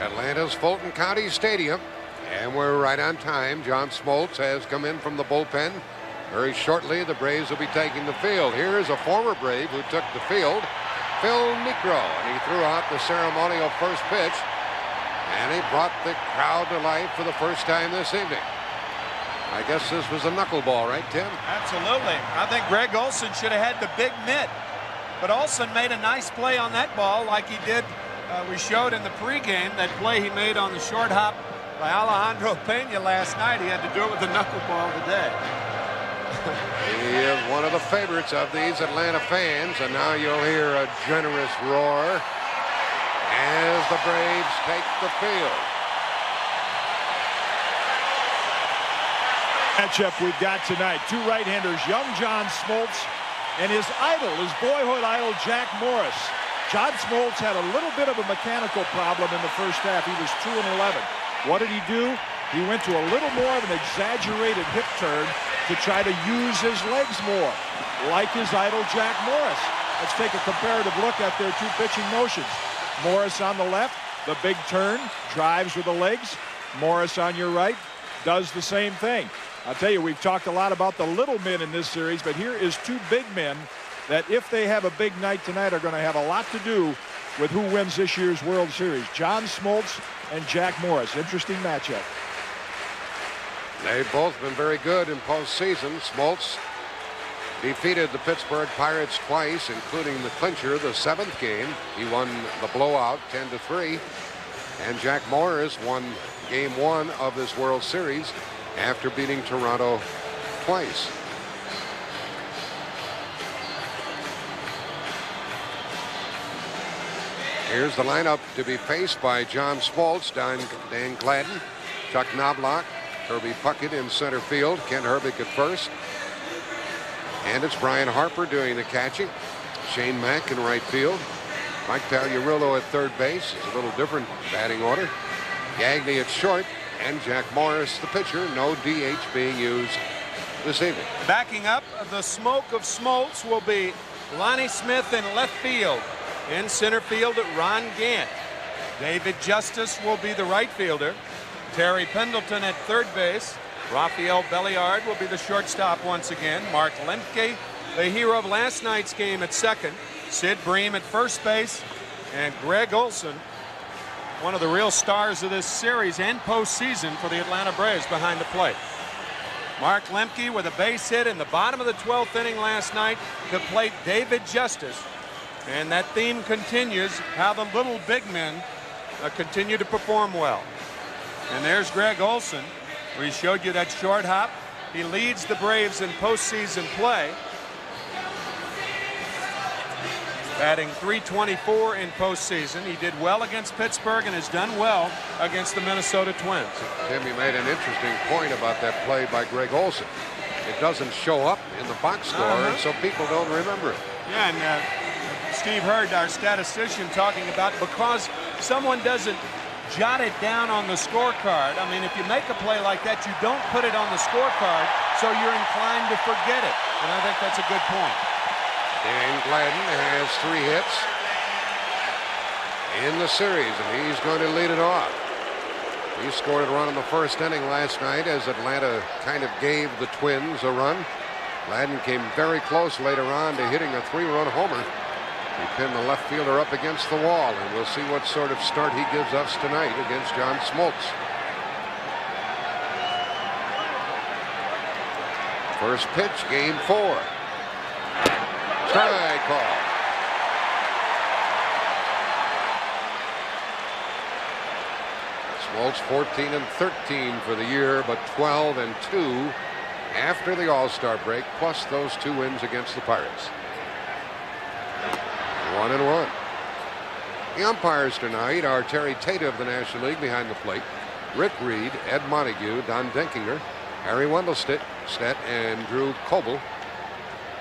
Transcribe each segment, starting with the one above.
Atlanta's Fulton County Stadium, and we're right on time. John Smoltz has come in from the bullpen. Very shortly, the Braves will be taking the field. Here's a former Brave who took the field, Phil Niekro, and he threw out the ceremonial first pitch, and he brought the crowd to life for the first time this evening. I guess this was a knuckleball, right, Tim? Absolutely. I think Greg Olson should have had the big mitt, but Olson made a nice play on that ball like he did. We showed in the pregame that play he made on the short hop by Alejandro Pena last night. He had to do it with the knuckleball today. He is one of the favorites of these Atlanta fans, and now you'll hear a generous roar as the Braves take the field. Matchup we've got tonight. Two right-handers, young John Smoltz and his idol, his boyhood idol, Jack Morris. John Smoltz had a little bit of a mechanical problem in the first half. He was 2-11. What did he do? He went to a little more of an exaggerated hip turn to try to use his legs more, like his idol, Jack Morris. Let's take a comparative look at their two pitching motions. Morris on the left, the big turn, drives with the legs. Morris on your right does the same thing. I'll tell you, we've talked a lot about the little men in this series, but here is two big men that, if they have a big night tonight, are going to have a lot to do with who wins this year's World Series. John Smoltz and Jack Morris. Interesting matchup. They've both been very good in postseason. Smoltz defeated the Pittsburgh Pirates twice, including the clincher, the 7th game. He won the blowout 10-3. And Jack Morris won Game 1 of this World Series after beating Toronto twice. Here's the lineup to be faced by John Smoltz, Dan Gladden, Chuck Knobloch, Kirby Puckett in center field, Ken Herbig at first. And it's Brian Harper doing the catching. Shane Mack in right field. Mike Pagliarulo at third base. It's a little different batting order. Gagne at short. And Jack Morris, the pitcher. No DH being used this evening. Backing up the smoke of Smoltz will be Lonnie Smith in left field. In center field, Ron Gant. David Justice will be the right fielder. Terry Pendleton at third base. Rafael Belliard will be the shortstop once again. Mark Lemke, the hero of last night's game, at second. Sid Bream at first base. And Greg Olson, one of the real stars of this series and postseason for the Atlanta Braves, behind the plate. Mark Lemke with a base hit in the bottom of the 12th inning last night to plate David Justice. And that theme continues, how the little big men continue to perform well. And there's Greg Olson. We showed you that short hop. He leads the Braves in postseason play, batting .324 in postseason. He did well against Pittsburgh and has done well against the Minnesota Twins. Tim, you made an interesting point about that play by Greg Olson. It doesn't show up in the box score, and so people don't remember it. Yeah, and Steve Hurd, our statistician, talking about because someone doesn't jot it down on the scorecard. I mean, if you make a play like that, you don't put it on the scorecard, so you're inclined to forget it. And I think that's a good point. Dan Gladden has 3 hits in the series, and he's going to lead it off. He scored a run in the first inning last night as Atlanta kind of gave the Twins a run. Gladden came very close later on to hitting a 3-run homer. He pinned the left fielder up against the wall, and we'll see what sort of start he gives us tonight against John Smoltz. First pitch, game 4. Strike call. Smoltz 14-13 for the year, but 12-2 after the All-Star break, plus those 2 wins against the Pirates. 1-1. The umpires tonight are Terry Tate of the National League behind the plate, Rick Reed, Ed Montague, Don Denkinger, Harry Wendelstedt, and Drew Coble.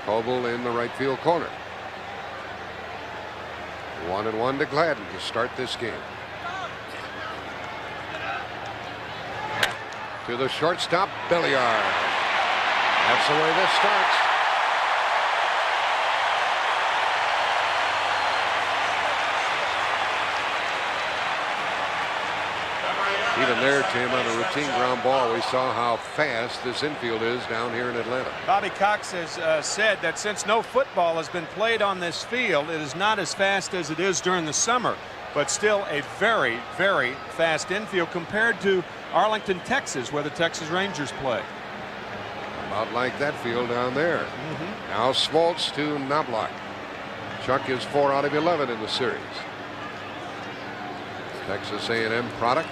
Coble in the right field corner. 1-1 to Gladden to start this game. To the shortstop, Belliard. That's the way this starts. Even there, Tim, on a routine ground ball, we saw how fast this infield is down here in Atlanta. Bobby Cox has said that since no football has been played on this field, it is not as fast as it is during the summer, but still a very, very fast infield compared to Arlington, Texas, where the Texas Rangers play. About like that field down there. Now Smoltz to Knobloch. Chuck is 4 out of 11 in the series. Texas A&M product.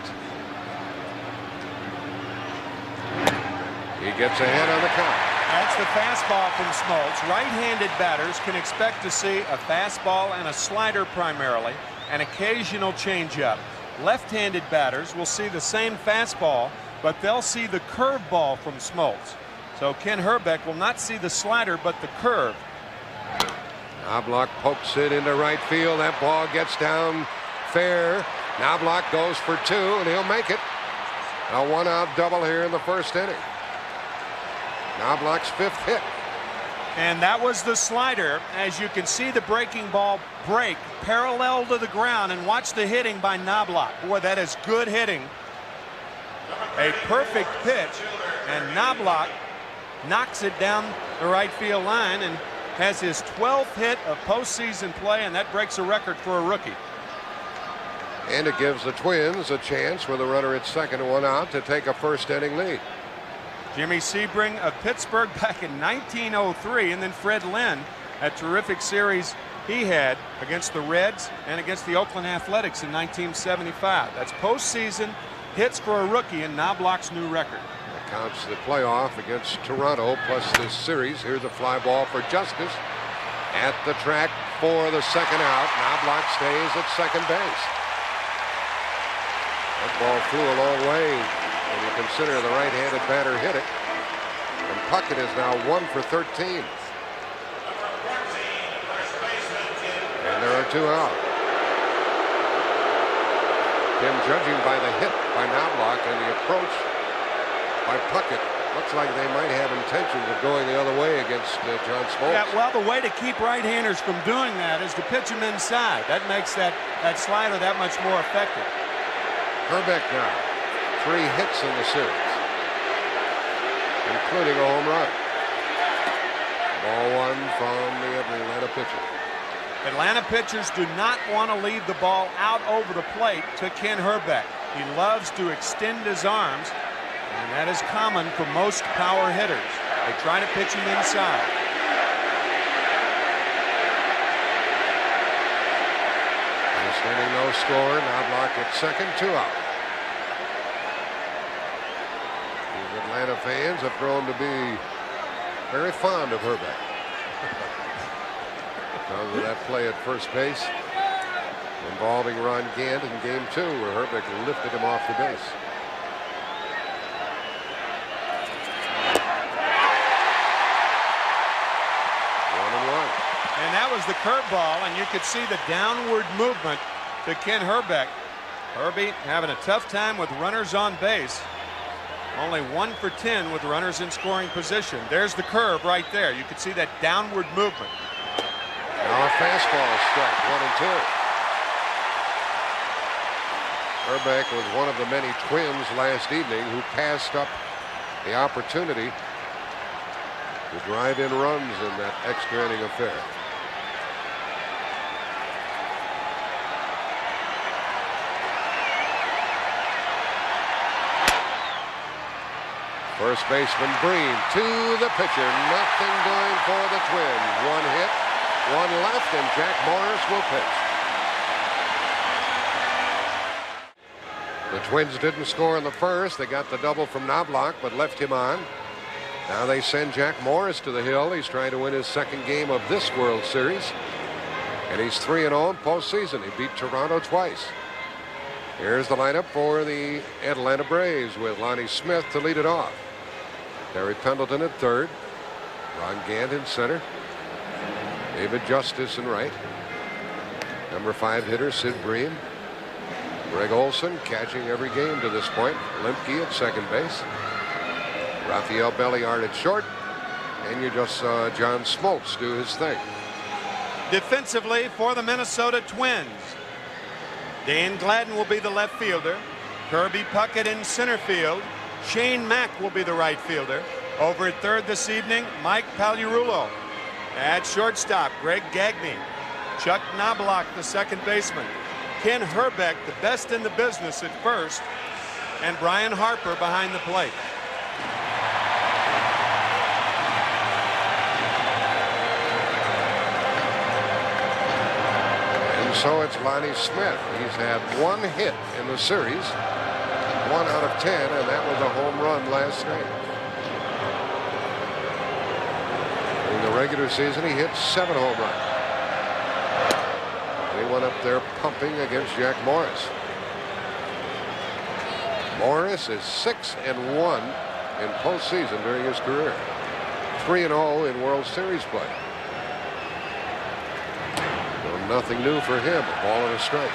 He gets ahead on the count. That's the fastball from Smoltz. Right-handed batters can expect to see a fastball and a slider primarily, an occasional changeup. Left-handed batters will see the same fastball, but they'll see the curveball from Smoltz. So Ken Herbeck will not see the slider, but the curve. Knobloch pokes it into right field. That ball gets down fair. Knobloch goes for 2, and he'll make it. A 1-out double here in the first inning. Knobloch's 5th hit. And that was the slider. As you can see the breaking ball break parallel to the ground, and watch the hitting by Knobloch. Boy, that is good hitting. A perfect pitch, and Knobloch knocks it down the right field line and has his 12th hit of postseason play, and that breaks a record for a rookie. And it gives the Twins a chance with a runner at second and 1 out to take a first inning lead. Jimmy Sebring of Pittsburgh back in 1903, and then Fred Lynn, a terrific series he had against the Reds and against the Oakland Athletics in 1975. That's postseason hits for a rookie in Knobloch's new record. That counts the playoff against Toronto plus this series. Here's a fly ball for Justice at the track for the second out. Knobloch stays at second base. That ball flew a long way when you consider the right-handed batter hit it. And Puckett is now 1 for 13. And there are 2 out. Tim, judging by the hit by Knobloch and the approach by Puckett, looks like they might have intentions of going the other way against John Smoltz. Yeah, well, the way to keep right-handers from doing that is to pitch them inside. That makes that slider that much more effective. Herbeck now, 3 hits in the series, including a home run. Ball 1 from the Atlanta pitcher. Atlanta pitchers do not want to leave the ball out over the plate to Ken Herbeck. He loves to extend his arms, and that is common for most power hitters. They try to pitch him inside. First inning, no score. Knobloch at second, 2 out. These Atlanta fans have grown to be very fond of Herbeck. Because of that play at first base involving Ron Gant in game 2, where Herbeck lifted him off the base. And that was the curveball, and you could see the downward movement to Ken Herbeck. Herbie having a tough time with runners on base. Only 1 for 10 with runners in scoring position. There's the curve right there. You could see that downward movement. Now a fastball struck, 1 and 2. Herbeck was one of the many Twins last evening who passed up the opportunity to drive in runs in that extra inning affair. First baseman Breen to the pitcher. Nothing doing for the Twins. 1 hit, 1 left, and Jack Morris will pitch. The Twins didn't score in the first. They got the double from Knobloch, but left him on. Now they send Jack Morris to the hill. He's trying to win his second game of this World Series. And he's 3-0 in postseason. He beat Toronto twice. Here's the lineup for the Atlanta Braves with Lonnie Smith to lead it off. Terry Pendleton at third. Ron Gant in center. David Justice in right. Number 5 hitter Sid Bream. Greg Olson catching every game to this point. Lemke at second base. Rafael Belliard at short. And you just saw John Smoltz do his thing. Defensively for the Minnesota Twins, Dan Gladden will be the left fielder. Kirby Puckett in center field. Shane Mack will be the right fielder. Over at third this evening, Mike Pagliarulo. At shortstop, Greg Gagne. Chuck Knobloch, the second baseman. Ken Herbeck, the best in the business at first. And Brian Harper behind the plate. And so it's Lonnie Smith. He's had 1 hit in the series. 1 out of 10, and that was a home run last night. In the regular season, he hit 7 home runs. He went up there pumping against Jack Morris. Morris is 6-1 in postseason during his career. 3-0 in World Series play. So nothing new for him. A ball and a strike.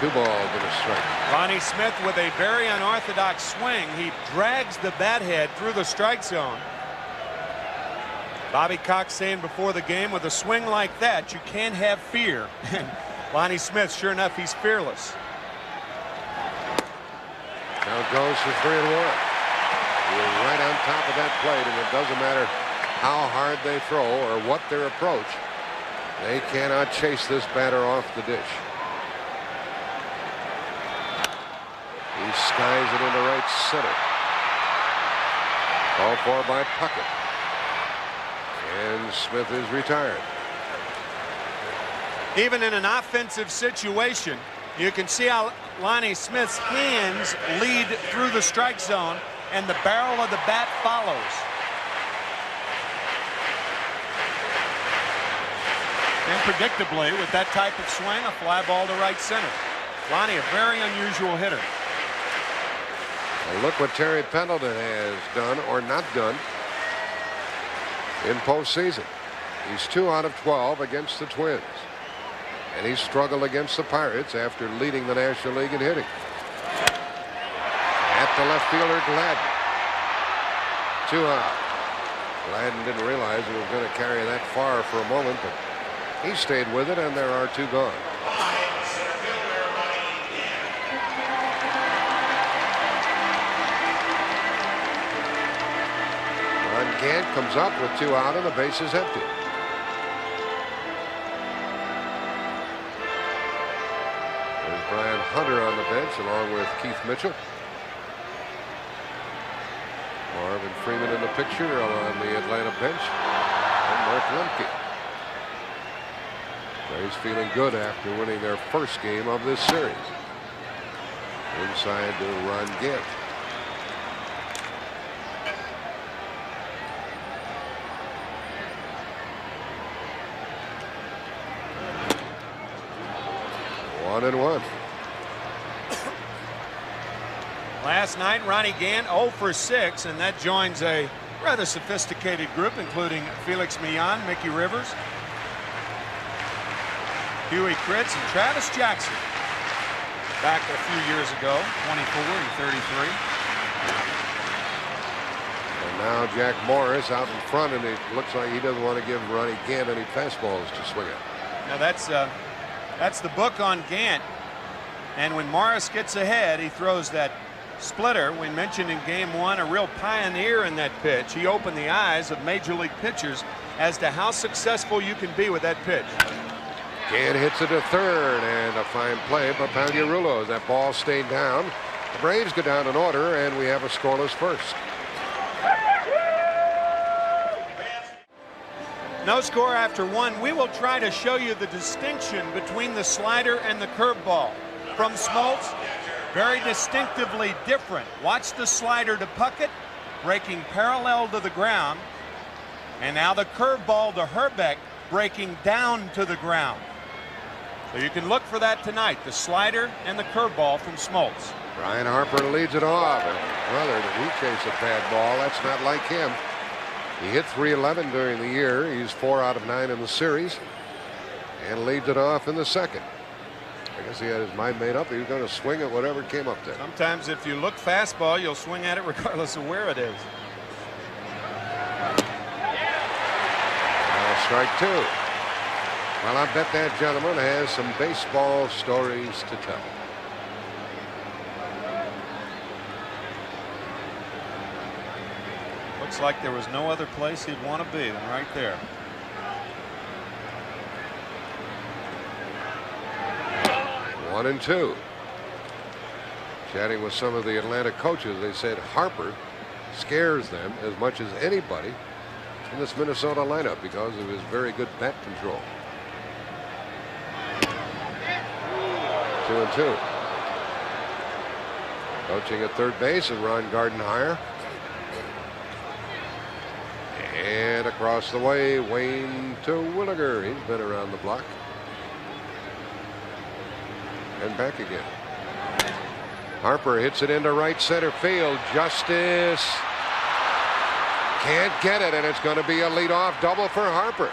Two balls and a strike. Lonnie Smith with a very unorthodox swing. He drags the bat head through the strike zone. Bobby Cox saying before the game, with a swing like that, you can't have fear. And Lonnie Smith, sure enough, he's fearless. Now it goes for 3-1. You're right on top of that plate, and it doesn't matter how hard they throw or what their approach. They cannot chase this batter off the dish. He skies it into right center. Called for by Puckett. And Smith is retired. Even in an offensive situation, you can see how Lonnie Smith's hands lead through the strike zone and the barrel of the bat follows. And predictably, with that type of swing, a fly ball to right center. Lonnie, a very unusual hitter. Well, look what Terry Pendleton has done or not done in postseason. He's 2 out of 12 against the Twins. And he struggled against the Pirates after leading the National League in hitting. At the left fielder, Gladden. 2 out. Gladden didn't realize he was going to carry that far for a moment, but he stayed with it, and there are 2 gone. Kaat comes up with 2 out and the base is empty. There's Brian Hunter on the bench along with Keith Mitchell. Marvin Freeman in the picture on the Atlanta bench. And Mark Lemke. He's feeling good after winning their first game of this series. Inside to Ron Gant. And 1. Last night, Ronnie Gant 0 for 6, and that joins a rather sophisticated group, including Felix Millan, Mickey Rivers, Huey Kritz, and Travis Jackson. Back a few years ago, 24 and 33. And now Jack Morris out in front, and it looks like he doesn't want to give Ronnie Gant any fastballs to swing at. Now that's the book on Gant. And when Morris gets ahead, he throws that splitter. We mentioned in game 1, a real pioneer in that pitch. He opened the eyes of major league pitchers as to how successful you can be with that pitch. Gant hits it to third, and a fine play by Pagliarulo as that ball stayed down. The Braves go down in order, and we have a scoreless first. No score after 1. We will try to show you the distinction between the slider and the curveball. From Smoltz, very distinctively different. Watch the slider to Puckett, breaking parallel to the ground. And now the curveball to Herbeck, breaking down to the ground. So you can look for that tonight, the slider and the curveball from Smoltz. Brian Harper leads it off. Brother, did he chase a bad ball? That's not like him. He hit .311 during the year. He's 4 out of 9 in the series and leads it off in the second. I guess he had his mind made up. He was going to swing at whatever came up there. Sometimes if you look fastball, you'll swing at it regardless of where it is. strike two. Well, I bet that gentleman has some baseball stories to tell. Looks like there was no other place he'd want to be than right there. One and two. Chatting with some of the Atlanta coaches, they said Harper scares them as much as anybody in this Minnesota lineup because of his very good bat control. 2-2. Coaching at third base is Ron Gardenhire. And across the way, Wayne Terwilliger. He's been around the block. And back again. Harper hits it into right center field. Justice can't get it, and it's going to be a leadoff double for Harper.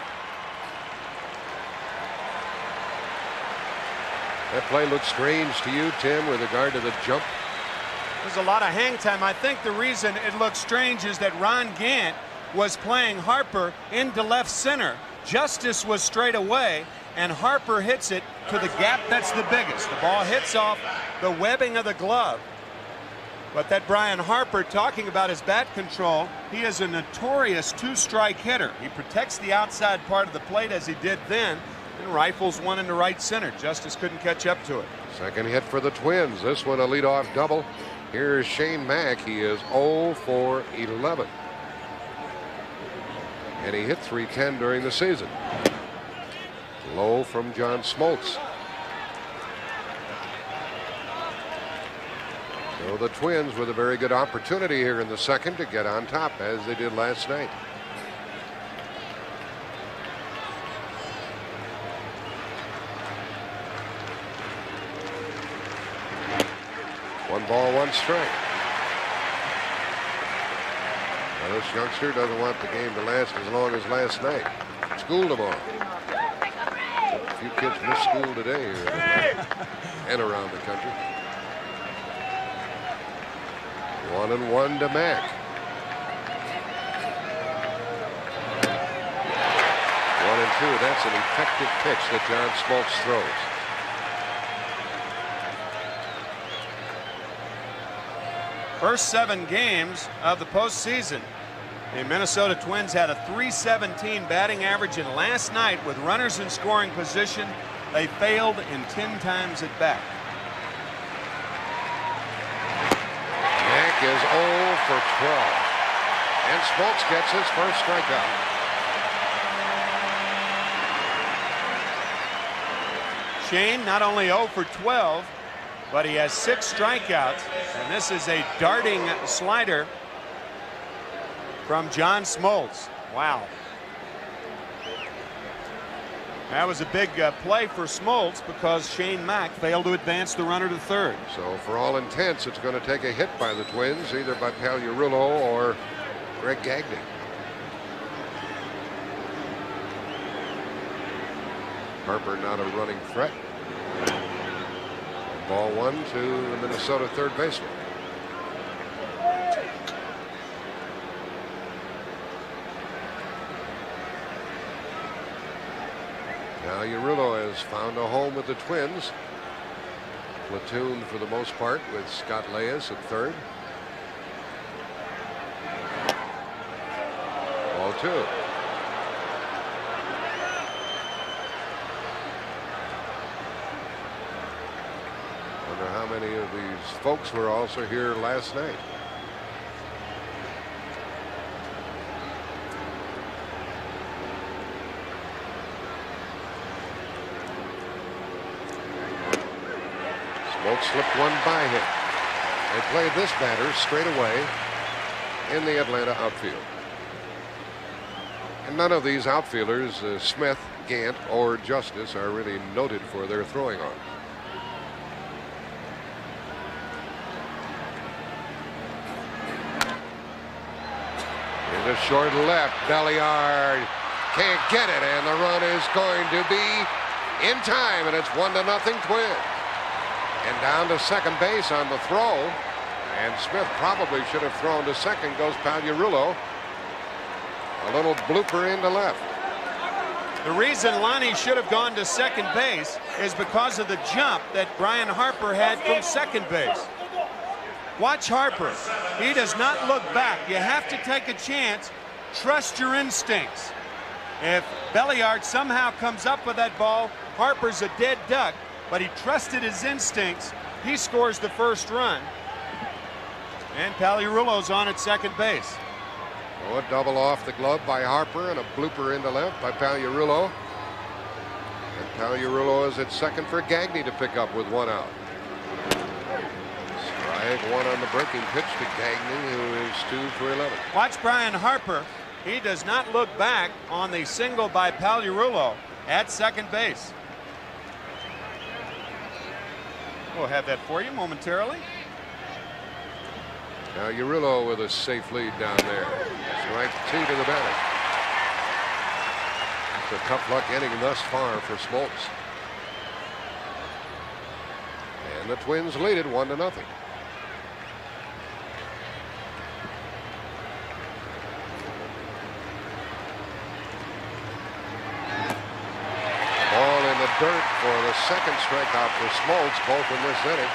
That play looks strange to you, Tim, with regard to the jump. There's a lot of hang time. I think the reason it looks strange is that Ron Gant was playing Harper into left center. Justice was straight away, and Harper hits it to the gap that's the biggest. The ball hits off the webbing of the glove. But that Brian Harper, talking about his bat control, he is a notorious two-strike hitter. He protects the outside part of the plate as he did then, and rifles one into right center. Justice couldn't catch up to it. Second hit for the Twins. This one a leadoff double. Here's Shane Mack. He is 0 for 11. And he hit .310 during the season. Low from John Smoltz. So the Twins with a very good opportunity here in the second to get on top as they did last night. One ball, one strike. Now this youngster doesn't want the game to last as long as last night. School tomorrow. A few kids miss school today here and around the country. 1-1 to Mack. 1-2. That's an effective pitch that John Smoltz throws. First 7 games of the postseason, the Minnesota Twins had a .317 batting average, and last night, with runners in scoring position, they failed in 10 times at bat. Mack is 0 for 12, and Smoltz gets his first strikeout. Shane not only 0 for 12, but he has 6 strikeouts, and this is a darting slider from John Smoltz. Wow. That was a big play for Smoltz because Shane Mack failed to advance the runner to third. So for all intents, it's going to take a hit by the Twins, either by Pagliarulo or Greg Gagnon. Harper not a running threat. Ball one to the Minnesota third baseman. Now Pagliarulo has found a home with the Twins. Platooned for the most part with Scott Leyes at third. Ball two. Wonder how many of these folks were also here last night. Smoltz slipped one by him. They played this batter straight away in the Atlanta outfield. And none of these outfielders, Smith, Gant, or Justice, are really noted for their throwing arm. Into short left, Belliard can't get it, and the run is going to be in time, and it's 1-0 Twins. And down to second base on the throw, and Smith probably should have thrown to second. Goes Pagliarulo. A little blooper into left. The reason Lonnie should have gone to second base is because of the jump that Brian Harper had from second base. Watch Harper. He does not look back. You have to take a chance. Trust your instincts. If Belliard somehow comes up with that ball, Harper's a dead duck, but he trusted his instincts. He scores the first run. And Pagliarulo's on at second base. Oh, a double off the glove by Harper and a blooper into left by Pagliarulo. And Pagliarulo is at second for Gagne to pick up with 1 out. Strike one on the breaking pitch to Gagne, who is 2 for 11. Watch Brian Harper. He does not look back on the single by Pagliarulo at second base. We'll have that for you momentarily. Pagliarulo with a safe lead down there. Strike 2 to the batter. It's a tough luck inning thus far for Smoltz. And the Twins lead it 1-0. Ball in the dirt for the second strikeout for Smoltz, both in this inning.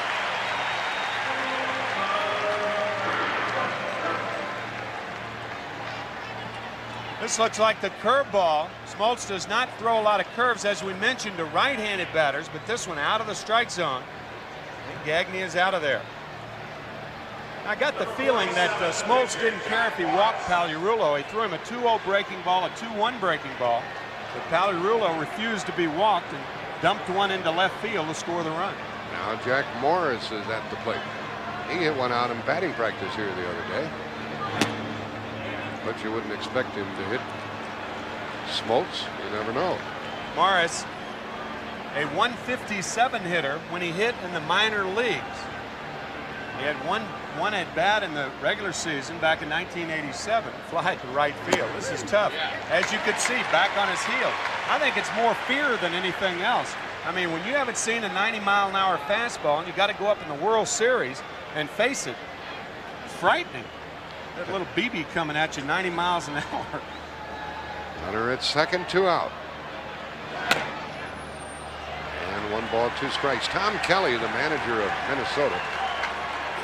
This looks like the curveball. Smoltz does not throw a lot of curves, as we mentioned, to right-handed batters, but this one out of the strike zone. And Gagne is out of there. I got the feeling that Smoltz didn't care if he walked Pagliarulo. He threw him a 2-0 breaking ball, a 2-1 breaking ball. But Pagliarulo refused to be walked and dumped one into left field to score the run. Now Jack Morris is at the plate. He hit one out in batting practice here the other day. But you wouldn't expect him to hit Smoltz. You never know. Morris, a 157 hitter when he hit in the minor leagues. He had one at bat in the regular season back in 1987. Fly to right field. This is tough. As you could see, back on his heel. I think it's more fear than anything else. I mean, when you haven't seen a 90-mile-an-hour fastball and you got to go up in the World Series and face it, it's frightening. That little BB coming at you 90 miles an hour. Runner at second, 2 out. And 1 ball, 2 strikes. Tom Kelly, the manager of Minnesota,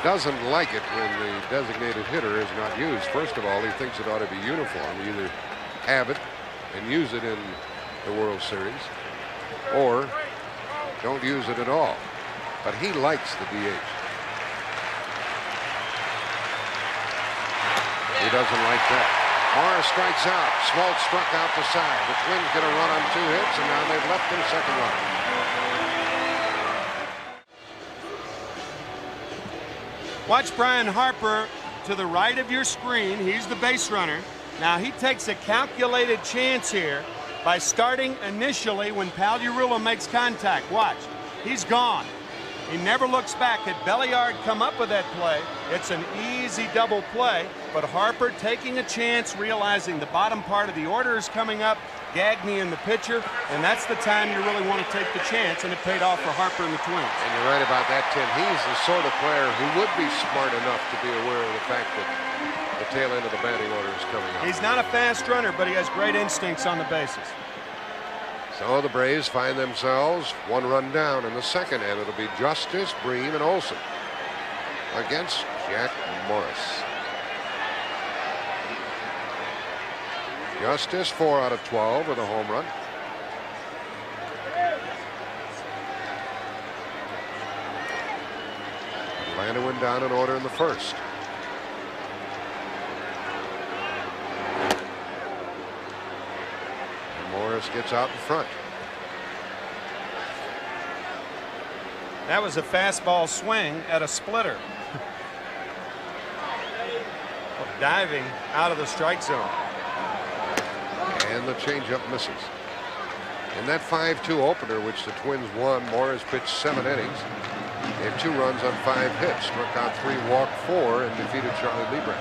doesn't like it when the designated hitter is not used. First of all, he thinks it ought to be uniform. You either have it and use it in the World Series, or don't use it at all. But he likes the DH. He doesn't like that. Morris strikes out. Smoltz struck out the side. The Twins get a run on 2 hits, and now they've left him second run. Watch Brian Harper to the right of your screen. He's the base runner. Now he takes a calculated chance here by starting initially when Pagliarulo makes contact. Watch. He's gone. He never looks back. Had Belliard come up with that play, it's an easy double play. But Harper taking a chance, realizing the bottom part of the order is coming up, Gagne in the pitcher, and that's the time you really want to take the chance, and it paid off for Harper and the Twins. And you're right about that, Tim. He's the sort of player who would be smart enough to be aware of the fact that the tail end of the batting order is coming up. He's not a fast runner, but he has great instincts on the bases. So the Braves find themselves 1 run down in the second, and it'll be Justice, Bream, and Olsen against Jack Morris. Justice 4 out of 12 with a home run. Atlanta went down in order in the first. And Morris gets out in front. That was a fastball swing at a splitter. Diving out of the strike zone. And the changeup misses. In that 5-2 opener, which the Twins won, Morris pitched 7 innings. They had 2 runs on 5 hits, struck out 3, walked 4, and defeated Charlie Lieber.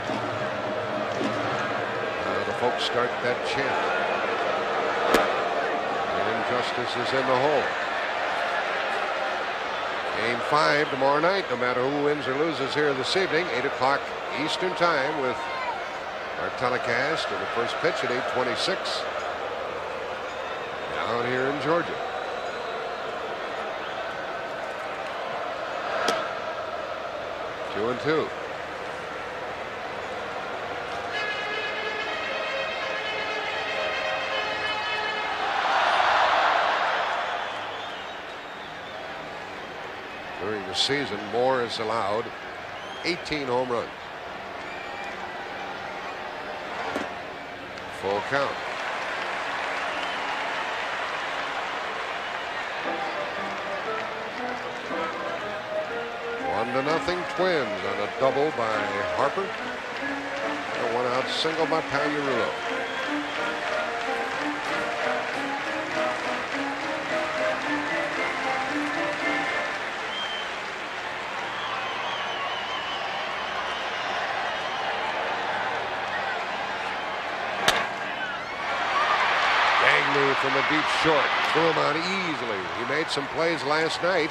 The folks start that chant. And Justice is in the hole. Game 5 tomorrow night, no matter who wins or loses here this evening, 8 o'clock Eastern time with our telecast, and the first pitch at 8:26. down here in Georgia. Two and two. During the season, Moore has allowed 18 home runs. Full count. One to nothing Twins on a double by Harper. And a one-out single by Pagliarulo. From a deep short, threw him out easily. He made some plays last night,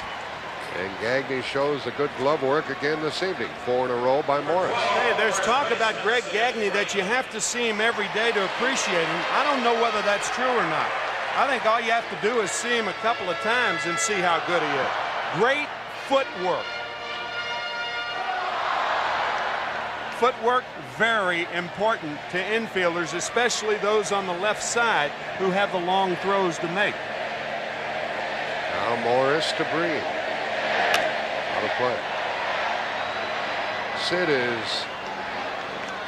and Gagne shows the good glove work again this evening. 4 in a row by Morris. Hey, there's talk about Greg Gagne that you have to see him every day to appreciate him. I don't know whether that's true or not. I think all you have to do is see him a couple of times and see how good he is. Great footwork. Footwork, very important to infielders, especially those on the left side who have the long throws to make. Now Morris to Breen. Out of play. Sid is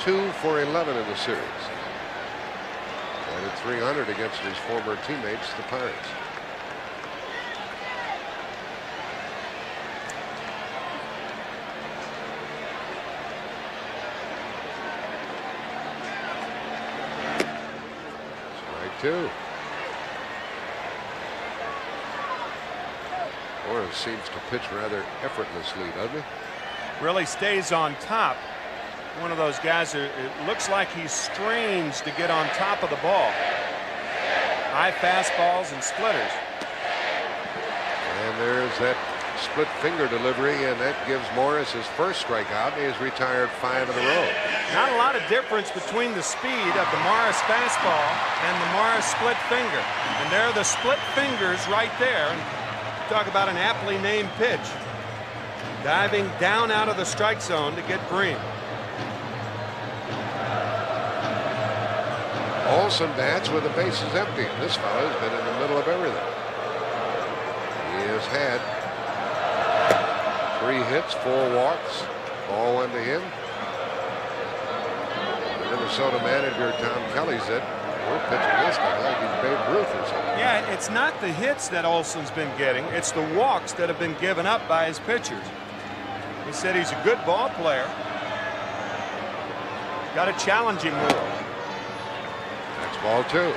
2 for 11 in the series. Batted .300 against his former teammates, the Pirates. Two. Morris seems to pitch rather effortlessly, doesn't he? Really stays on top. One of those guys who it looks like he strains to get on top of the ball. High fastballs and splitters. And there's that split finger delivery, and that gives Morris his first strikeout. He has retired 5 in a row. Not a lot of difference between the speed of the Morris fastball and the Morris split finger. And there are the split fingers right there. Talk about an aptly named pitch. Diving down out of the strike zone to get Breen. Olson bats with the bases empty. This fellow's been in the middle of everything. He has had 3 hits, 4 walks, all 1 to him. The Minnesota manager Tom Kelly said, "We're pitching this guy like he's Babe Ruth or something." Yeah, it's not the hits that Olson's been getting, it's the walks that have been given up by his pitchers. He said he's a good ball player. Got to challenge him more. That's ball 2.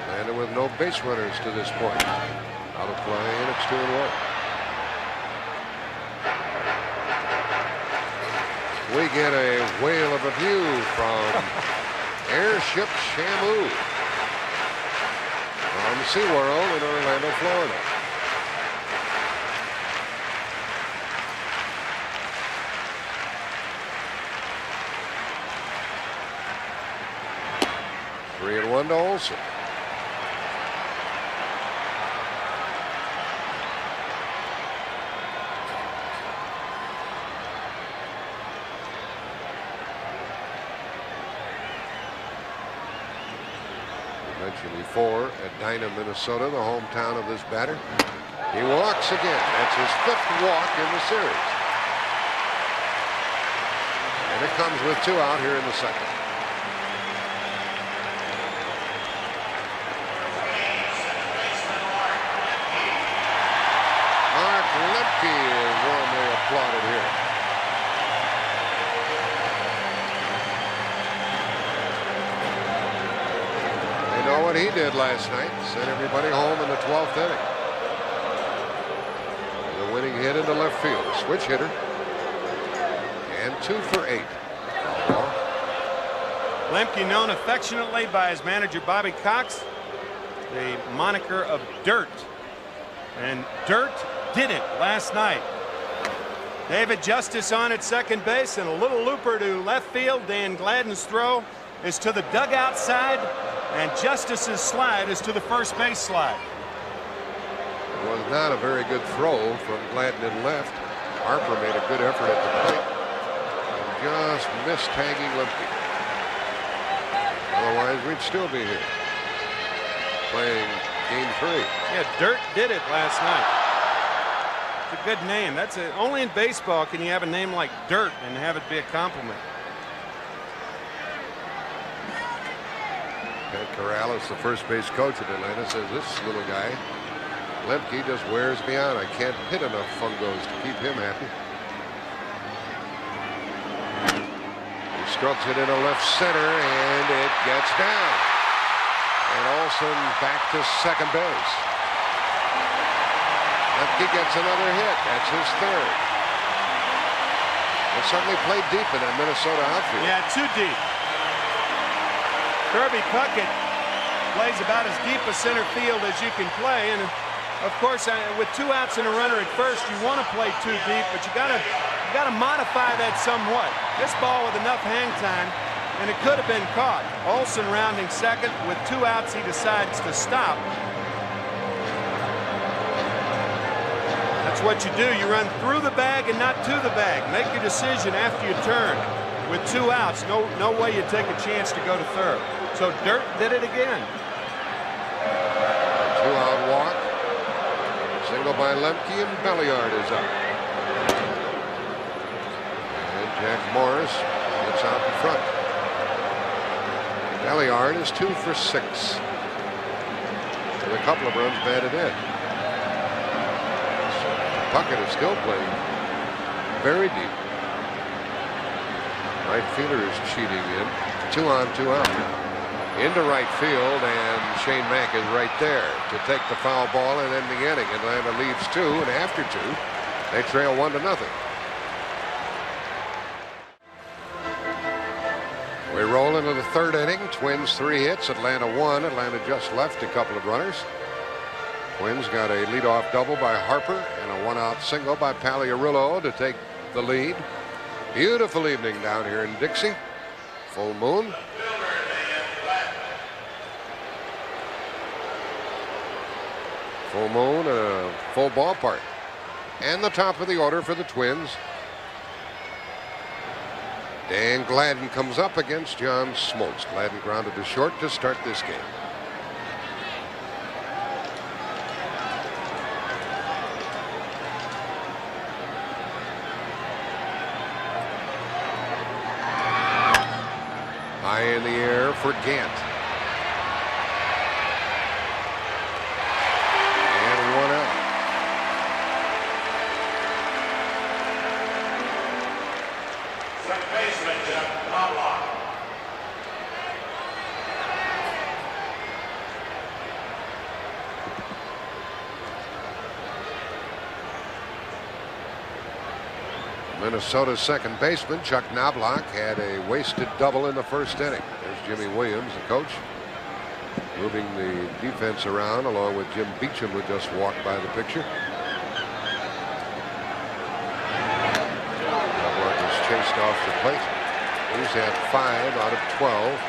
Landed with no base runners to this point. Out of play, and it's 2-1. We get a whale of a view from Airship Shamu from SeaWorld in Orlando, Florida. Three and 1 to Olson. Mentioned before at Dinah, Minnesota, the hometown of this batter. He walks again. That's his 5th walk in the series. And it comes with 2 out here in the second. Mark Lemke is warmly applauded here. Know what he did last night. Sent everybody home in the 12th inning. The winning hit into left field. Switch hitter. And 2 for 8. Lemke, known affectionately by his manager Bobby Cox, the moniker of Dirt. And Dirt did it last night. David Justice on at second base, and a little looper to left field. Dan Gladden's throw is to the dugout side, and Justice's slide is to the first base slide. It was not a very good throw from Gladden in left. Harper made a good effort at the plate and just missed tagging Lemke. Otherwise, we'd still be here playing game 3. Yeah, Dirt did it last night. It's a good name. That's it. Only in baseball can you have a name like Dirt and have it be a compliment. Pat Corrales, the first base coach at Atlanta, says this little guy, Lemke, just wears me out. I can't hit enough fungos to keep him happy. He strokes it into left center, and it gets down. And Olson back to second base. Lemke gets another hit. That's his third. It certainly played deep in that Minnesota outfield. Yeah, too deep. Kirby Puckett plays about as deep a center field as you can play, and of course, with 2 outs and a runner at first, you want to play too deep, but you gotta modify that somewhat. This ball with enough hang time, and it could have been caught. Olson rounding second. With 2 outs, he decides to stop. That's what you do. You run through the bag and not to the bag. Make your decision after you turn. With 2 outs, no way you take a chance to go to third. So Dirt did it again. 2-out walk. Single by Lemke, and Belliard is up. And Jack Morris gets out in front. Belliard is 2 for 6. And a couple of runs batted in. Puckett is still playing very deep. Right fielder is cheating in. 2 on, 2 out. Into right field, and Shane Mack is right there to take the foul ball and end the inning. Atlanta leads 2, and after 2, they trail 1-0. We roll into the 3rd inning. Twins 3 hits, Atlanta 1. Atlanta just left a couple of runners. Twins got a leadoff double by Harper and a 1-out single by Pagliarulo to take the lead. Beautiful evening down here in Dixie. Full moon. Full moon, a full ballpark. And the top of the order for the Twins. Dan Gladden comes up against John Smoltz. Gladden grounded to short to start this game. High in the air for Gant. And 1 out. Second baseman, Knobloch. Minnesota's second baseman, Chuck Knobloch, had a wasted double in the 1st inning. There's Jimmy Williams, the coach, moving the defense around along with Jim Beecham, who just walked by the picture. Knobloch was chased off the plate. He's had 5 out of 12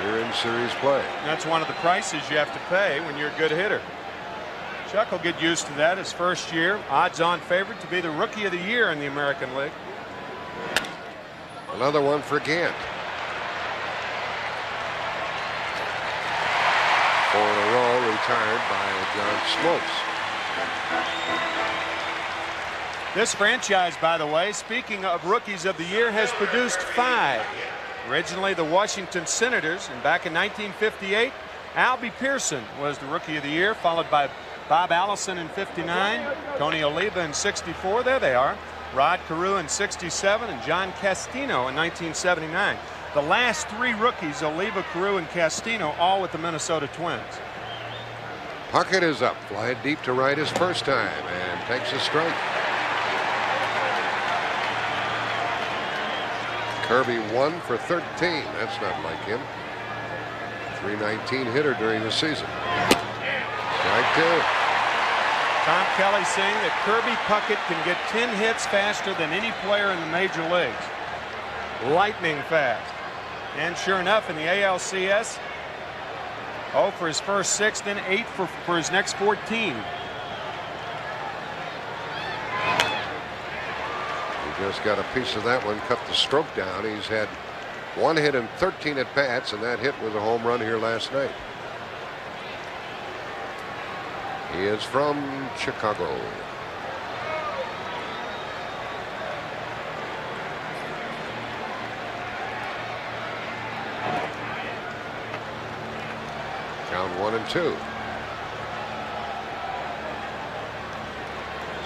here in series play. That's one of the prices you have to pay when you're a good hitter. Chuck will get used to that. His first year, odds-on favorite to be the Rookie of the Year in the American League. Another one for Gant. 4 in a row, retired by John Smoltz. This franchise, by the way, speaking of Rookies of the Year, has produced 5. Originally the Washington Senators, and back in 1958, Albie Pearson was the Rookie of the Year, followed by Bob Allison in 59, Tony Oliva in 64, there they are, Rod Carew in 67, and John Castino in 1979. The last 3 rookies, Oliva, Carew, and Castino, all with the Minnesota Twins. Puckett is up, fly deep to right his first time, and takes a strike. Kirby 1 for 13, that's not like him. 319 hitter during the season. Strike 2. Tom Kelly saying that Kirby Puckett can get 10 hits faster than any player in the major leagues. Lightning fast. And sure enough, in the ALCS, 0 for his first 6, then 8 for his next 14. He just got a piece of that one, cut the stroke down. He's had 1 hit and 13 at bats, and that hit was a home run here last night. He is from Chicago. Count 1-2.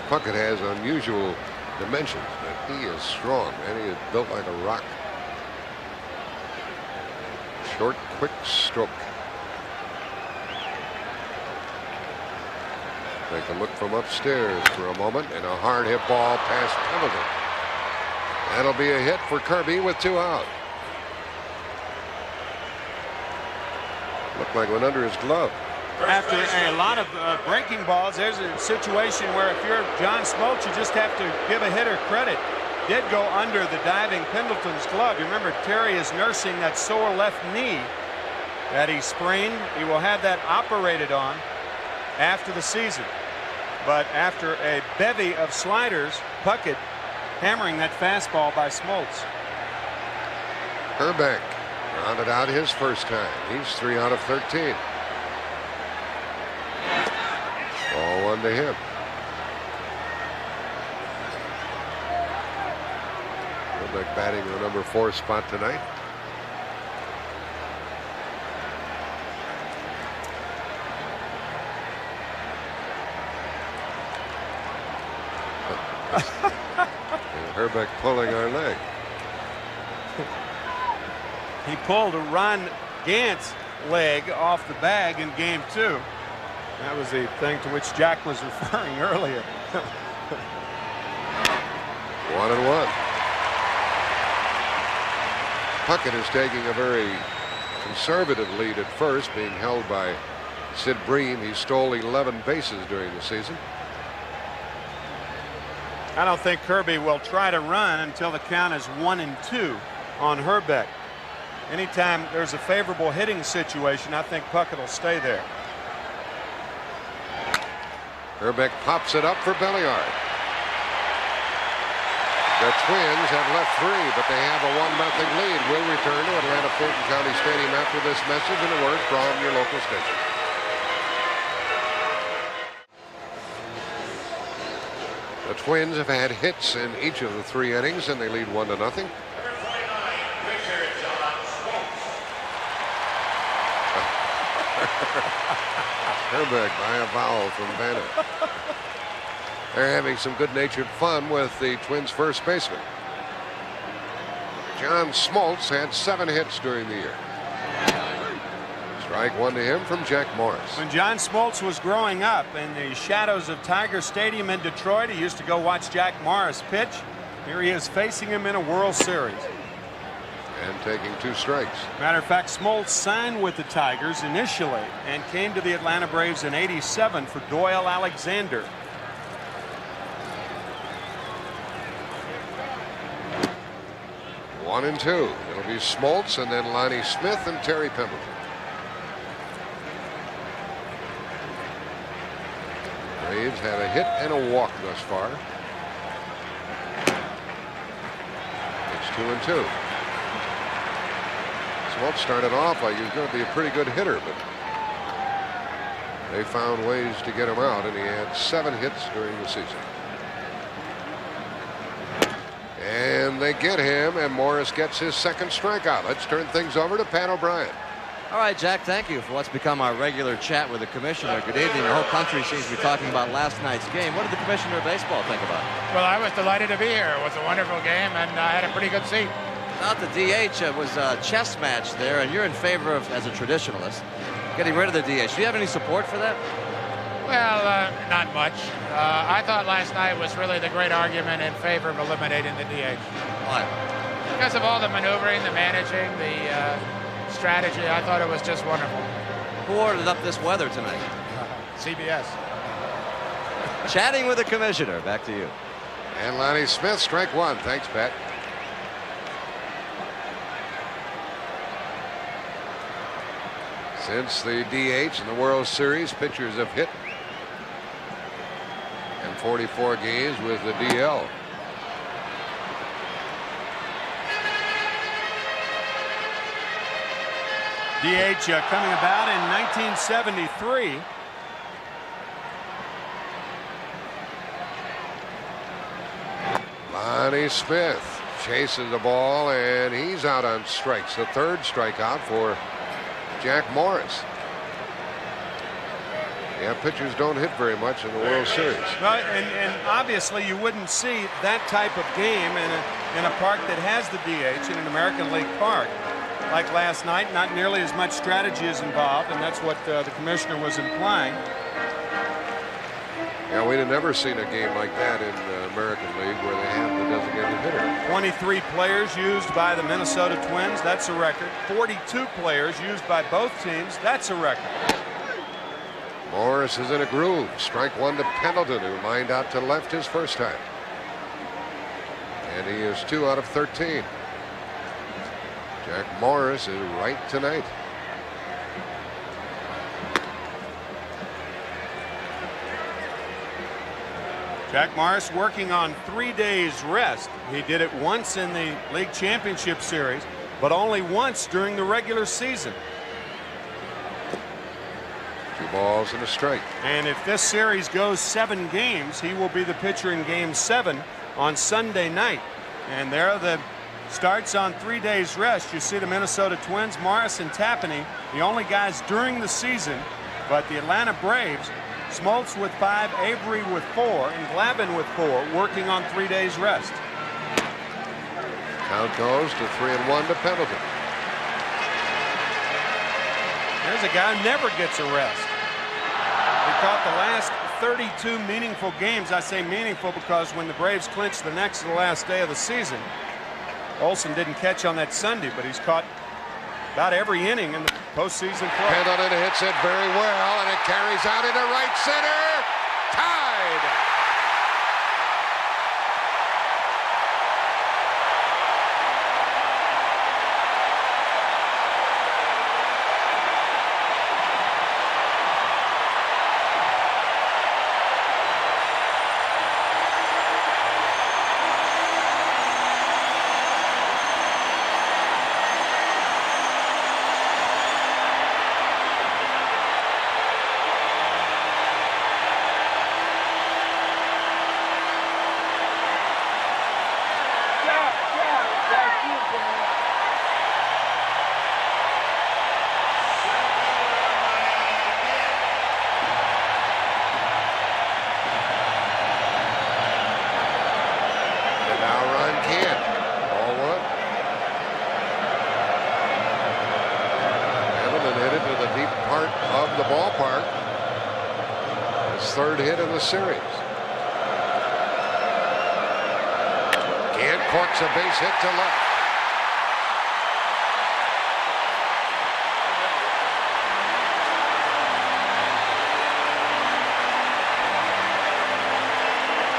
Puckett has unusual dimensions, but he is strong, and he is built like a rock. Short, quick stroke. Take a look from upstairs for a moment, and a hard hit ball past Pendleton. That'll be a hit for Kirby with 2 out. Looked like it went under his glove. After a lot of breaking balls, there's a situation where if you're John Smoltz, you just have to give a hitter credit. Did go under the diving Pendleton's glove. You remember Terry is nursing that sore left knee that he sprained. He will have that operated on after the season. But after a bevy of sliders, Puckett hammering that fastball by Smoltz. Herbeck rounded out his first time. He's 3 out of 13. Ball 1 to him. Herbeck batting the number 4 spot tonight. Herbeck pulling our leg. He pulled a Ron Gant's leg off the bag in game 2. That was the thing to which Jack was referring earlier. 1-1. Puckett is taking a very conservative lead at first, being held by Sid Bream. He stole 11 bases during the season. I don't think Kirby will try to run until the count is 1-2 on Herbeck. Anytime there's a favorable hitting situation, I think Puckett will stay there. Herbeck pops it up for Belliard. The Twins have left 3, but they have a 1-0 lead. We'll return to Atlanta Fulton County Stadium after this message and a word from your local station. The Twins have had hits in each of the 3 innings, and they lead 1-0. Number 29, pitcher John Smoltz. Herbeck by a foul from Banner. They're having some good-natured fun with the Twins' first baseman. John Smoltz had 7 hits during the year. Strike 1 to him from Jack Morris. When John Smoltz was growing up in the shadows of Tiger Stadium in Detroit, he used to go watch Jack Morris pitch. Here he is facing him in a World Series. And taking 2 strikes. Matter of fact, Smoltz signed with the Tigers initially and came to the Atlanta Braves in '87 for Doyle Alexander. One and 2. It'll be Smoltz and then Lonnie Smith and Terry Pendleton. Braves have a hit and a walk thus far. It's 2-2. Smoltz started off like he was going to be a pretty good hitter, but they found ways to get him out, and he had 7 hits during the season. And they get him, and Morris gets his 2nd strikeout. Let's turn things over to Pat O'Brien. All right, Jack, thank you for what's become our regular chat with the commissioner. Good evening. The whole country seems to be talking about last night's game. What did the commissioner of baseball think about it? Well, I was delighted to be here. It was a wonderful game, and I had a pretty good seat. Not the DH. It was a chess match there, and you're in favor of, as a traditionalist, getting rid of the DH. Do you have any support for that? Well, not much. I thought last night was really the great argument in favor of eliminating the DH. Why? Because of all the maneuvering, the managing, the strategy. I thought it was just wonderful. Who ordered up this weather tonight? CBS. Chatting with the commissioner. Back to you. And Lonnie Smith, strike one. Thanks, Pat. Since the DH in the World Series, pitchers have hit in 44 games with the DL. DH coming about in 1973. Lonnie Smith chases the ball, and he's out on strikes. The third strikeout for Jack Morris. Yeah, pitchers don't hit very much in the World Series. Well, and obviously you wouldn't see that type of game in a park that has the DH, in an American League park. Like last night, not nearly as much strategy is involved, and that's what the commissioner was implying. Yeah, we'd have never seen a game like that in the American League where they have the designated hitter. 23 players used by the Minnesota Twins. That's a record. 42 players used by both teams. That's a record. Morris is in a groove. Strike one to Pendleton, who lined out to left his first time. And he is 2 out of 13. Jack Morris is right tonight. Jack Morris working on 3 days rest. He did it once in the League Championship Series, but only once during the regular season. 2 balls and a strike. And if this series goes 7 games, he will be the pitcher in Game 7 on Sunday night. And there are the starts on 3 days rest. You see the Minnesota Twins, Morris and Tapani, the only guys during the season, but the Atlanta Braves, Smoltz with 5, Avery with 4, and Glavine with 4, working on 3 days rest. Count goes to 3-1 to Pendleton. There's a guy who never gets a rest. He caught the last 32 meaningful games. I say meaningful because when the Braves clinched the next to the last day of the season, Olsen didn't catch on that Sunday, but he's caught about every inning in the postseason play. Pendleton hits it very well, and it carries out into right center. Tied. Third hit in the series. Gant corks a base hit to left.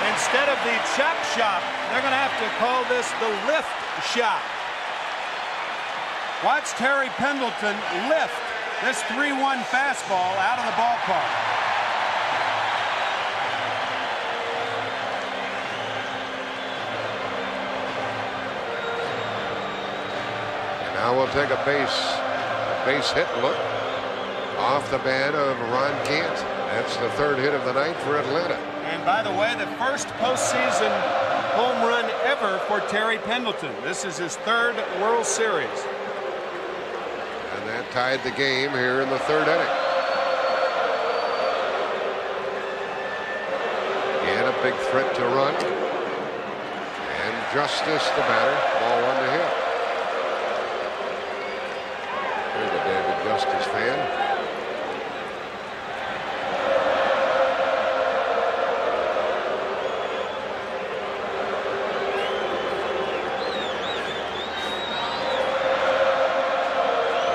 Instead of the chop shop, they're going to have to call this the lift shop. Watch Terry Pendleton lift this 3-1 fastball out of the ballpark. Now we'll take a base hit look off the bat of Ron Gant. That's the third hit of the night for Atlanta. And by the way, the first postseason home run ever for Terry Pendleton. This is his 3rd World Series. And that tied the game here in the 3rd inning. And a big threat to run. And Justice the batter. Ball 1 to him. There's a David Justice fan.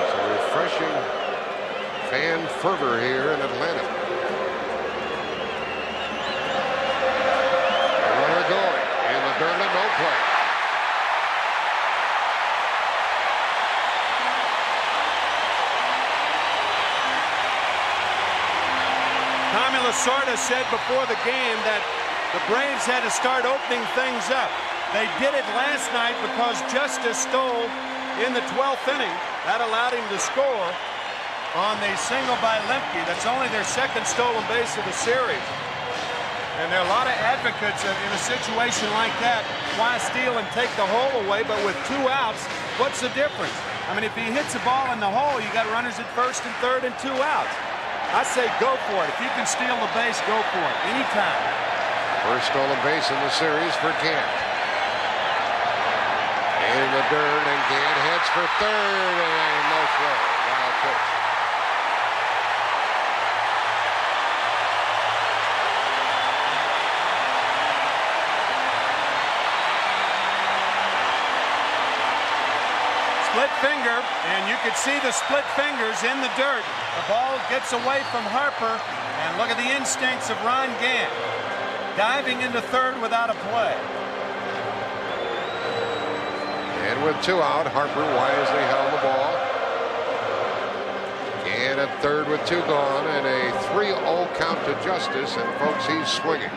It's a refreshing fan fervor here in Atlanta. Tommy Lasorda said before the game that the Braves had to start opening things up. They did it last night because Justice stole in the 12th inning. That allowed him to score on the single by Lemke. That's only their second stolen base of the series. And there are a lot of advocates in a situation like that. Why steal and take the hole away? But with 2 outs, what's the difference? I mean, if he hits a ball in the hole, you got runners at first and third and 2 outs. I say go for it. If you can steal the base, go for it. Anytime. First stolen base in the series for Kaat. In the dirt, and Kaat heads for third, and no throw. Wild pitch. Split finger, and you could see the split fingers in the dirt. The ball gets away from Harper, and look at the instincts of Ron Gant. Diving into third without a play. And with 2 out, Harper wisely held the ball. Gant at third with 2 gone, and a 3-0 count to Justice, and folks, he's swinging.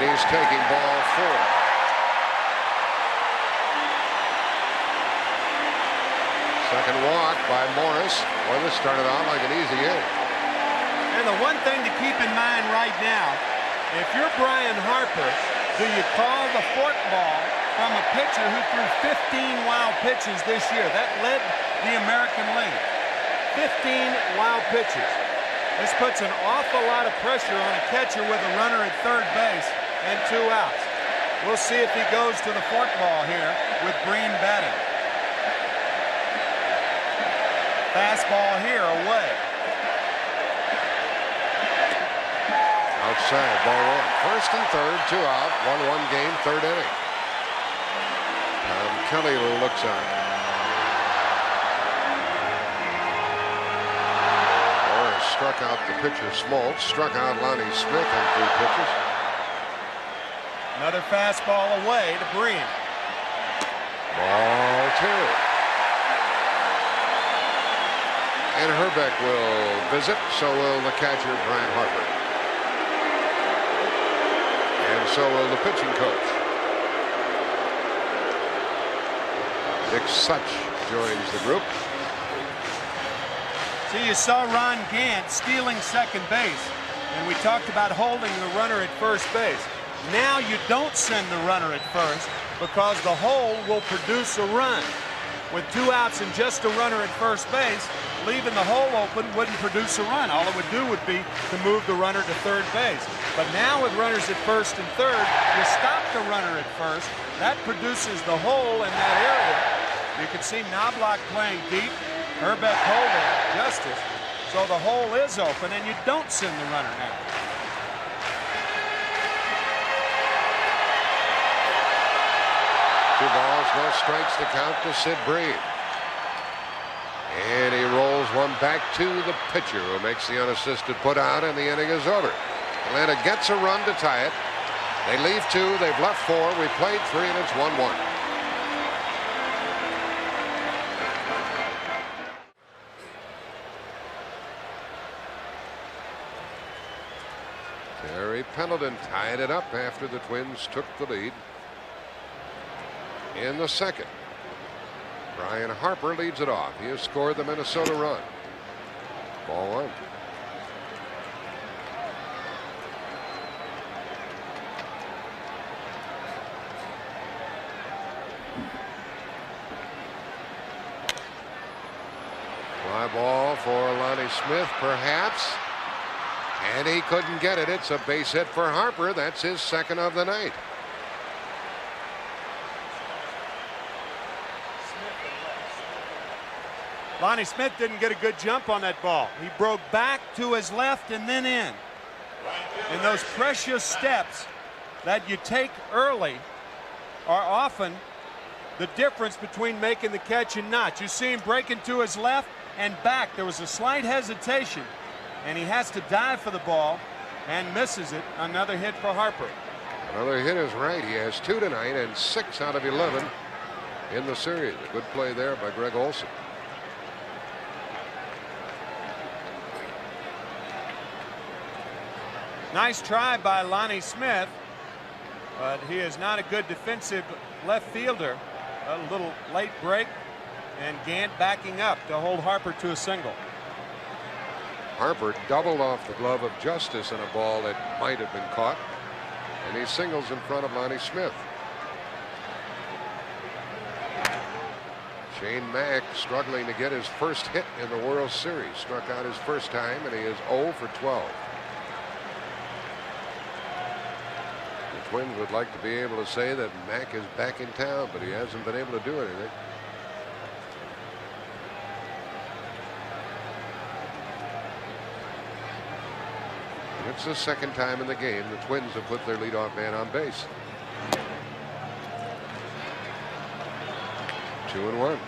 He's taking ball 4. Second walk by Morris. Well, this started out like an easy inning. And the one thing to keep in mind right now, if you're Brian Harper, do you call the fork ball from a pitcher who threw 15 wild pitches this year? That led the American League. 15 wild pitches. This puts an awful lot of pressure on a catcher with a runner at third base and 2 outs. We'll see if he goes to the fork ball here with Breen batting. Fastball here, away. Outside, ball 1. First and third, 2 out, 1-1 game, third inning. Kelly looks on. Morris struck out the pitcher Smoltz, struck out Lonnie Smith on 3 pitches. Another fastball away to Breen. Ball 2. And Herbeck will visit, so will the catcher Brian Harper. And so will the pitching coach. Dick Such joins the group. See, you saw Ron Gant stealing second base, and we talked about holding the runner at first base. Now you don't send the runner at first because the hole will produce a run. With 2 outs and just a runner at first base, leaving the hole open wouldn't produce a run. All it would do would be to move the runner to third base. But now with runners at first and third, you stop the runner at first. That produces the hole in that area. You can see Knobloch playing deep, Herbeck holding, Justice. So the hole is open, and you don't send the runner now. 2 balls, no strikes to count to Sid Breen. And he rolls one back to the pitcher, who makes the unassisted put out, and the inning is over. Atlanta gets a run to tie it. They leave 2, they've left 4. We played 3, and it's 1-1. Terry Pendleton tied it up after the Twins took the lead. In the second, Brian Harper leads it off. He has scored the Minnesota run. Ball 1. Fly ball for Lonnie Smith, perhaps. And he couldn't get it. It's a base hit for Harper. That's his second of the night. Lonnie Smith didn't get a good jump on that ball. He broke back to his left and then in. And those precious steps that you take early are often the difference between making the catch and not. You see him breaking to his left and back. There was a slight hesitation, and he has to dive for the ball and misses it. Another hit for Harper. Another hit is right. He has 2 tonight and 6 out of 11 in the series. A good play there by Greg Olson. Nice try by Lonnie Smith, but he is not a good defensive left fielder. A little late break, and Gant backing up to hold Harper to a single. Harper doubled off the glove of Justice in a ball that might have been caught, and he singles in front of Lonnie Smith. Shane Mack struggling to get his first hit in the World Series. Struck out his first time, and he is 0 for 12. The Twins would like to be able to say that Mack is back in town, but he hasn't been able to do anything. It's the second time in the game the Twins have put their leadoff man on base. 2-1.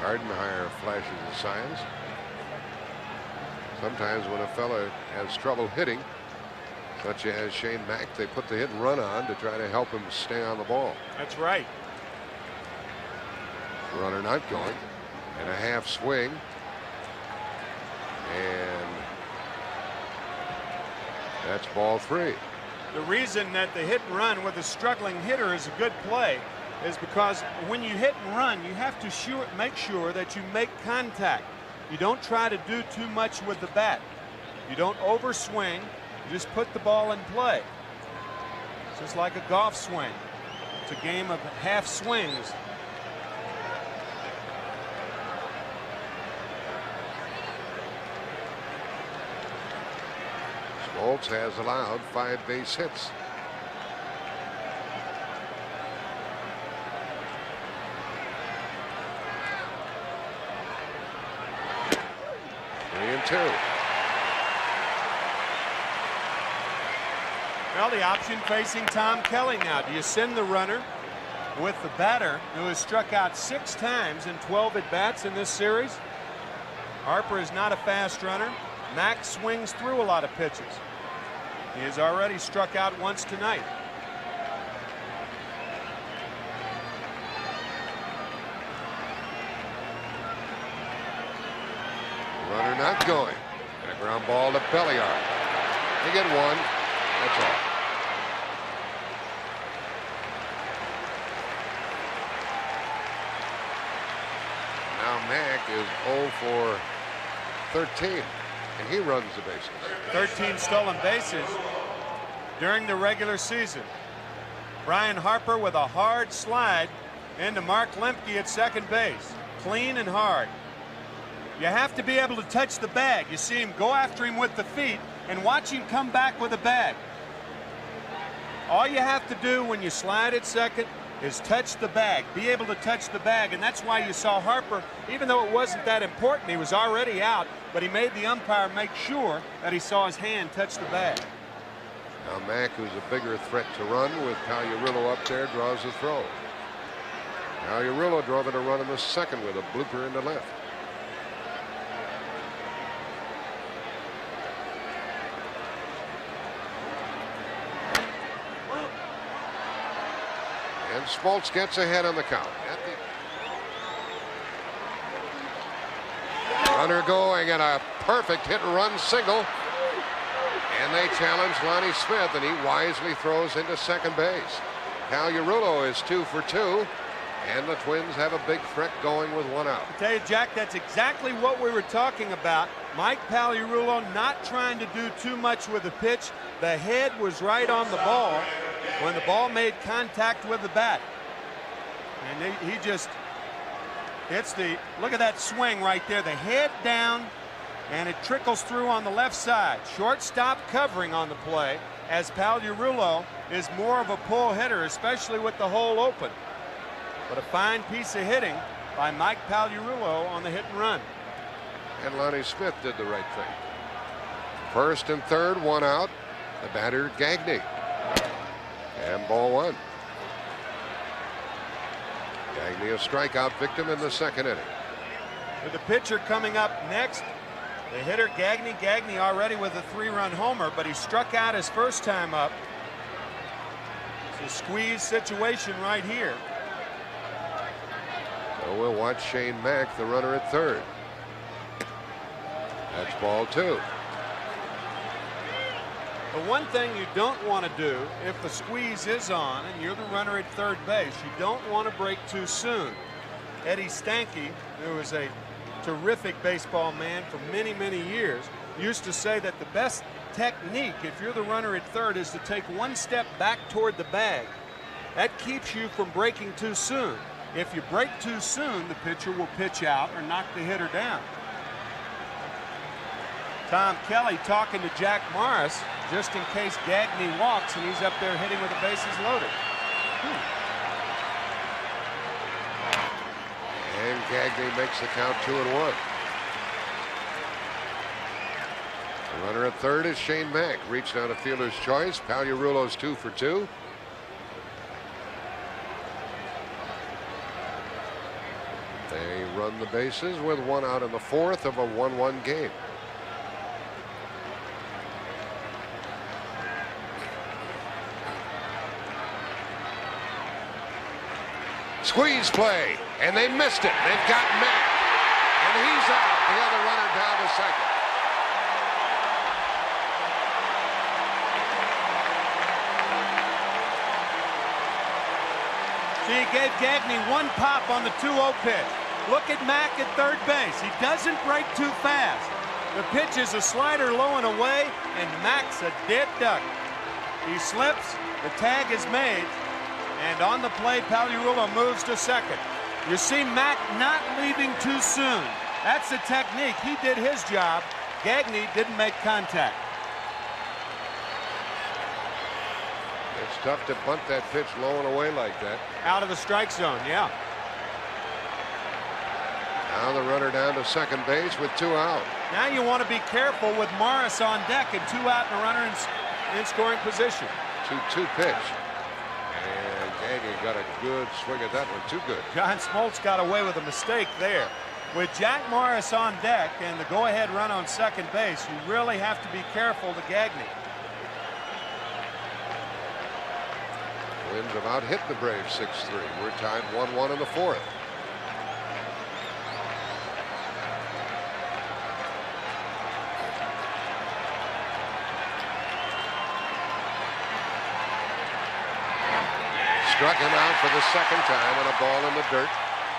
Gardenhire flashes of science. Sometimes when a fella has trouble hitting, such as Shane Mack, they put the hit and run on to try to help him stay on the ball. That's right. Runner not going, and a half swing. And that's ball 3. The reason that the hit and run with a struggling hitter is a good play is because when you hit and run, you have to make sure that you make contact. You don't try to do too much with the bat. You don't overswing. You just put the ball in play. It's just like a golf swing. It's a game of half swings. Smoltz has allowed 5 base hits. And 2. Well, the option facing Tom Kelly now. Do you send the runner with the batter who has struck out 6 times in 12 at-bats in this series? Harper is not a fast runner. Mack swings through a lot of pitches. He has already struck out once tonight. Runner not going. And a ground ball to Belliard. They get 1. That's all. Now Mack is 0 for 13. And he runs the bases. 13 stolen bases during the regular season. Brian Harper with a hard slide into Mark Lemke at second base. Clean and hard. You have to be able to touch the bag. You see him go after him with the feet and watch him come back with a bag. All you have to do when you slide at second is touch the bag, be able to touch the bag, and that's why you saw Harper, even though it wasn't that important, he was already out, but he made the umpire make sure that he saw his hand touch the bag. Now Mack, who's a bigger threat to run with Pagliarulo up there, draws the throw. Pagliarulo drove it a run in the second with a blooper into left. And Smoltz gets ahead on the count. Runner going and a perfect hit and run single. And they challenge Lonnie Smith, and he wisely throws into second base. Pagliarulo is 2 for 2, and the Twins have a big threat going with 1 out. I tell you, Jack, that's exactly what we were talking about. Mike Pagliarulo not trying to do too much with the pitch. The head was right on the ball when the ball made contact with the bat. And he just hits the, look at that swing right there. The head down, and it trickles through on the left side. Shortstop covering on the play, as Pagliarulo is more of a pull hitter, especially with the hole open. But a fine piece of hitting by Mike Pagliarulo on the hit and run. And Lonnie Smith did the right thing. First and third, 1 out. The batter, Gagne. And ball 1. Gagne, a strikeout victim in the second inning. With the pitcher coming up next, the hitter Gagne. Gagne already with a 3-run homer, but he struck out his first time up. So The squeeze situation right here. So we'll watch Shane Mack, the runner at third. That's ball 2. The one thing you don't want to do if the squeeze is on and you're the runner at third base, you don't want to break too soon. Eddie Stanky, who is a terrific baseball man for many, many years, used to say that the best technique if you're the runner at third is to take one step back toward the bag. That keeps you from breaking too soon. If you break too soon, the pitcher will pitch out or knock the hitter down. Tom Kelly talking to Jack Morris just in case Gagne walks and he's up there hitting with the bases loaded. And Gagne makes the count 2-1. The runner at third is Shane Mack. Reached out a fielder's choice. Pagliarulo's 2 for 2. They run the bases with 1 out in the 4th of a 1-1 game. Squeeze play, and they missed it. They've got Mack, and he's out. The other runner down to second. See, he gave Gagne 1 pop on the 2-0 pitch. Look at Mack at third base. He doesn't break too fast. The pitch is a slider low and away, and Mack's a dead duck. He slips, the tag is made, and on the play, Pagliarulo moves to second. You see Mack not leaving too soon. That's the technique. He did his job. Gagne didn't make contact. It's tough to bunt that pitch low and away like that. Out of the strike zone, yeah. Now the runner down to second base with 2 out. Now you want to be careful with Morris on deck and 2 out and a runner in scoring position. 2-2 pitch. And Gagne got a good swing at that one. Too good. John Smoltz got away with a mistake there. With Jack Morris on deck and the go-ahead run on second base, you really have to be careful to Gagne. Twins have out-hit the Braves 6-3. We're tied 1-1 in the 4th. Struck him out for the second time on a ball in the dirt.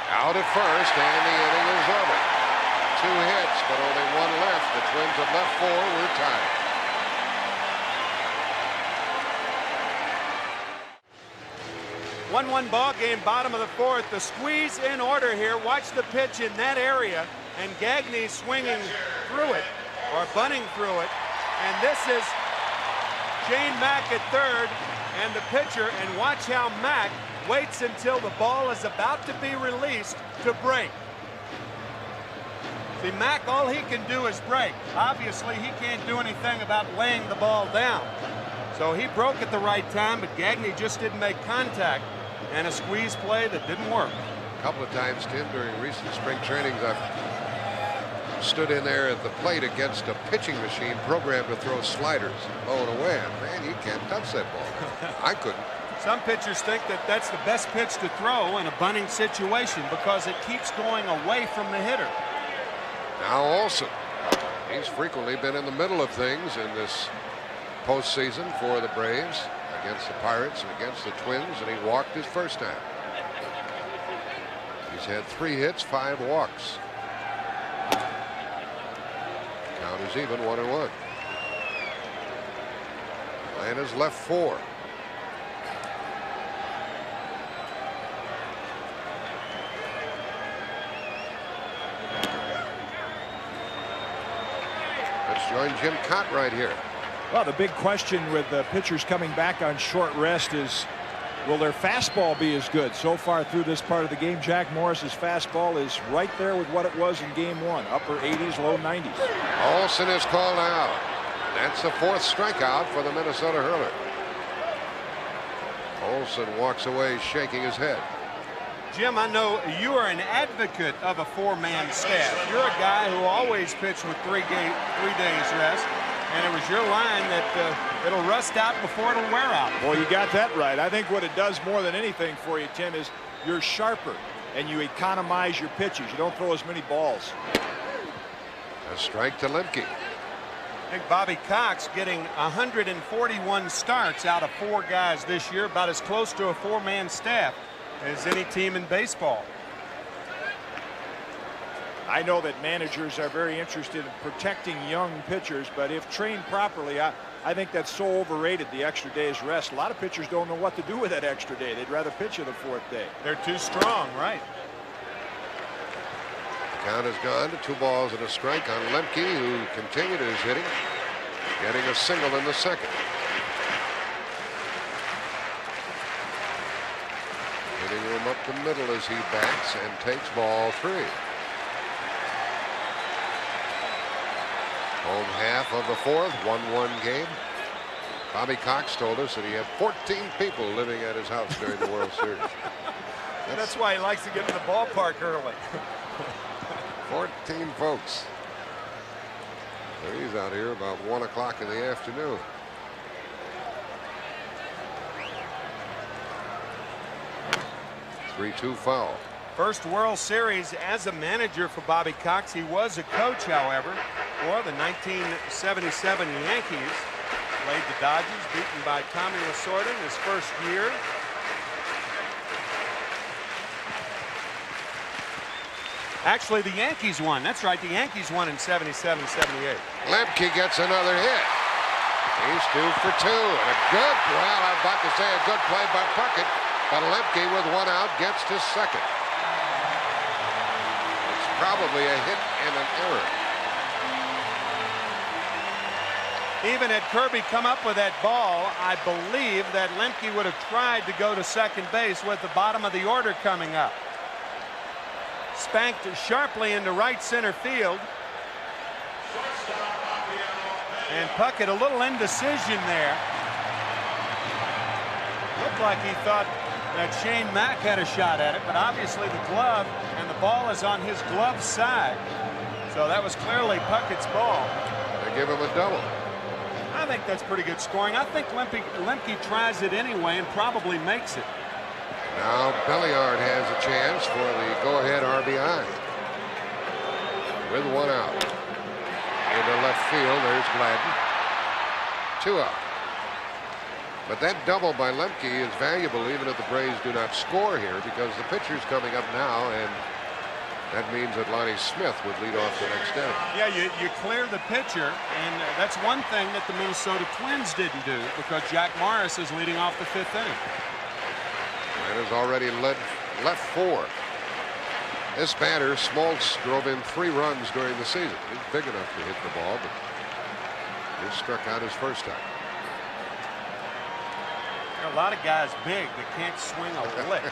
Out at first, and the inning is over. 2 hits, but only 1 left. The Twins have left 4. We're tied. One ball game, bottom of the 4th. The squeeze in order here. Watch the pitch in that area, and Gagne swinging through it or bunting through it. And this is Shane Mack at third and the pitcher, and watch how Mack waits until the ball is about to be released to break. See, Mack, all he can do is break. Obviously, he can't do anything about laying the ball down. So he broke at the right time, but Gagne just didn't make contact, and a squeeze play that didn't work. A couple of times, Tim, during recent spring trainings, I've stood in there at the plate against a pitching machine programmed to throw sliders low and away. Man, you can't touch that ball. I couldn't. Some pitchers think that that's the best pitch to throw in a bunting situation because it keeps going away from the hitter. Now Olsen, he's frequently been in the middle of things in this postseason for the Braves against the Pirates and against the Twins, and he walked his first time. He's had 3 hits, 5 walks. Count is even, 1-1. Atlanta's left 4. Let's join Jim Kaat right here. Well, the big question with the pitchers coming back on short rest is, will their fastball be as good? So far through this part of the game, Jack Morris's fastball is right there with what it was in game 1. Upper 80s, low 90s. Olsen is called out. That's the 4th strikeout for the Minnesota hurler. Olsen walks away shaking his head. Jim, I know you are an advocate of a 4-man staff. You're a guy who always pitched with 3 days rest. And it was your line that It'll rust out before it'll wear out. Well, you got that right. I think what it does more than anything for you, Tim, is you're sharper and you economize your pitches. You don't throw as many balls. A strike to Lemke. I think Bobby Cox getting 141 starts out of 4 guys this year, about as close to a 4-man staff as any team in baseball. I know that managers are very interested in protecting young pitchers, but if trained properly, I think that's so overrated, the extra day's rest. A lot of pitchers don't know what to do with that extra day. They'd rather pitch it the 4th day. They're too strong, right? Count has gone to 2 balls and a strike on Lemke, who continued his hitting, getting a single in the 2nd. Hitting him up the middle as he bats and takes ball 3. Home half of the 4th, 1-1 game. Bobby Cox told us that he had 14 people living at his house during the World Series. That's why he likes to get to the ballpark early. 14 folks. So he's out here about 1 o'clock in the afternoon. Three-two foul. First World Series as a manager for Bobby Cox. He was a coach, however, for the 1977 Yankees. Played the Dodgers, beaten by Tommy Lasorda in his first year. Actually, the Yankees won. That's right, the Yankees won in 77-78. Lemke gets another hit. He's 2 for 2. And a good, well, I'm about to say a good play by Puckett, but Lemke with 1 out gets to second. It's probably a hit and an error. Even had Kirby come up with that ball, I believe that Lemke would have tried to go to second base with the bottom of the order coming up. Spanked sharply into right center field. And Puckett, a little indecision there. Looked like he thought that Shane Mack had a shot at it, but obviously the glove and the ball is on his glove side. So that was clearly Puckett's ball. They give him a double. I think that's pretty good scoring. I think Lemke tries it anyway and probably makes it. Now Belliard has a chance for the go-ahead RBI. With 1 out. Into left field, there's Gladden. 2 out. But that double by Lemke is valuable even if the Braves do not score here, because the pitcher's coming up now, and that means that Lonnie Smith would lead off the next inning. Yeah, you clear the pitcher, and that's one thing that the Minnesota Twins didn't do, because Jack Morris is leading off the 5th inning. And has already left 4. This batter, Smoltz, drove in 3 runs during the season. He's big enough to hit the ball, but he struck out his first time. There are a lot of guys big that can't swing a lick.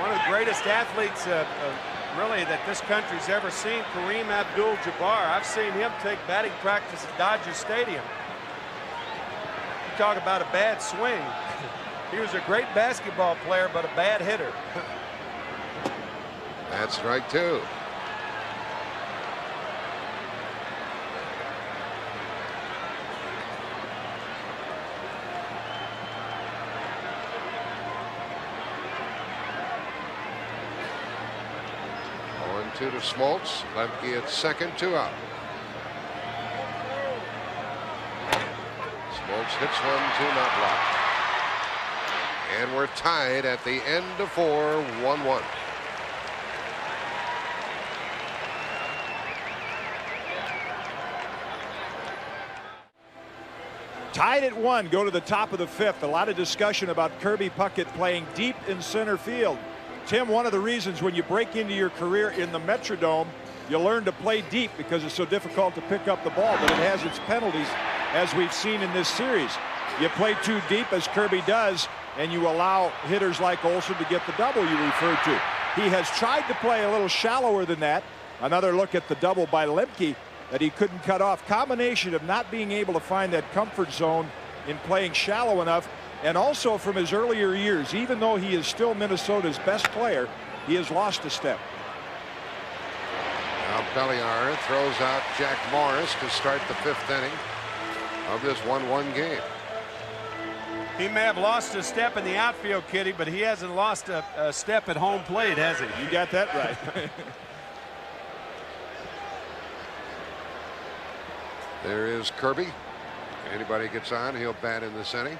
One of the greatest athletes really that this country's ever seen, Kareem Abdul-Jabbar. I've seen him take batting practice at Dodger Stadium. You talk about a bad swing. He was a great basketball player, but a bad hitter. That's strike 2. To Smoltz. Lemke at second, 2 out. Smoltz hits 1, 2, not blocked. And we're tied at the end of 4, 1-1. Tied at 1, go to the top of the 5th. A lot of discussion about Kirby Puckett playing deep in center field. Tim, one of the reasons when you break into your career in the Metrodome, you learn to play deep because it's so difficult to pick up the ball, but it has its penalties, as we've seen in this series. You play too deep, as Kirby does, and you allow hitters like Olson to get the double you referred to. He has tried to play a little shallower than that. Another look at the double by Lemke that he couldn't cut off. Combination of not being able to find that comfort zone in playing shallow enough, and also from his earlier years, even though he is still Minnesota's best player, he has lost a step. Now Belliar throws out Jack Morris to start the 5th inning of this 1-1 game. He may have lost a step in the outfield, Kitty, but he hasn't lost a step at home plate, has he? You got that right. There is Kirby. Anybody gets on, he'll bat in this inning.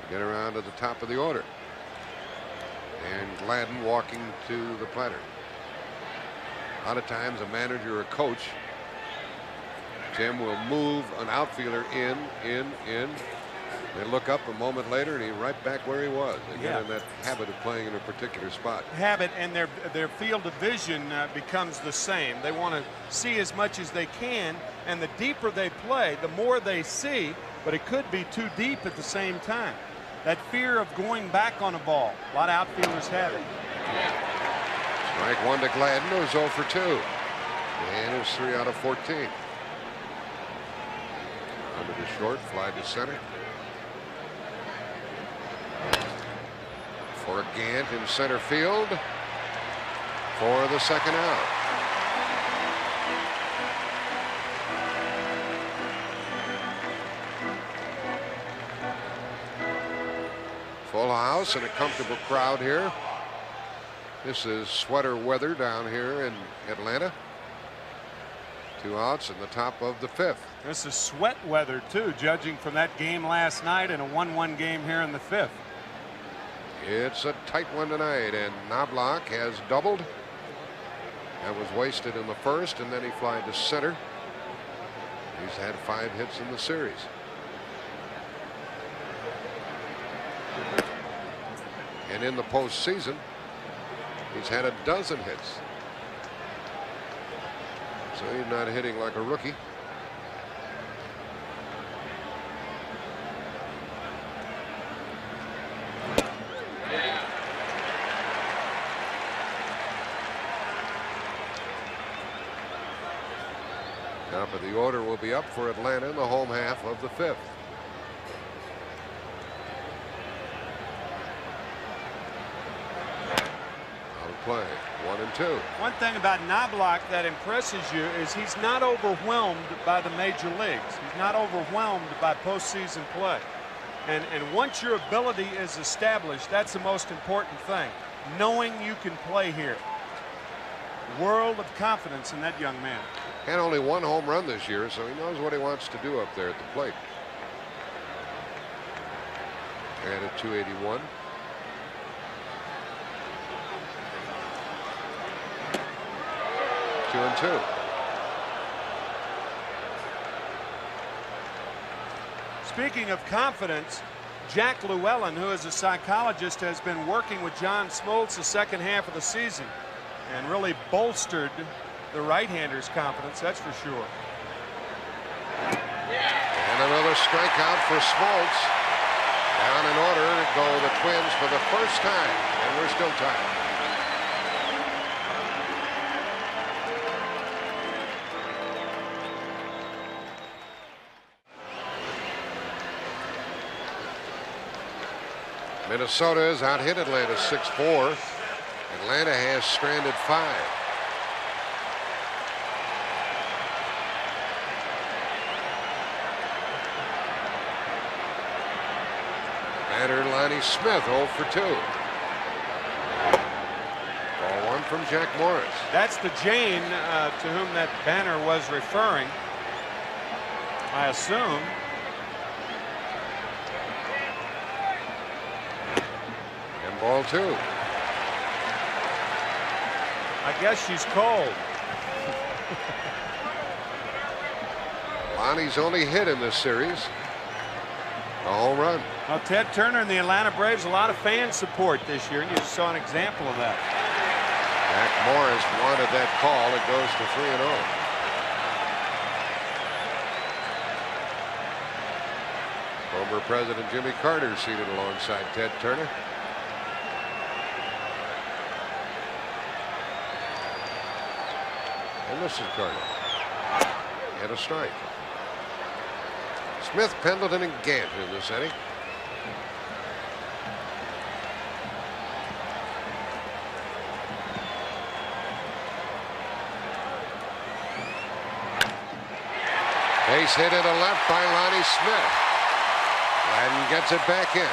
Get around to the top of the order. And Gladden walking to the platter. A lot of times a manager or coach, Tim, will move an outfielder in. They look up a moment later and he's right back where he was. They get in that habit of playing in a particular spot. Habit, and their field of vision becomes the same. They want to see as much as they can, and the deeper they play, the more they see, but it could be too deep at the same time. That fear of going back on a ball. A lot of outfielders have it. Strike 1 to Gladden, who's 0 for 2. And it's 3 out of 14. Under to short, fly to center. For Gant in center field for the 2nd out. Full house and a comfortable crowd here. This is sweater weather down here in Atlanta. 2 outs in the top of the 5th. This is sweat weather too, judging from that game last night and a 1-1 game here in the 5th. It's a tight one tonight, and Knobloch has doubled. That was wasted in the 1st, and then he flied to center. He's had 5 hits in the series. And in the postseason, he's had a dozen hits. So he's not hitting like a rookie. Top of the order will be up for Atlanta in the home half of the 5th. Out of play, 1 and 2. One thing about Knobloch that impresses you is he's not overwhelmed by the major leagues. He's not overwhelmed by postseason play. And once your ability is established, that's the most important thing. Knowing you can play here. World of confidence in that young man. And only 1 home run this year, so he knows what he wants to do up there at the plate. And at 281. Two and 2. Speaking of confidence, Jack Llewellyn, who is a psychologist, has been working with John Smoltz the 2nd half of the season and really bolstered the right-hander's confidence, that's for sure. And another strikeout for Smoltz. Down in order go the Twins for the first time, and we're still tied. Minnesota has out-hit Atlanta 6-4. Atlanta has stranded 5. Batter Lonnie Smith 0 for 2. Ball 1 from Jack Morris. That's the Jane to whom that banner was referring, I assume. And ball 2. I guess she's cold. Lonnie's only hit in this series. A home run. Well, Ted Turner and the Atlanta Braves, a lot of fan support this year, and you saw an example of that. Jack Morris wanted that call. It goes to 3-0. Former President Jimmy Carter seated alongside Ted Turner. And this is Carter. And a strike. Smith, Pendleton, and Gant in this inning. Base hit into left by Lonnie Smith. Gladden gets it back in.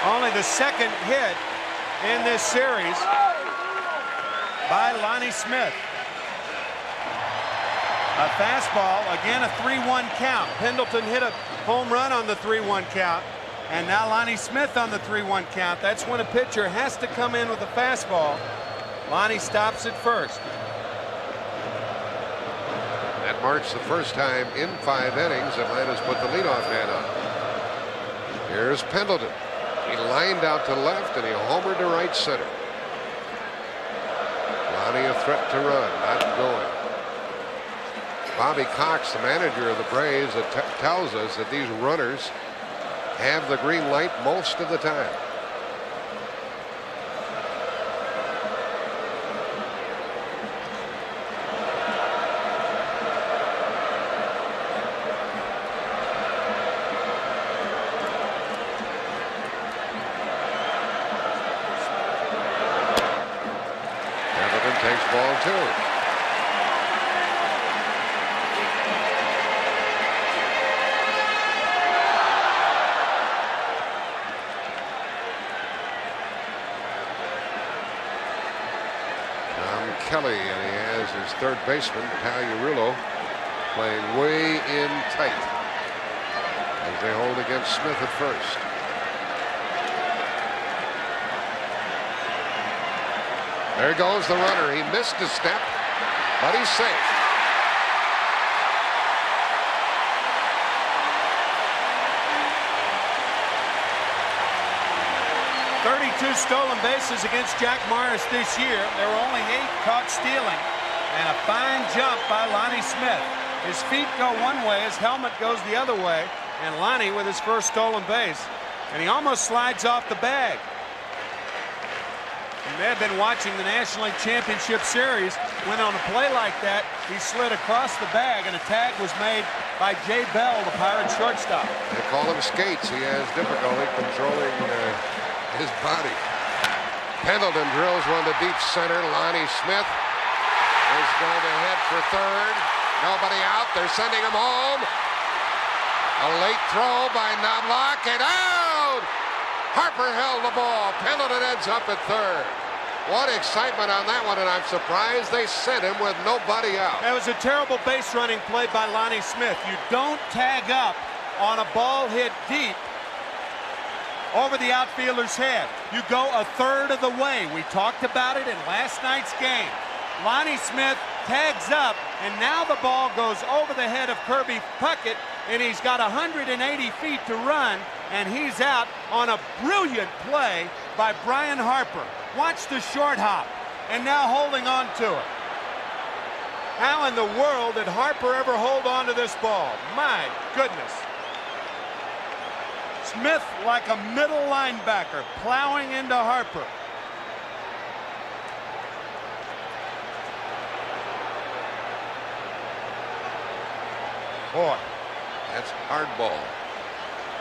Only the second hit in this series by Lonnie Smith. A fastball, again a 3-1 count. Pendleton hit a home run on the 3-1 count. And now Lonnie Smith on the 3-1 count. That's when a pitcher has to come in with a fastball. Lonnie stops it first. That marks the first time in 5 innings Atlanta's put the leadoff man on. Here's Pendleton. He lined out to left and he homered to right center. Lonnie a threat to run, not going. Bobby Cox, the manager of the Braves, tells us that these runners have the green light most of the time. Takes ball 2. Kelly, and he has his third baseman, Pagliarulo, playing way in tight as they hold against Smith at first. There goes the runner. He missed a step, but he's safe. Stolen bases against Jack Morris this year. There were only 8 caught stealing, and a fine jump by Lonnie Smith. His feet go one way, his helmet goes the other way, and Lonnie with his first stolen base, and he almost slides off the bag. You may have been watching the National League Championship Series when on a play like that he slid across the bag and a tag was made by Jay Bell, the Pirates shortstop. They call him skates. He has difficulty controlling his body. Pendleton drills one to deep center. Lonnie Smith is going to head for third. Nobody out. They're sending him home. A late throw by Knobloch and out. Harper held the ball. Pendleton ends up at third. What excitement on that one, and I'm surprised they sent him with nobody out. That was a terrible base running play by Lonnie Smith. You don't tag up on a ball hit deep over the outfielder's head. You go a third of the way. We talked about it in last night's game. Lonnie Smith tags up, and now the ball goes over the head of Kirby Puckett, and he's got 180 feet to run, and he's out on a brilliant play by Brian Harper. Watch the short hop, and now holding on to it. How in the world did Harper ever hold on to this ball? My goodness. Smith like a middle linebacker plowing into Harper. Boy, that's hard ball.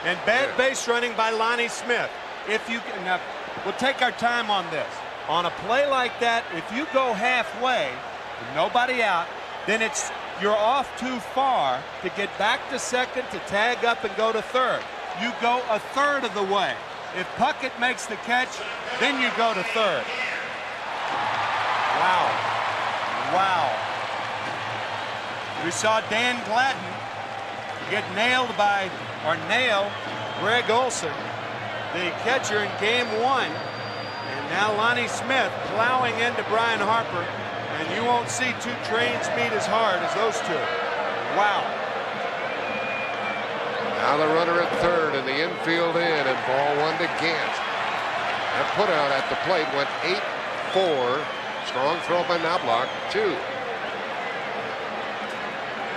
And bad base running by Lonnie Smith. If you can, now, we'll take our time on this. On a play like that, if you go halfway with nobody out, then you're off too far to get back to second, to tag up and go to third. You go a third of the way. If Puckett makes the catch, then you go to third. Wow. Wow. We saw Dan Gladden get nail Greg Olson, the catcher in game 1. And now Lonnie Smith plowing into Brian Harper. And you won't see 2 trains meet as hard as those 2. Wow. Now the runner at third and the infield in, and ball 1 to Gant. That put out at the plate went 8-4. Strong throw by Knobloch, 2.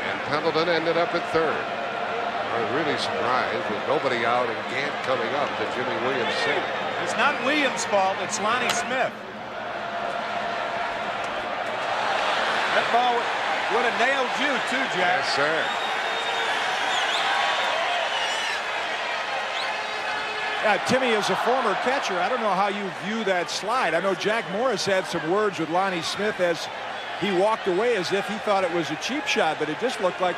And Pendleton ended up at third. I was really surprised with nobody out and Gant coming up that Jimmy Williams saved. It's not Williams' fault, it's Lonnie Smith. That ball would have nailed you too, Jack. Yes, sir. Yeah, Timmy, as a former catcher, I don't know how you view that slide. I know Jack Morris had some words with Lonnie Smith as he walked away as if he thought it was a cheap shot, but it just looked like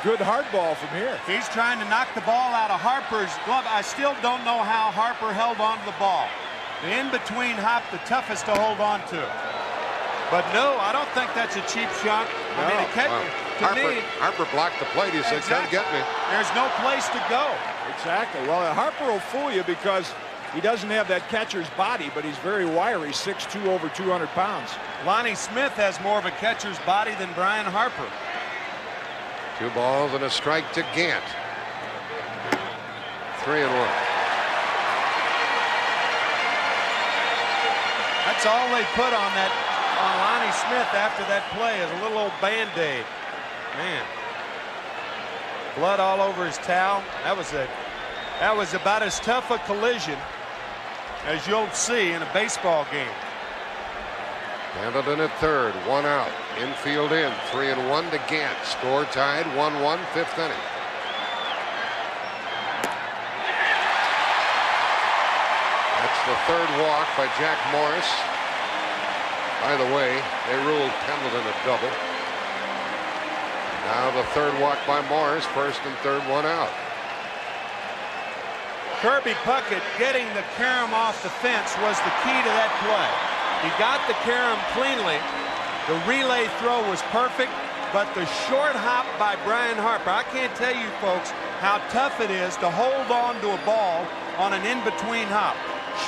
good hard ball from here. He's trying to knock the ball out of Harper's glove. I still don't know how Harper held on to the ball. The in-between hop, the toughest to hold on to. But no, I don't think that's a cheap shot. No. I mean, Harper blocked the plate. He said, "Come get me." There's no place to go. Exactly. Well, Harper will fool you because he doesn't have that catcher's body, but he's very wiry, 6'2", over 200 pounds. Lonnie Smith has more of a catcher's body than Brian Harper. 2 balls and a strike to Gant. 3-1. That's all they put on Lonnie Smith after that play is a little old Band-Aid. Man. Blood all over his towel. That was about as tough a collision as you'll see in a baseball game. Pendleton at third, 1 out. Infield in, 3-1 to Gant. Score tied, 1-1, 5th inning. That's the 3rd walk by Jack Morris. By the way, they ruled Pendleton a double. Now the 3rd walk by Morris, 1st and 3rd, 1 out. Kirby Puckett getting the carom off the fence was the key to that play. He got the carom cleanly. The relay throw was perfect, but the short hop by Brian Harper, I can't tell you folks how tough it is to hold on to a ball on an in-between hop.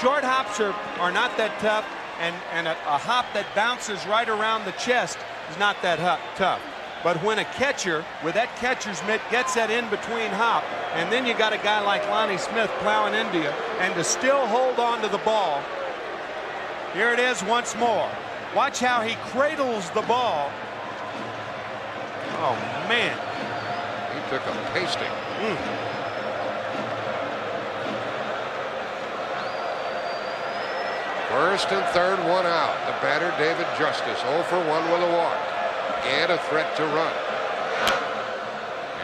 Short hops are not that tough, and a hop that bounces right around the chest is not that tough. But when a catcher with that catcher's mitt gets that in-between hop, and then you got a guy like Lonnie Smith plowing into you, and to still hold on to the ball, here it is once more. Watch how he cradles the ball. Oh, man. He took a pasting. First and 3rd, 1 out. The batter, David Justice, 0 for 1 with a walk. And a threat to run.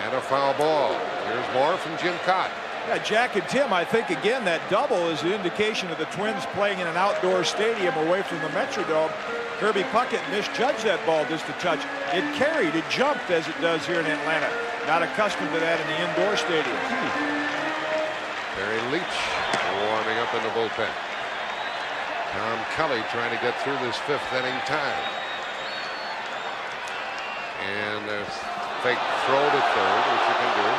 And a foul ball. Here's more from Jim Kaat. Yeah, Jack and Tim, I think, again, that double is an indication of the Twins playing in an outdoor stadium away from the Metrodome. Kirby Puckett misjudged that ball just a touch. It carried, it jumped as it does here in Atlanta. Not accustomed to that in the indoor stadium. Barry Leach warming up in the bullpen. Tom Kelly trying to get through this 5th inning time. And a fake throw to third, which you can do.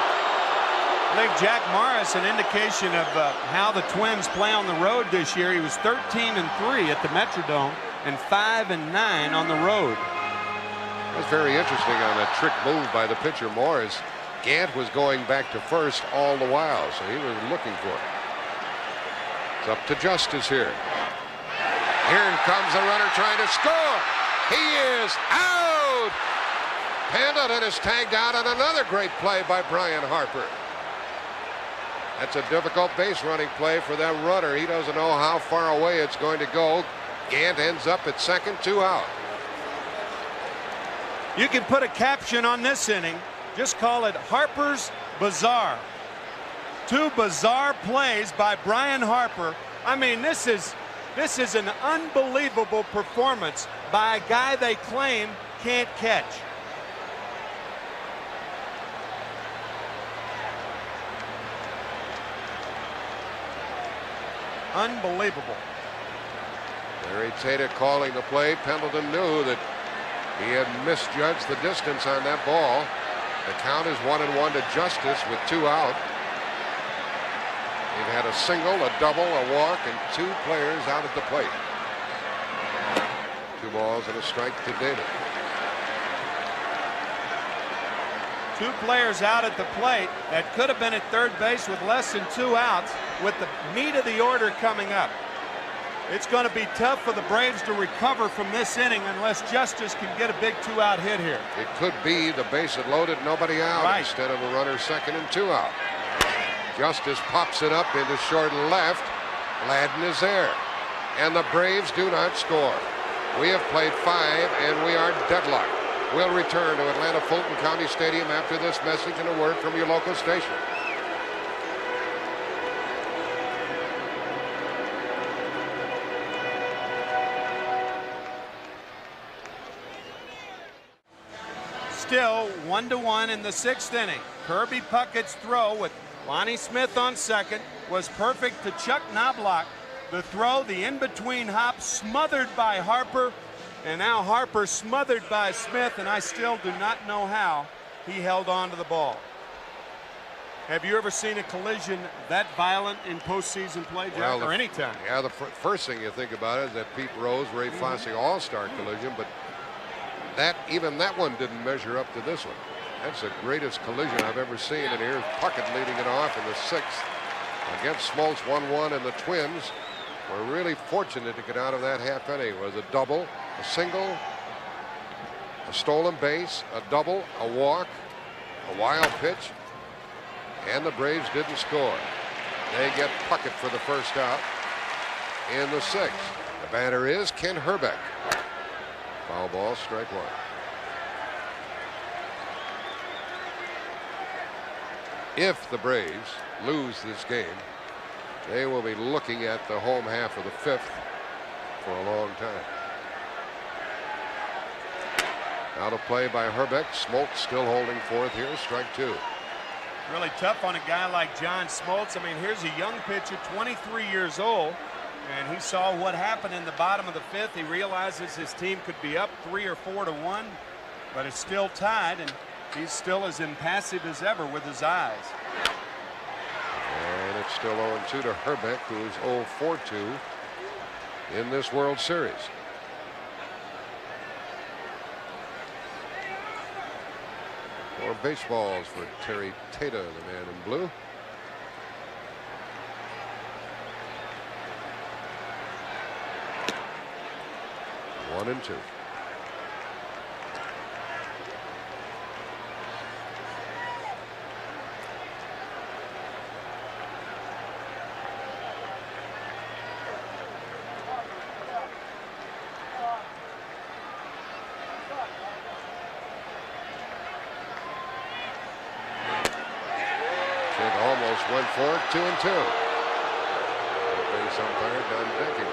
I think Jack Morris, an indication of how the Twins play on the road this year. He was 13-3 at the Metrodome and 5-9 on the road. That was very interesting on that trick move by the pitcher Morris. Gant was going back to first all the while, so he was looking for it. It's up to Justice here. Here comes the runner trying to score. He is out. Pendleton is tagged out on another great play by Brian Harper. That's a difficult base running play for that runner. He doesn't know how far away it's going to go. Gant ends up at second, 2 out. You can put a caption on this inning. Just call it Harper's Bizarre. 2 bizarre plays by Brian Harper. I mean, this is an unbelievable performance by a guy they claim can't catch. Unbelievable. Larry Tata calling the play. Pendleton knew that he had misjudged the distance on that ball. The count is 1-1 to Justice with 2 out. They've had a single, a double, a walk, and 2 players out at the plate. 2 balls and a strike to David. 2 players out at the plate that could have been at third base with less than 2 outs with the meat of the order coming up. It's going to be tough for the Braves to recover from this inning unless Justice can get a big 2-out hit here. It could be the bases loaded, nobody out, right, instead of a runner second and 2 out. Justice pops it up into short left. Gladden is there. And the Braves do not score. We have played 5 and we are deadlocked. We'll return to Atlanta Fulton County Stadium after this message and a word from your local station. Still 1-1 in the 6th inning. Kirby Puckett's throw with Lonnie Smith on second was perfect to Chuck Knobloch. The throw, the in-between hop, smothered by Harper, and now Harper smothered by Smith, and I still do not know how he held on to the ball. Have you ever seen a collision that violent in postseason play, Jack, or any time? Yeah, the first thing you think about is that Pete Rose, Ray Fosse All-Star collision, but even that one didn't measure up to this one. That's the greatest collision I've ever seen, and here's Puckett leading it off in the 6th against Smoltz. 1-1, and the Twins were really fortunate to get out of that half inning. It was a double, a single, a stolen base, a double, a walk, a wild pitch, and the Braves didn't score. They get Puckett for the first out in the 6th. The batter is Ken Herbeck. Foul ball, strike one. If the Braves lose this game, they will be looking at the home half of the 5th for a long time. Now to play by Herbeck. Smoltz still holding 4th here. Strike 2. Really tough on a guy like John Smoltz. I mean, here's a young pitcher, 23 years old, and he saw what happened in the bottom of the 5th. He realizes his team could be up 3 or 4-1, but it's still tied, and he's still as impassive as ever with his eyes. And it's still 0-2 to Herbeck, who is 0-4-2 in this World Series. More baseballs for Terry Tata, the man in blue. One and two. Went for it, 2-2. Base umpire Don Becky.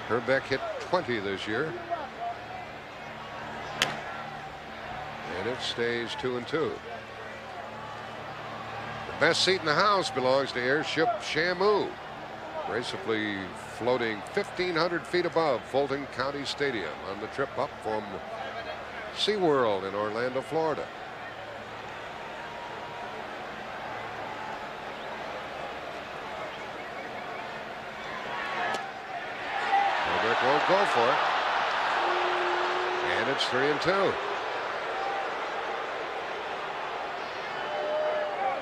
Herbeck hit 20 this year, and it stays 2-2. The best seat in the house belongs to Airship Shamu, gracefully floating 1,500 feet above Fulton County Stadium on the trip up from SeaWorld in Orlando, Florida. Herbeck won't go for it, and it's 3-2.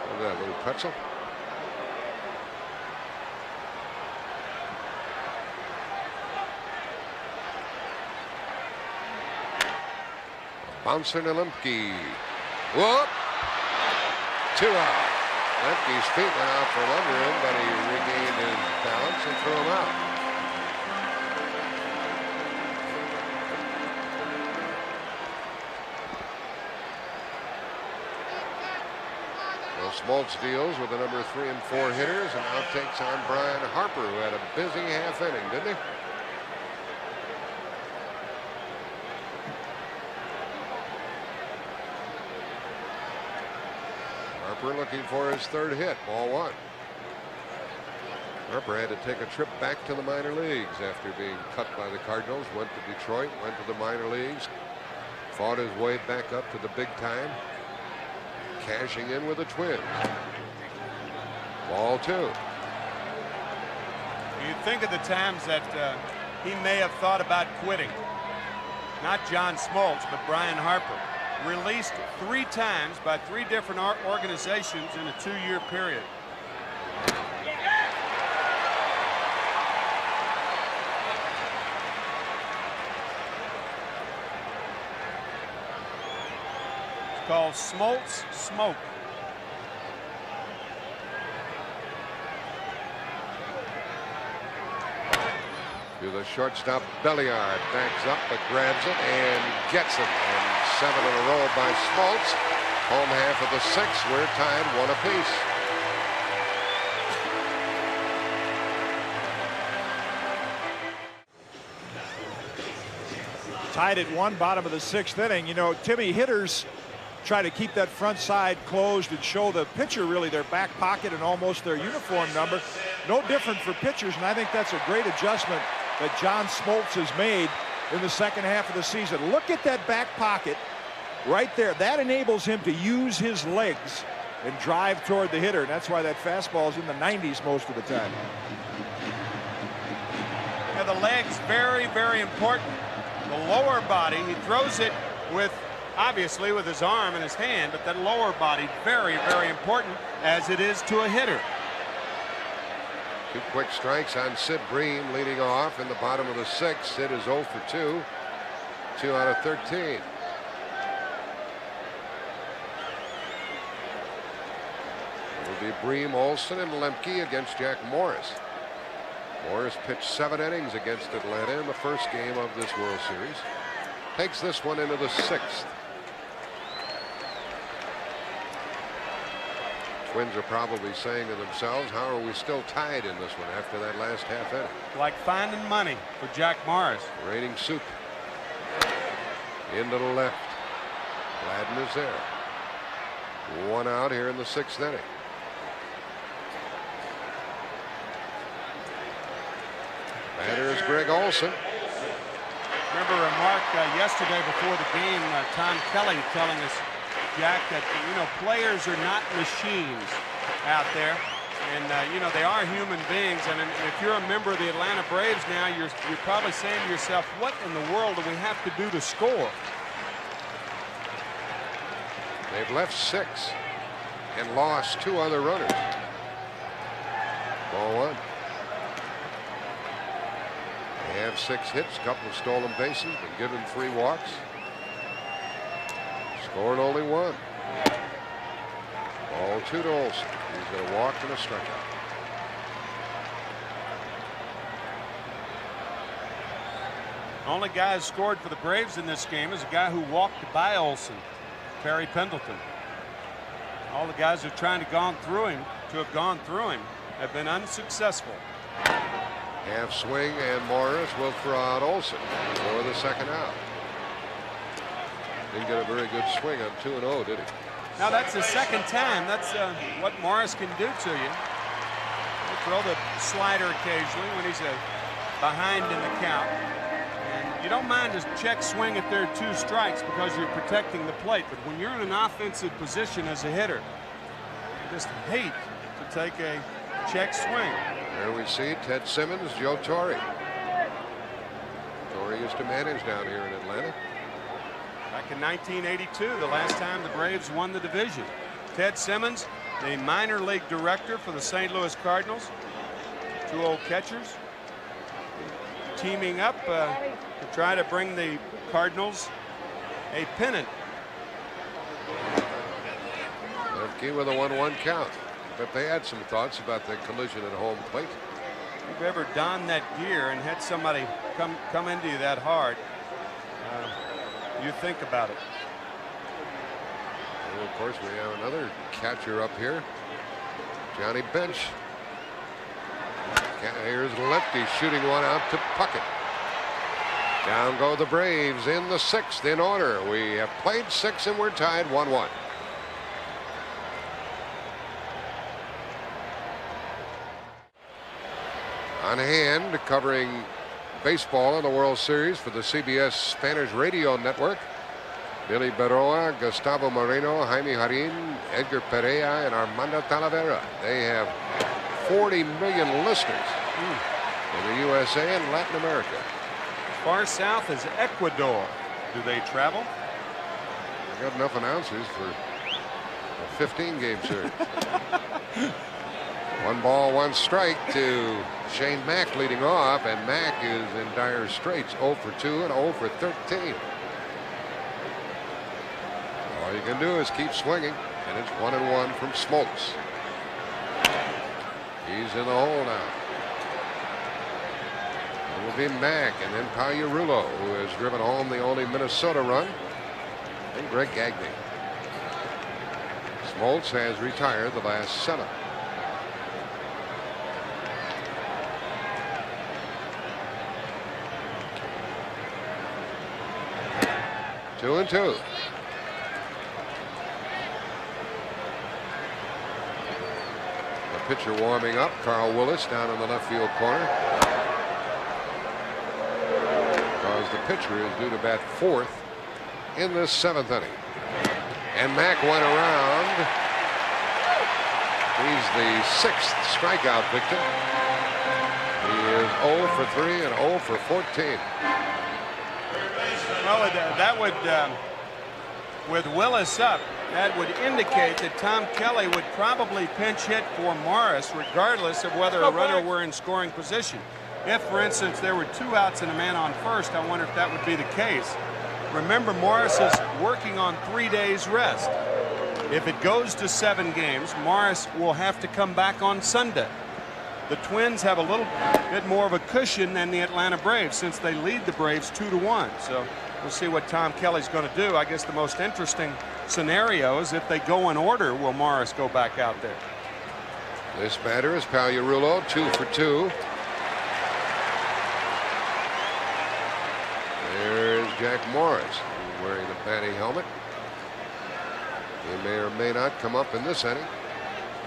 Look at that little pretzel. Bouncer to Lemke. Whoop! 2 out. Lemke's feet went out from under him, but he regained his balance and threw him out. Well, Smoltz deals with the number 3 and 4 hitters and now takes on Brian Harper, who had a busy half inning, didn't he? Harper looking for his 3rd hit. Ball 1. Harper had to take a trip back to the minor leagues after being cut by the Cardinals. Went to Detroit, went to the minor leagues, fought his way back up to the big time, cashing in with the Twins. Ball 2. You think of the times that he may have thought about quitting. Not John Smoltz, but Brian Harper. Released 3 times by 3 different organizations in a 2-year period. It's called Smoltz Smoke. To the shortstop, Belliard backs up but grabs it and gets it. And 7 in a row by Smoltz. Home half of the 6th. We're tied 1 apiece. Tied at 1, bottom of the 6th inning. You know, Timmy, hitters try to keep that front side closed and show the pitcher really their back pocket and almost their uniform number. No different for pitchers, and I think that's a great adjustment that John Smoltz has made in the second half of the season. Look at that back pocket right there. That enables him to use his legs and drive toward the hitter. And that's why that fastball is in the 90s most of the time. Yeah, the legs very, very important. The lower body, he throws it with, obviously, with his arm and his hand, but that lower body very, very important as it is to a hitter. 2 quick strikes on Sid Bream leading off in the bottom of the 6th. Sid is 0 for 2. 2 out of 13. It'll be Bream, Olson, and Lemke against Jack Morris. Morris pitched 7 innings against Atlanta in the first game of this World Series. Takes this one into the 6th. Twins are probably saying to themselves, how are we still tied in this one after that last half inning? Like finding money for Jack Morris. Raining soup. Into the left. Gladden is there. 1 out here in the 6th inning. Batter is Greg Olson. Remember a remark yesterday before the game, Tom Kelly telling us, Jack, that, you know, players are not machines out there. And, you know, they are human beings. And if you're a member of the Atlanta Braves now, you're probably saying to yourself, what in the world do we have to do to score? They've left 6 and lost 2 other runners. Ball 1. They have 6 hits, a couple of stolen bases, been given 3 walks. Scored only 1. Ball 2 to Olson. He's going to walk and a strikeout. Only guy who scored for the Braves in this game is a guy who walked by Olson, Terry Pendleton. All the guys who are trying to have gone through him have been unsuccessful. Half swing, and Morris will throw out Olson for the 2nd out. Didn't get a very good swing on 2-0, did he? Now that's the 2nd time. That's what Morris can do to you. He'll throw the slider occasionally when he's behind in the count. And you don't mind a check swing if there are 2 strikes because you're protecting the plate. But when you're in an offensive position as a hitter, you just hate to take a check swing. There we see Ted Simmons, Joe Torre. Torre used to manage down here in Atlanta. Back in 1982, the last time the Braves won the division. Ted Simmons, the minor league director for the St. Louis Cardinals. 2 old catchers teaming up to try to bring the Cardinals a pennant. Lemke with a 1-1 count. But they had some thoughts about the collision at home plate. If you've ever donned that gear and had somebody come into you that hard, you think about it. And of course, we have another catcher up here, Johnny Bench. Here's Lefty shooting one out to Puckett. Down go the Braves in the 6th in order. We have played 6 and we're tied 1-1. On hand, covering baseball in the World Series for the CBS Spanish radio network, Billy Berroa, Gustavo Moreno, Jaime Jarin, Edgar Perea, and Armando Talavera. They have 40 million listeners in the USA and Latin America. Far south is Ecuador. Do they travel? They got enough announcers for a 15-game series. 1 ball, 1 strike to Shane Mack leading off, and Mack is in dire straits. 0 for 2 and 0 for 13. All you can do is keep swinging, and it's 1-1 from Smoltz. He's in the hole now. It will be Mack and then Pagliarulo, who has driven home the only Minnesota run, and Greg Gagne. Smoltz has retired the last 7. 2-2. The pitcher warming up, Carl Willis, down in the left field corner. Because the pitcher is due to bat fourth in this seventh inning. And Mack went around. He's the sixth strikeout victim. He is 0 for 3 and 0 for 14. Well, that would, with Willis up, that would indicate that Tom Kelly would probably pinch hit for Morris regardless of whether a runner were in scoring position. If, for instance, there were 2 outs and a man on first, I wonder if that would be the case. Remember, Morris is working on 3 days rest. If it goes to 7 games, Morris will have to come back on Sunday. The Twins have a little bit more of a cushion than the Atlanta Braves since they lead the Braves 2-1. So we'll see what Tom Kelly's going to do. I guess the most interesting scenario is if they go in order, will Morris go back out there? This batter is Pagliarulo, 2 for 2. There's Jack Morris wearing the batting helmet. He may or may not come up in this inning.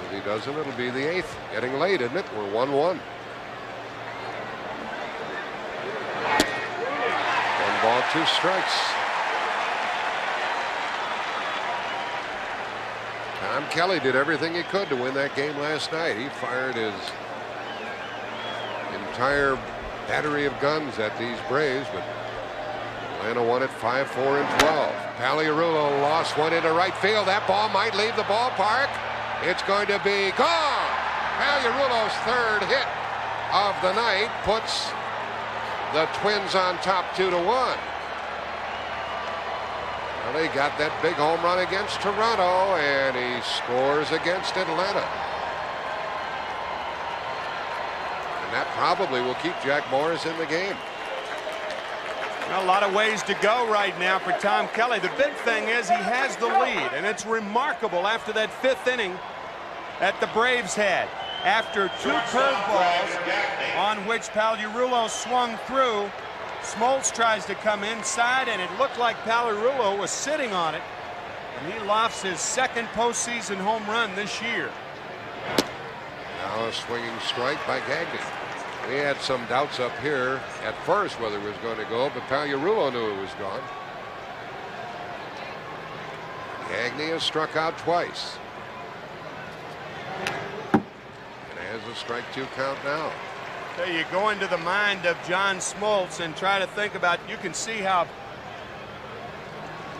If he doesn't, it'll be the 8th. Getting late, isn't it? We're 1-1. 1 ball, 2 strikes. Tom Kelly did everything he could to win that game last night. He fired his entire battery of guns at these Braves, but Atlanta won it 5-4 and 12. Pagliarulo lost one into right field. That ball might leave the ballpark. It's going to be gone. Pagliarulo's 3rd hit of the night puts the Twins on top 2-1. Well, they got that big home run against Toronto, and he scores against Atlanta. And that probably will keep Jack Morris in the game. Well, a lot of ways to go right now for Tom Kelly. The big thing is he has the lead, and it's remarkable after that 5th inning that the Braves had. After 2 curveballs on which Pagliarulo swung through, Smoltz tries to come inside, and it looked like Pagliarulo was sitting on it, and he lofts his 2nd postseason home run this year. Now a swinging strike by Gagne. We had some doubts up here at first whether it was going to go, but Pagliarulo knew it was gone. Gagne has struck out twice. And has a strike 2 count now. So you go into the mind of John Smoltz and try to think about, you can see how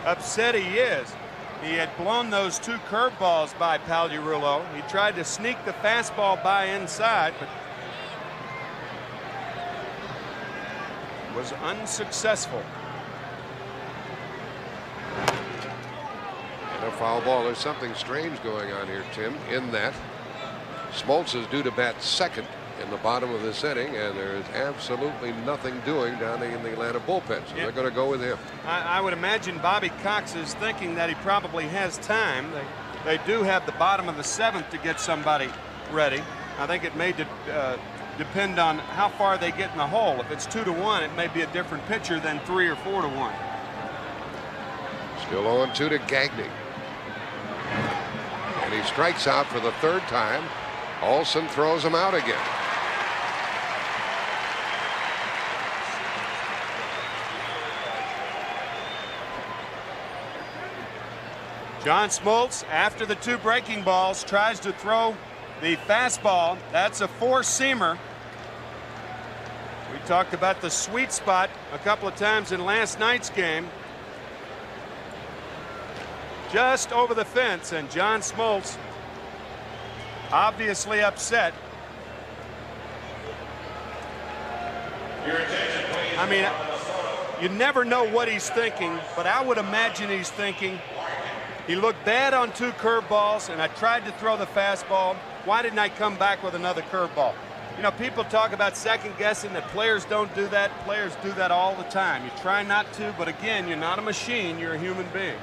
upset he is. He had blown those 2 curveballs by Pagliarulo. He tried to sneak the fastball by inside, but was unsuccessful. And a foul ball. There's something strange going on here, Tim, in that Smoltz is due to bat 2nd in the bottom of this inning, and there is absolutely nothing doing down in the Atlanta bullpen, so they're going to go with him. I would imagine Bobby Cox is thinking that he probably has time. They do have the bottom of the 7th to get somebody ready. I think it may depend on how far they get in the hole. If it's 2-1, it may be a different pitcher than 3 or 4-1. Still 0-2 to Gagne. And he strikes out for the 3rd time. Olsen throws him out again. John Smoltz, after the 2 breaking balls, tries to throw the fastball. That's a 4-seamer. We talked about the sweet spot a couple of times in last night's game. Just over the fence, and John Smoltz obviously upset. I mean, you never know what he's thinking, but I would imagine he's thinking, he looked bad on 2 curveballs, and I tried to throw the fastball. Why didn't I come back with another curveball? You know, people talk about second guessing, that players don't do that. Players do that all the time. You try not to, but again, you're not a machine. You're a human being.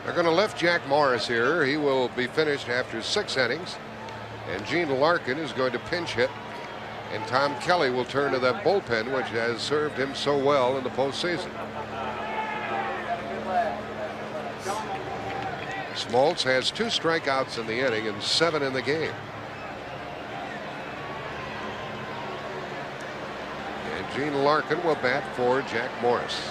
They're going to lift Jack Morris here. He will be finished after 6 innings. And Gene Larkin is going to pinch hit. And Tom Kelly will turn to that bullpen, which has served him so well in the postseason. Smoltz has 2 strikeouts in the inning and 7 in the game. And Gene Larkin will bat for Jack Morris.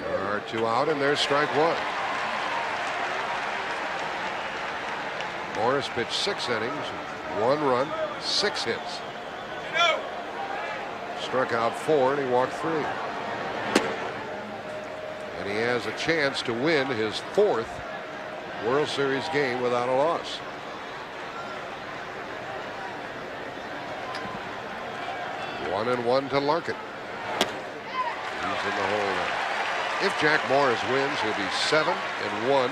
There are 2 out, and there's strike 1. Morris pitched 6 innings, 1 run, 6 hits. Struck out 4 and he walked 3. And he has a chance to win his 4th World Series game without a loss. One and 1 to Larkin. He's in the hole now. If Jack Morris wins, he'll be 7-1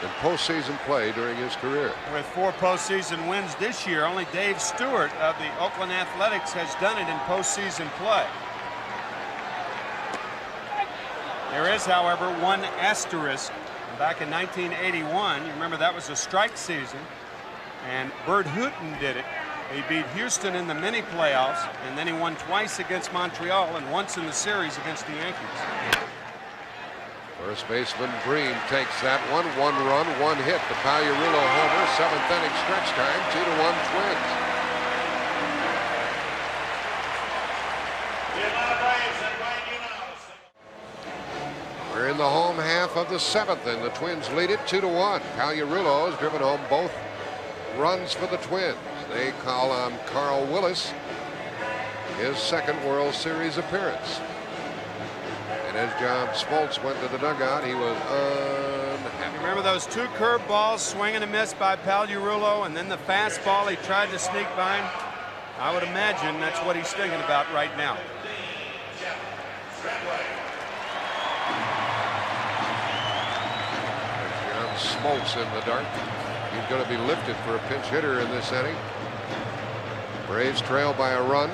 in postseason play during his career. With 4 postseason wins this year, only Dave Stewart of the Oakland Athletics has done it in postseason play. There is, however, one asterisk. Back in 1981, you remember that was a strike season, and Bert Hooton did it. He beat Houston in the mini playoffs, and then he won twice against Montreal and once in the series against the Yankees. First baseman Breen takes that one. 1 run, 1 hit. The Pagliarulo homer. 7th inning stretch time. 2-1 Twins. We're in the home half of the 7th, and the Twins lead it 2-1. Pagliarulo has driven home both runs for the Twins. They call on Carl Willis, his 2nd World Series appearance. And as John Smoltz went to the dugout, he was unhappy. Remember those 2 curveballs, swing and a miss by Pagliarulo, and then the fastball he tried to sneak by him? I would imagine that's what he's thinking about right now. John Smoltz in the dark. He's going to be lifted for a pinch hitter in this inning. Braves trail by a run.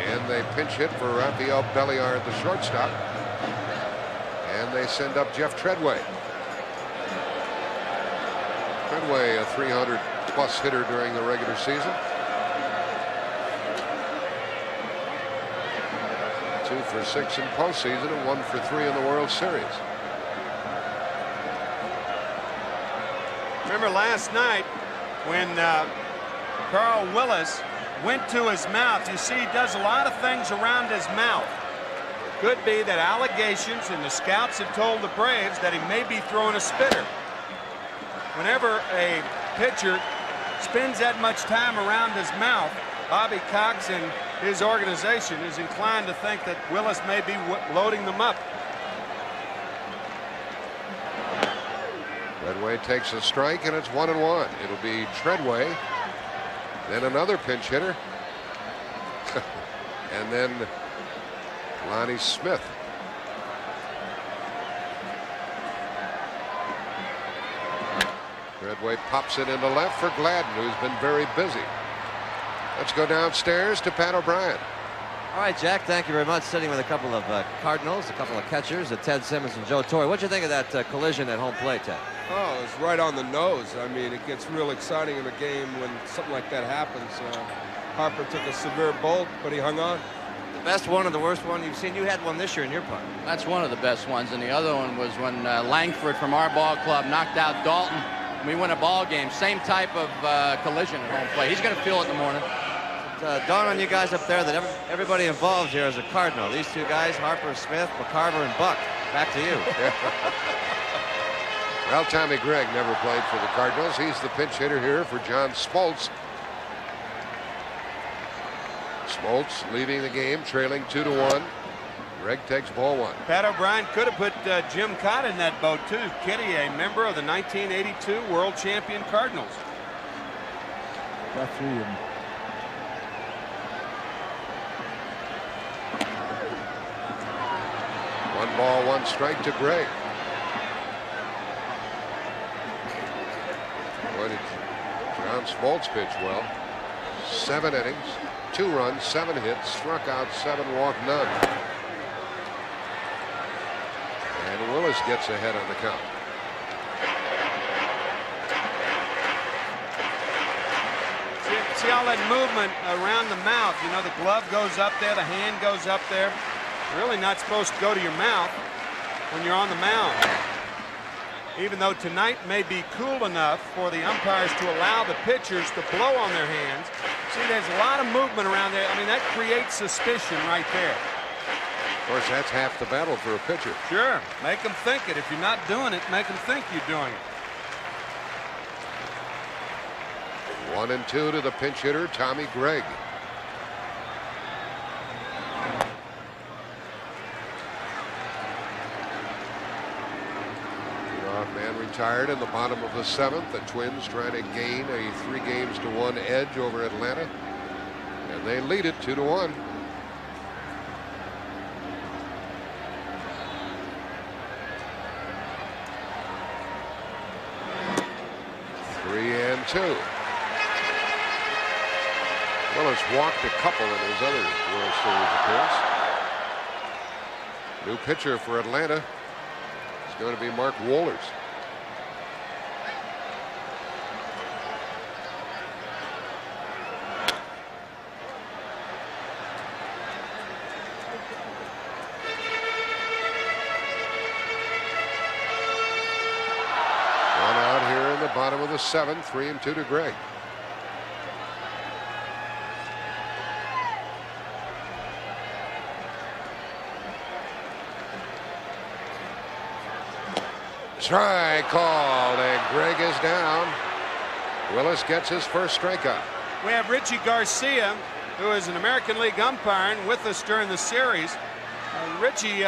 And they pinch hit for Rafael Belliard, the shortstop. And they send up Jeff Treadway. Treadway, a 300-plus hitter during the regular season. 2 for 6 in postseason and 1 for 3 in the World Series. Remember last night when Carl Willis went to his mouth. You see, he does a lot of things around his mouth. Could be that allegations, and the scouts have told the Braves that he may be throwing a spitter. Whenever a pitcher spends that much time around his mouth, Bobby Cox and his organization is inclined to think that Willis may be loading them up. Treadway takes a strike, and it's 1-1. It'll be Treadway, then another pinch hitter, and then Lonnie Smith. Treadway pops it into left for Gladden, who's been very busy. Let's go downstairs to Pat O'Brien. All right, Jack, thank you very much. Sitting with a couple of Cardinals, a couple of catchers, Ted Simmons and Joe Torre. What'd you think of that collision at home plate, Ted? Oh, it's right on the nose. I mean, it gets real exciting in a game when something like that happens. Harper took a severe bolt, but he hung on. The best one or the worst one you've seen? You had one this year in your park. That's one of the best ones, and the other one was when Langford from our ball club knocked out Dalton. We win a ball game. Same type of collision at home plate. He's going to feel it in the morning. Dawn on you guys up there that everybody involved here is a Cardinal. These 2 guys, Harper, Smith, McCarver, and Buck. Back to you. Well, Tommy Gregg never played for the Cardinals. He's the pinch hitter here for John Smoltz. Smoltz leading the game, trailing 2-1. Gregg takes ball 1. Pat O'Brien could have put Jim Kaat in that boat too. Kitty, a member of the 1982 World Champion Cardinals. Got 3 of them. One ball, 1 strike to Gregg. Boy, did John Smoltz pitch well. 7 innings, 2 runs, 7 hits, struck out 7, walked none. And Willis gets ahead on the count. see all that movement around the mouth. You know, the glove goes up there, the hand goes up there. Really not supposed to go to your mouth when you're on the mound. Even though tonight may be cool enough for the umpires to allow the pitchers to blow on their hands. See, there's a lot of movement around there. I mean, that creates suspicion right there. Of course, that's half the battle for a pitcher. Sure. Make them think it. If you're not doing it, make them think you're doing it. 1-2 to the pinch hitter, Tommy Gregg. Man retired in the bottom of the 7th. The Twins trying to gain a 3-games-to-1 edge over Atlanta, and they lead it 2-1. Three and two. Willis walked a couple in his other World Series appearance. New pitcher for Atlanta is going to be Mark Wohlers. Bottom of the 7th, 3-2 to Gregg. Strike called, and Gregg is down. Willis gets his first strikeout. We have Richie Garcia, who is an American League umpire and with us during the series. Richie,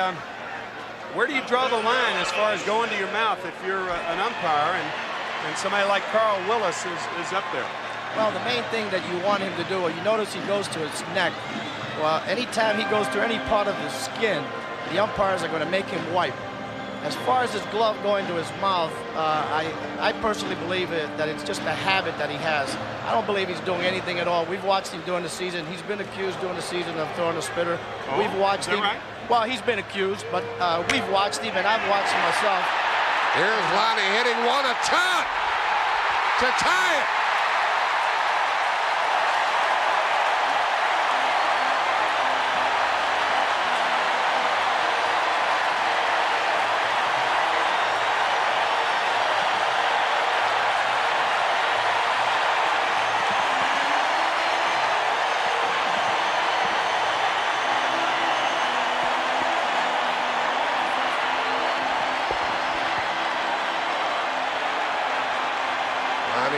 where do you draw the line as far as going to your mouth if you're an umpire and somebody like Carl Willis is up there? Well, the main thing that you want him to do, you notice he goes to his neck. Well, anytime he goes to any part of his skin, the umpires are going to make him wipe. As far as his glove going to his mouth, I personally believe that it's just a habit that he has. I don't believe he's doing anything at all. We've watched him during the season. He's been accused during the season of throwing a spitter. Oh, we've watched him. Right? Well, he's been accused, but we've watched him, and I've watched him myself. Here's Lonnie hitting one, a tot to tie it.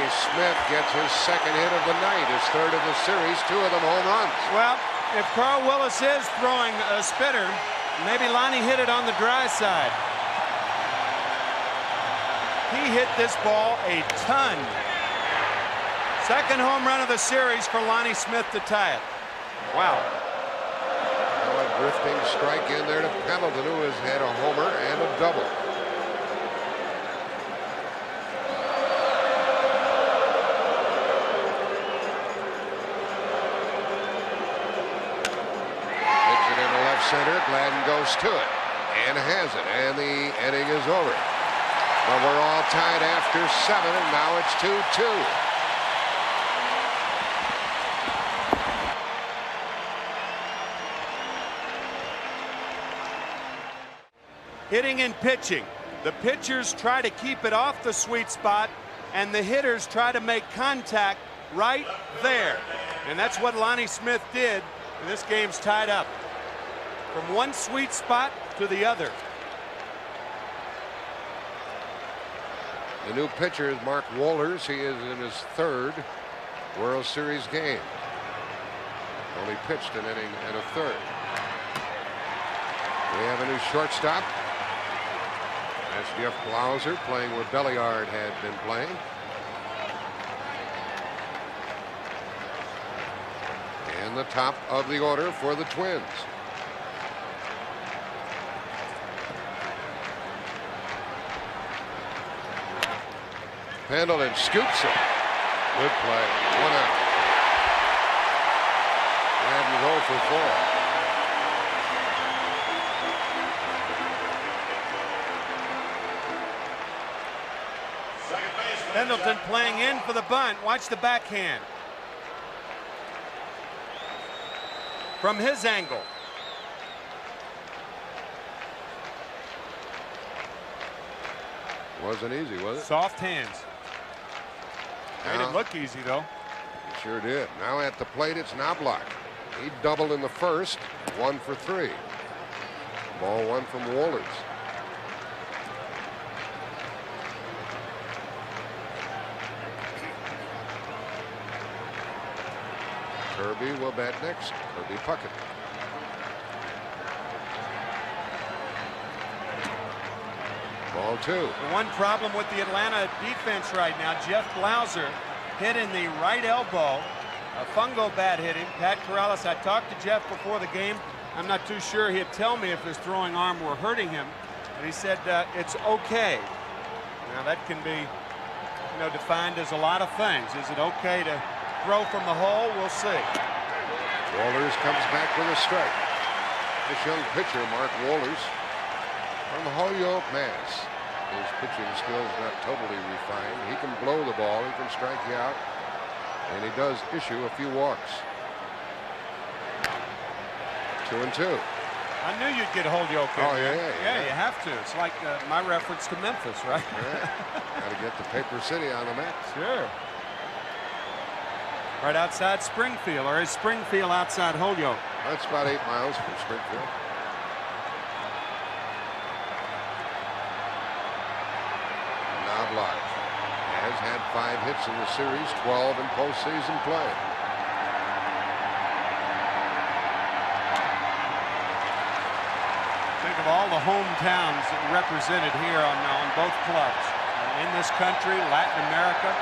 Smith gets his second hit of the night, his third of the series, 2 of them home runs. Well, if Carl Willis is throwing a spitter, maybe Lonnie hit it on the dry side. He hit this ball a ton. Second home run of the series for Lonnie Smith to tie it. Wow. Now a drifting strike in there to Pendleton, who has had a homer and a double. Center, Gladden goes to it and has it, and the inning is over. But we're all tied after 7, and now it's 2-2. Hitting and pitching. The pitchers try to keep it off the sweet spot, and the hitters try to make contact right there. And that's what Lonnie Smith did, and this game's tied up. From one sweet spot to the other. The new pitcher is Mark Wohlers. He is in his 3rd World Series game. Only pitched an inning and a third. We have a new shortstop. That's Jeff Blauser, playing where Belliard had been playing. And the top of the order for the Twins. Pendleton scoops it. Good play. 1 out. And 0 for 4. Pendleton playing in for the bunt. Watch the backhand. from his angle. Wasn't easy, was it? Soft hands. Made it look easy, though. He sure did. Now at the plate, it's Knobloch. He doubled in the first, 1 for 3. Ball 1 from Wohlers. Kirby will bat next. Kirby Puckett. Ball 2. The one problem with the Atlanta defense right now, Jeff Blauser hit in the right elbow. A fungo bat hit him. Pat Corrales, I talked to Jeff before the game. I'm not too sure he'd tell me if his throwing arm were hurting him. And he said it's okay. Now that can be, defined as a lot of things. Is it okay to throw from the hole? We'll see. Wohlers comes back with a strike. This young pitcher, Mark Wohlers, from Holyoke, Mass. His pitching skills not totally refined. He can blow the ball. He can strike you out. And he does issue a few walks. 2-2. I knew you'd get Holyoke in. Oh, yeah. You have to. It's like my reference to Memphis, right? Yeah. Got to get the Paper City on the map. Sure. Right outside Springfield, or is Springfield outside Holyoke? That's about 8 miles from Springfield. Knobloch has had 5 hits in the series, 12 in postseason play. Think of all the hometowns represented here on both clubs. In this country, Latin America,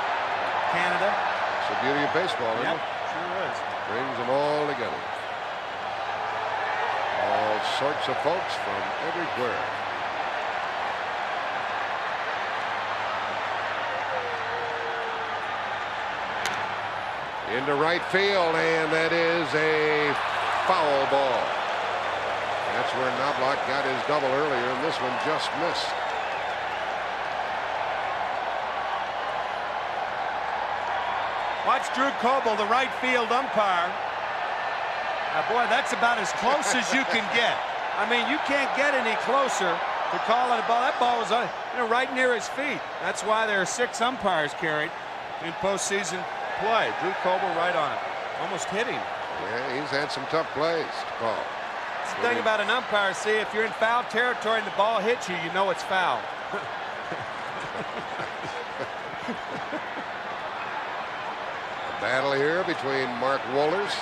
Canada. It's the beauty of baseball, isn't it? Sure is. Brings them all together. All sorts of folks from everywhere. Into right field, and that is a foul ball. That's where Knobloch got his double earlier, and this one just missed. Watch Drew Coble, the right field umpire. Now, boy, that's about as close as you can get. I mean, you can't get any closer to calling a ball. That ball was right near his feet. That's why there are 6 umpires carried in postseason play. Drew Coble right on it. Almost hit him. Yeah, he's had some tough plays to call. That's the thing about an umpire. See, if you're in foul territory and the ball hits you, you know it's foul. A battle here between Mark Wohlers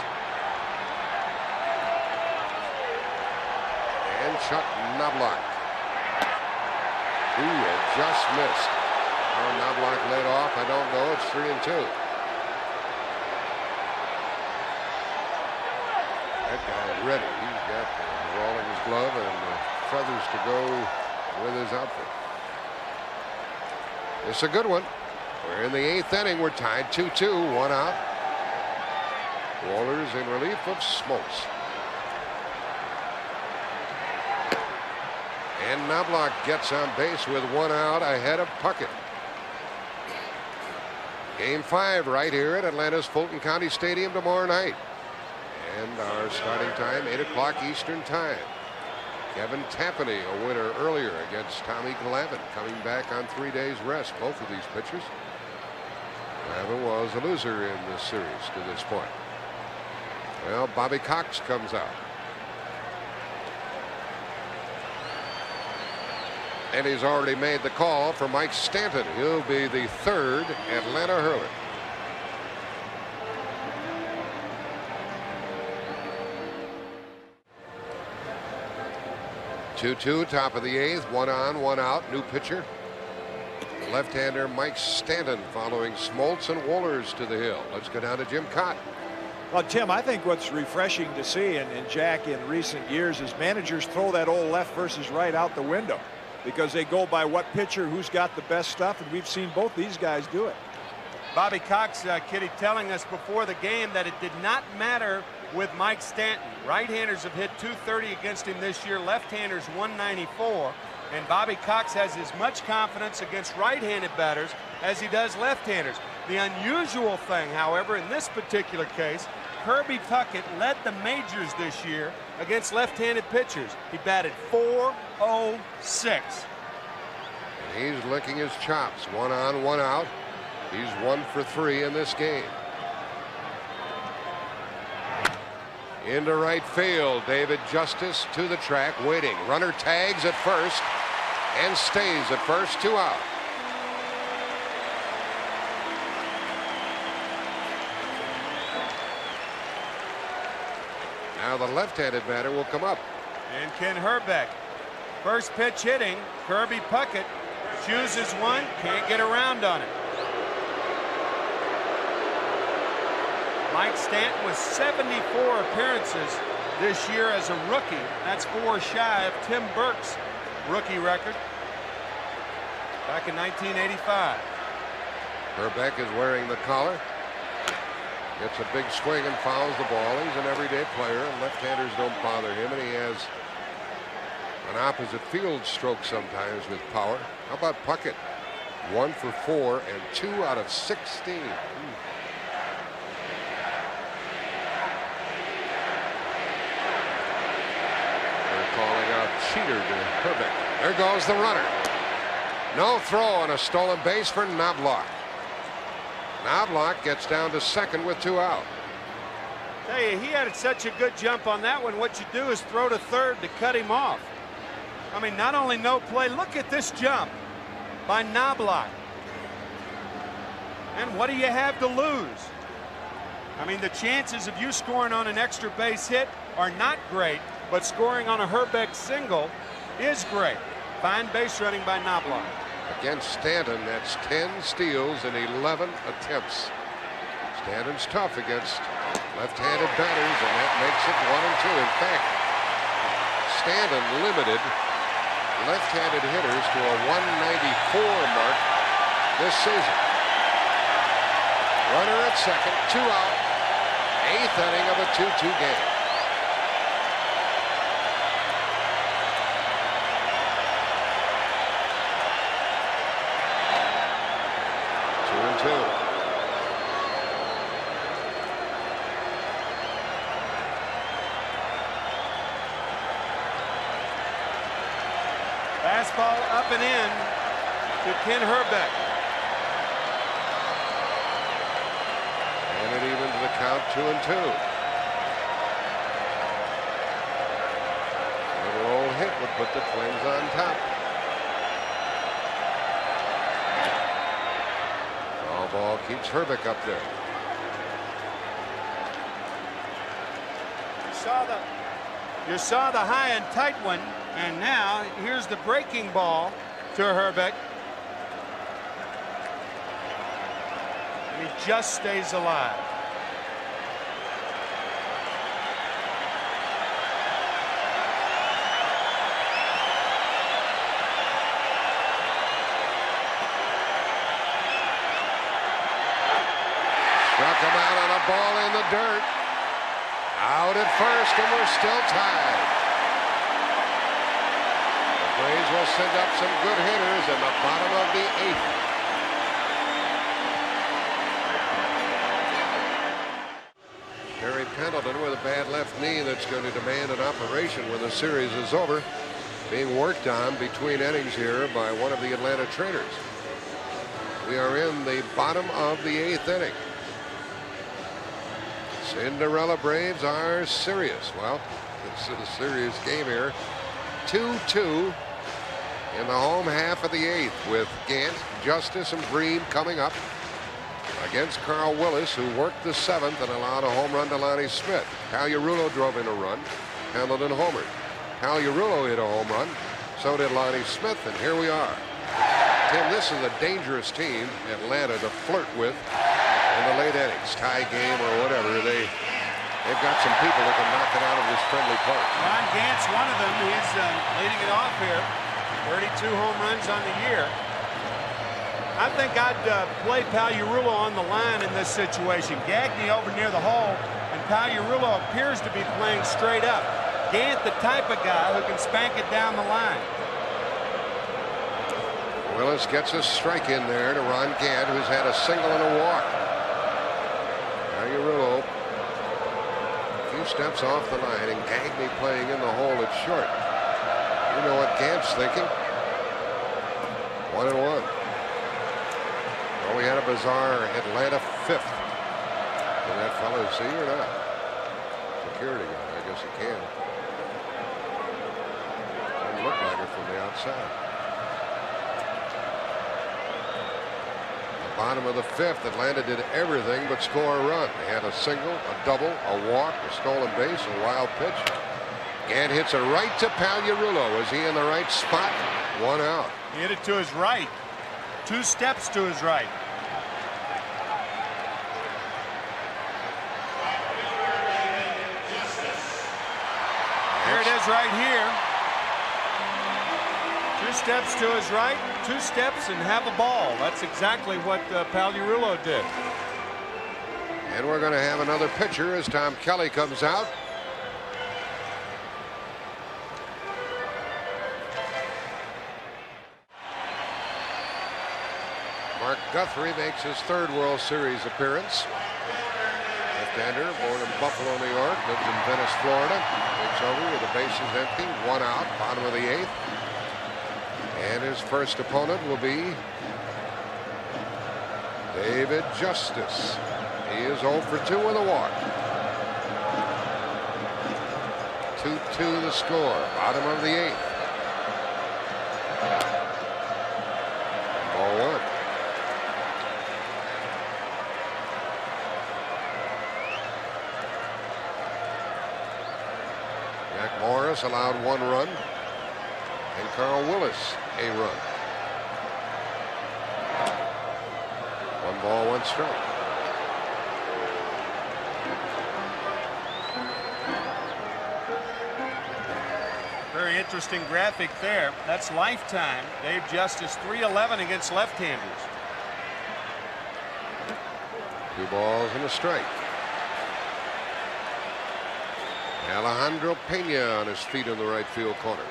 and Chuck Knobloch. Ooh, it just missed. How Knobloch led off, I don't know. It's 3-2. That guy's ready. He's got the ball in his glove and the feathers to go with his outfit. It's a good one. We're in the 8th inning. We're tied 2-2, 1 out. Wohlers in relief of Smoltz. And Knobloch gets on base with 1 out ahead of Puckett. Game 5 right here at Atlanta's Fulton County Stadium tomorrow night. And our starting time, 8 o'clock Eastern time. Kevin Tampany, a winner earlier against Tommy Glavine, coming back on 3 days rest, both of these pitchers. Glavine was a loser in this series to this point. Well, Bobby Cox comes out. And he's already made the call for Mike Stanton. He'll be the 3rd Atlanta hurler. Two-two, top of the 8th, 1 on, 1 out. New pitcher, left-hander Mike Stanton, following Smoltz and Wohlers to the hill. Let's go down to Jim Kaat. Well, Tim, I think what's refreshing to see, and Jack, in recent years, is managers throw that old left versus right out the window because they go by what pitcher, who's got the best stuff, and we've seen both these guys do it. Bobby Cox, Kitty, telling us before the game that it did not matter with Mike Stanton. Right-handers have hit .230 against him this year, left-handers .194, and Bobby Cox has as much confidence against right-handed batters as he does left-handers. The unusual thing, however, in this particular case, Kirby Puckett led the majors this year against left-handed pitchers. He batted .406. He's licking his chops. 1 on, 1 out. He's 1 for 3 in this game. Into right field. David Justice to the track, waiting. Runner tags at first and stays at first. 2 out. Now the left-handed batter will come up. And Ken Herbeck. First pitch hitting. Kirby Puckett chooses one. Can't get around on it. Mike Stanton with 74 appearances this year as a rookie. That's 4 shy of Tim Burke's rookie record back in 1985. Herbeck is wearing the collar. Gets a big swing and fouls the ball. He's an everyday player, and left-handers don't bother him, and he has an opposite field stroke sometimes with power. How about Puckett? 1 for 4 and 2 out of 16. They're calling out cheater to Herbeck. There goes the runner. No throw on a stolen base for Knobloch. Knobloch gets down to second with 2 out. Tell you, he had such a good jump on that one. What you do is throw to third to cut him off. I mean, not only no play, look at this jump by Knobloch. And what do you have to lose? I mean, the chances of you scoring on an extra base hit are not great, but scoring on a Herbeck single is great. Fine base running by Knobloch. Against Stanton, that's 10 steals in 11 attempts. Stanton's tough against left-handed batters, and that makes it 1 and 2. In fact, Stanton limited left-handed hitters to a 194 mark this season. Runner at second, 2 out. 8th inning of a 2-2 game. Fastball up and in to Ken Herbeck. And it evens the count 2 and 2. Little old hit would put the Twins on top. Foul ball keeps Herbeck up there. You saw the high and tight one, and now here's the breaking ball to Herbeck. And he just stays alive. Struck him out on a ball in the dirt. Out at first, and we're still tied. The Braves will send up some good hitters in the bottom of the 8th. Terry Pendleton with a bad left knee that's going to demand an operation when the series is over. Being worked on between innings here by one of the Atlanta trainers. We are in the bottom of the 8th inning. Cinderella Braves are serious. Well, this is a serious game here. 2-2 in the home half of the 8th with Gant, Justice, and Bream coming up against Carl Willis, who worked the 7th and allowed a home run to Lonnie Smith. Pagliarulo drove in a run. Pendleton homered. Pagliarulo hit a home run. So did Lonnie Smith, and here we are. Tim, this is a dangerous team, Atlanta, to flirt with in the late innings, tie game or whatever. They've got some people that can knock it out of this friendly park. Ron Gant's one of them. He's leading it off here. 32 home runs on the year. I think I'd play Pagliarulo on the line in this situation. Gagne over near the hole, and Pagliarulo appears to be playing straight up. Gant, the type of guy who can spank it down the line. Willis gets a strike in there to Ron Gant, who's had a single and a walk. Pagliarulo steps off the line, and Gagne playing in the hole at short. You know what Gant's thinking. 1-1. Well, we had a bizarre Atlanta fifth. Can that fellow see or not? Security guard, I guess he can. Doesn't look like it from the outside. Bottom of the fifth, Atlanta did everything but score a run. They had a single, a double, a walk, a stolen base, a wild pitch. And hits it right to Pagliarulo. Was he in the right spot? 1 out. He hit it to his right. 2 steps to his right. Here it is right here. 2 steps to his right, 2 steps and have a ball. That's exactly what Pagliarulo did. And we're going to have another pitcher as Tom Kelly comes out. Mark Guthrie makes his 3rd World Series appearance. Left-hander, born in Buffalo, New York, lives in Venice, Florida. Takes over with the bases empty, 1 out, bottom of the 8th. And his first opponent will be David Justice. He is 0 for 2 with a walk. 2-2 the score, bottom of the 8th. Ball 1. Jack Morris allowed 1 run. And Carl Willis a run. 1 ball, 1 strike. Very interesting graphic there. That's lifetime. Dave Justice 311 against left-handers. 2 balls and a strike. Alejandro Pena on his feet in the right field corner.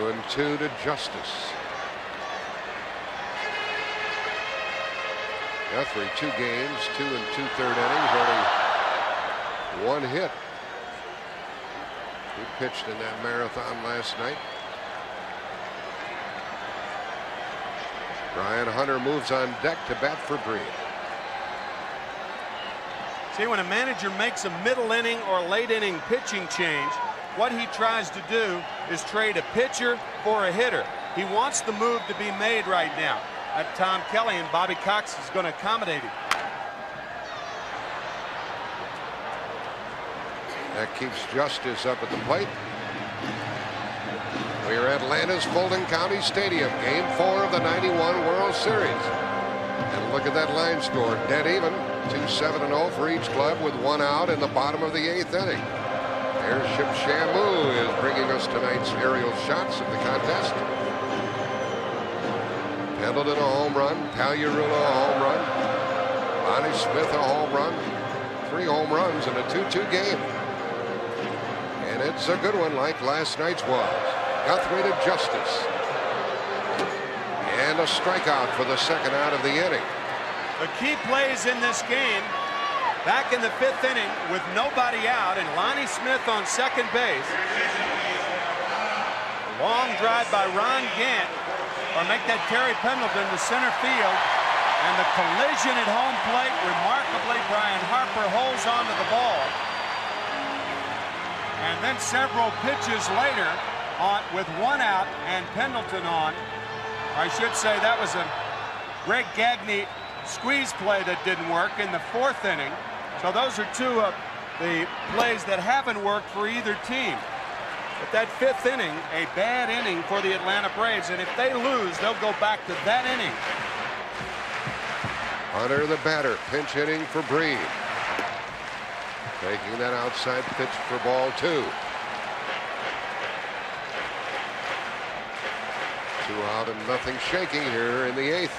And 2 to Justice. Guthrie 2 games, 2 2/3 innings, only 1 hit. He pitched in that marathon last night. Brian Hunter moves on deck to bat for Breen. See, when a manager makes a middle inning or late inning pitching change, what he tries to do is trade a pitcher for a hitter. He wants the move to be made right now. Tom Kelly, and Bobby Cox is going to accommodate him. That keeps Justice up at the plate. We are at Atlanta's Fulton County Stadium, Game 4 of the '91 World Series. And look at that line score, dead even. 2-7-0 for each club with 1 out in the bottom of the 8th inning. Airship Shamu is bringing us tonight's aerial shots of the contest. Pendleton a home run, Pagliarulo a home run, Lonnie Smith a home run, 3 home runs in a 2-2 game. And it's a good one like last night's was. Guthrie to Justice. And a strikeout for the 2nd out of the inning. The key plays in this game, back in the 5th inning with nobody out and Lonnie Smith on 2nd base. Long drive by Ron Gant, or make that Terry Pendleton to center field. And the collision at home plate, remarkably, Brian Harper holds onto the ball. And then several pitches later, with 1 out and Pendleton on, I should say that was a Greg Gagne squeeze play that didn't work in the 4th inning. So those are 2 of the plays that haven't worked for either team. But that 5th inning, a bad inning for the Atlanta Braves, and if they lose, they'll go back to that inning. Hunter the batter, pinch hitting for Breen. Taking that outside pitch for ball 2. 2 out and nothing shaking here in the 8th.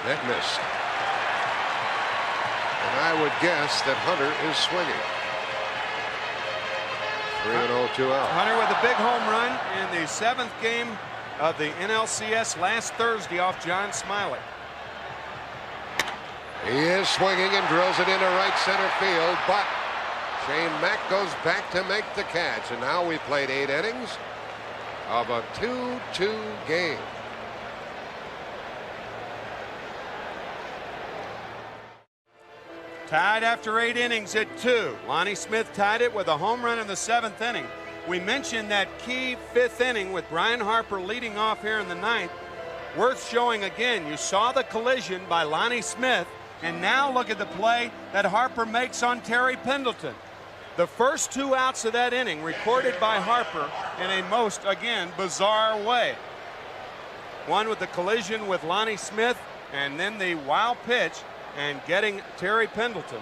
That missed. I would guess that Hunter is swinging. 3-0, 2 out. Hunter with a big home run in the 7th game of the NLCS last Thursday off John Smiley. He is swinging and drills it into right center field, but Shane Mack goes back to make the catch, and now we played 8 innings of a 2-2 game. Tied after 8 innings at 2. Lonnie Smith tied it with a home run in the 7th inning. We mentioned that key 5th inning with Brian Harper leading off here in the 9th. Worth showing again. You saw the collision by Lonnie Smith, and now look at the play that Harper makes on Terry Pendleton. The first 2 outs of that inning recorded by Harper in a most, again, bizarre way. One with the collision with Lonnie Smith, and then the wild pitch and getting Terry Pendleton.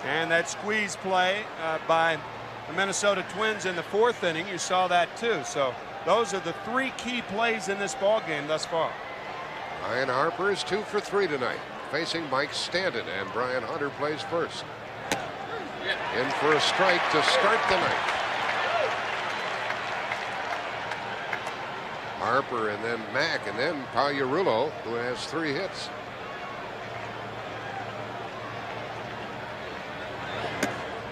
And that squeeze play by the Minnesota Twins in the 4th inning, you saw that too. So those are the 3 key plays in this ball game thus far. Brian Harper is 2 for 3 tonight, facing Mike Stanton, and Brian Hunter plays first. In for a strike to start the 9th. Harper and then Mack and then Pagliarulo, who has 3 hits.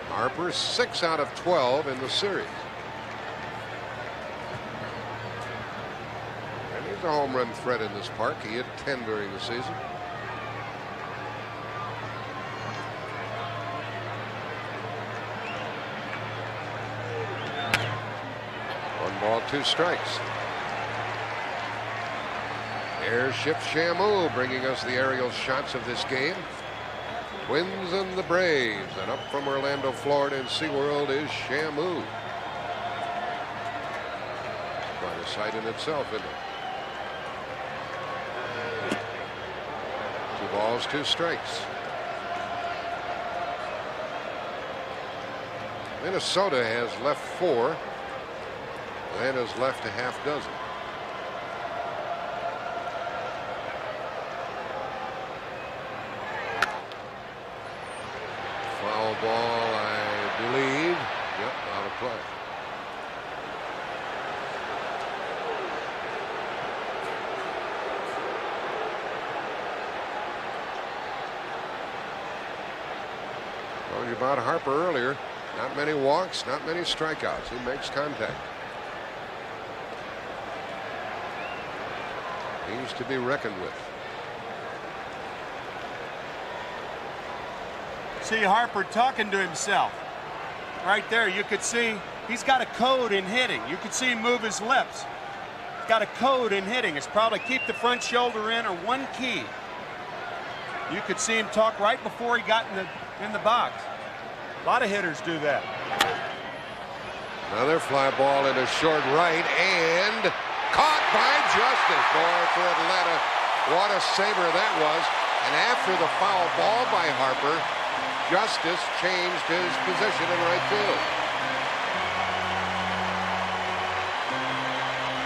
Harper 6 out of 12 in the series. And he's a home run threat in this park. He hit 10 during the season. One ball, 2 strikes. Airship Shamu bringing us the aerial shots of this game. Twins and the Braves, and up from Orlando, Florida in SeaWorld is Shamu. Quite a sight in itself, isn't it? 2 balls, 2 strikes. Minnesota has left 4. Atlanta's left a half dozen. Foul ball, I believe. Yep, out of play. Told you about Harper earlier. Not many walks, not many strikeouts. He makes contact. He's to be reckoned with. See Harper talking to himself. Right there, you could see he's got a code in hitting. You could see him move his lips. He's got a code in hitting. It's probably keep the front shoulder in or one key. You could see him talk right before he got in the box. A lot of hitters do that. Another fly ball into short right and caught by Justice. Boy, for Atlanta, what a saber that was. And after the foul ball by Harper, Justice changed his position in right field.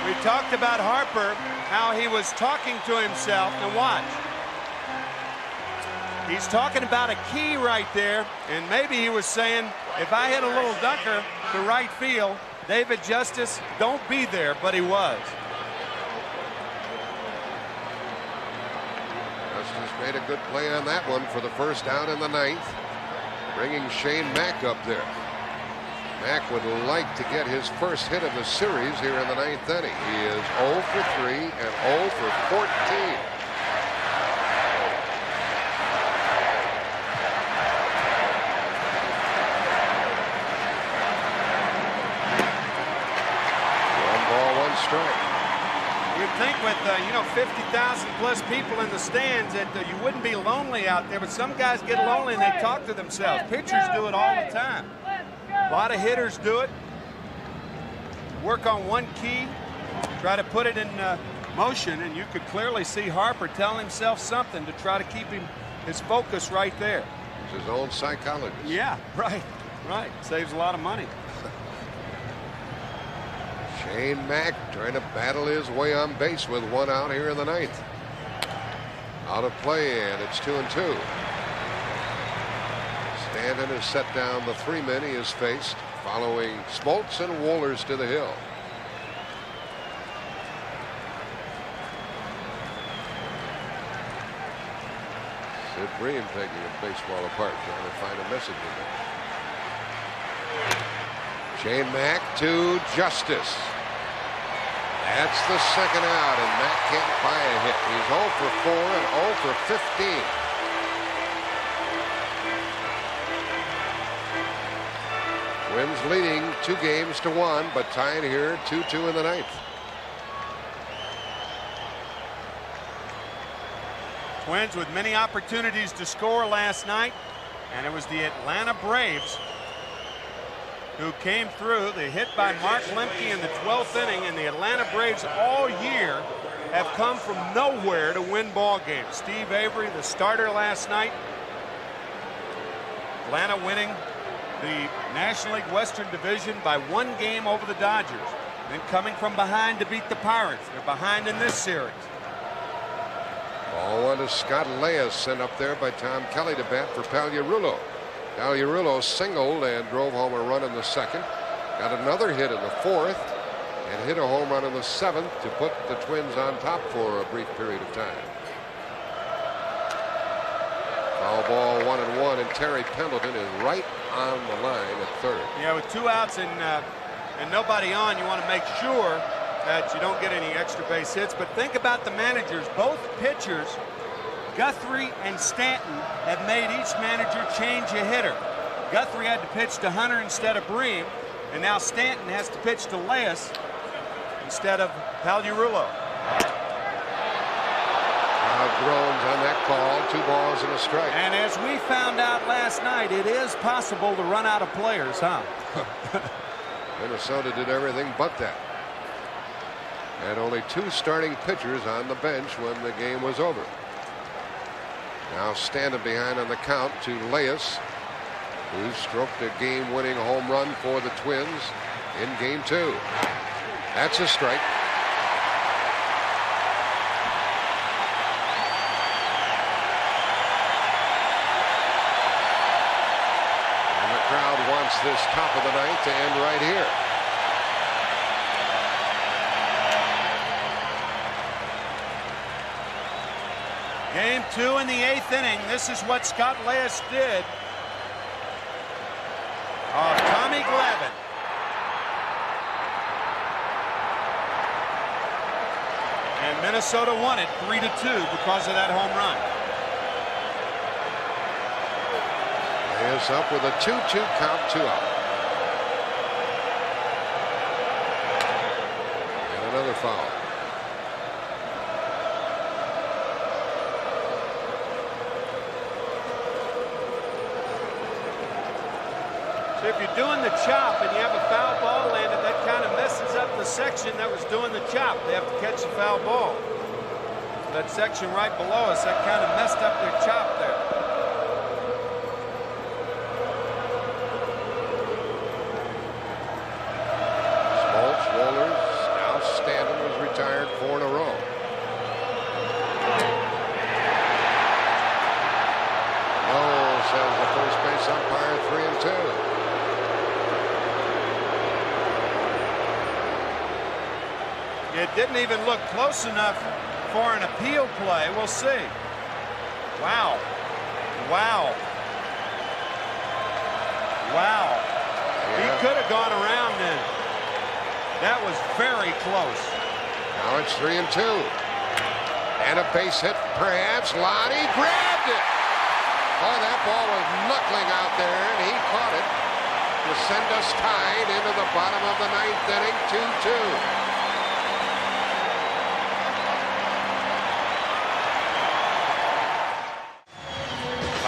We talked about Harper, how he was talking to himself. Now watch. He's talking about a key right there, and maybe he was saying, if I hit a little dunker to right field, David Justice, don't be there, but he was. Justice made a good play on that one for the first out in the 9th, bringing Shane Mack up there. Mack would like to get his first hit of the series here in the 9th inning. He is 0 for 3 and 0 for 14. You'd think with 50,000 plus people in the stands that you wouldn't be lonely out there, but some guys get lonely and they talk to themselves. Pitchers do it all the time. A lot of hitters do it. Work on one key, try to put it in motion, and you could clearly see Harper telling himself something to try to keep his focus right there. He's his own psychologist. Yeah, right. Saves a lot of money. Shane Mack trying to battle his way on base with 1 out here in the 9th. Out of play, and it's 2-2. Stanton has set down the 3 men he has faced, following Smoltz and Wohlers to the hill. Sid Bream taking a baseball apart, trying to find a message in there. Shane Mack to Justice. That's the second out, and Mack can't buy a hit. He's 0 for 4 and 0 for 15. Twins leading 2-1, but tied here 2-2 in the ninth. Twins with many opportunities to score last night, and it was the Atlanta Braves who came through. The hit by Mark Lemke in the 12th inning, and the Atlanta Braves all year have come from nowhere to win ball games. Steve Avery, the starter last night. Atlanta winning the National League Western Division by 1 game over the Dodgers. Then coming from behind to beat the Pirates. They're behind in this series. Ball 1 to Scott Leas, sent up there by Tom Kelly to bat for Pagliarulo. Pagliarulo singled and drove home a run in the second. Got another hit in the fourth and hit a home run in the seventh to put the Twins on top for a brief period of time. Foul ball 1-1, and Terry Pendleton is right on the line at third. Yeah, with 2 outs and nobody on, you want to make sure that you don't get any extra base hits. But think about the managers. Both pitchers, Guthrie and Stanton, have made each manager change a hitter. Guthrie had to pitch to Hunter instead of Bream, and now Stanton has to pitch to Leas instead of Pagliarulo. Groans on that call. 2 balls and a strike. And as we found out last night, it is possible to run out of players, huh? Minnesota did everything but that. Had only 2 starting pitchers on the bench when the game was over. Now Stanton behind on the count to Leas, who stroked a game-winning home run for the Twins in game 2. That's a strike. And the crowd wants this top of the ninth to end right here. Game 2 in the 8th inning. This is what Scott Leas did. Tommy Glavine. And Minnesota won it 3-2 because of that home run. Leas up with a 2-2 count, 2 out. And another foul. If you're doing the chop and you have a foul ball landed, that kind of messes up the section that was doing the chop. They have to catch the foul ball. That section right below us, that kind of messed up their chop there. Smoltz, Wohlers, now Stanton was retired 4 in a row. No, says the first base umpire, 3-2. It didn't even look close enough for an appeal play. We'll see. Wow. Wow. Wow. Yeah. He could have gone around then. That was very close. Now it's 3-2. And a base hit, perhaps. Lonnie grabbed it. Oh, that ball was knuckling out there, and he caught it to send us tied into the bottom of the 9th inning, 2-2.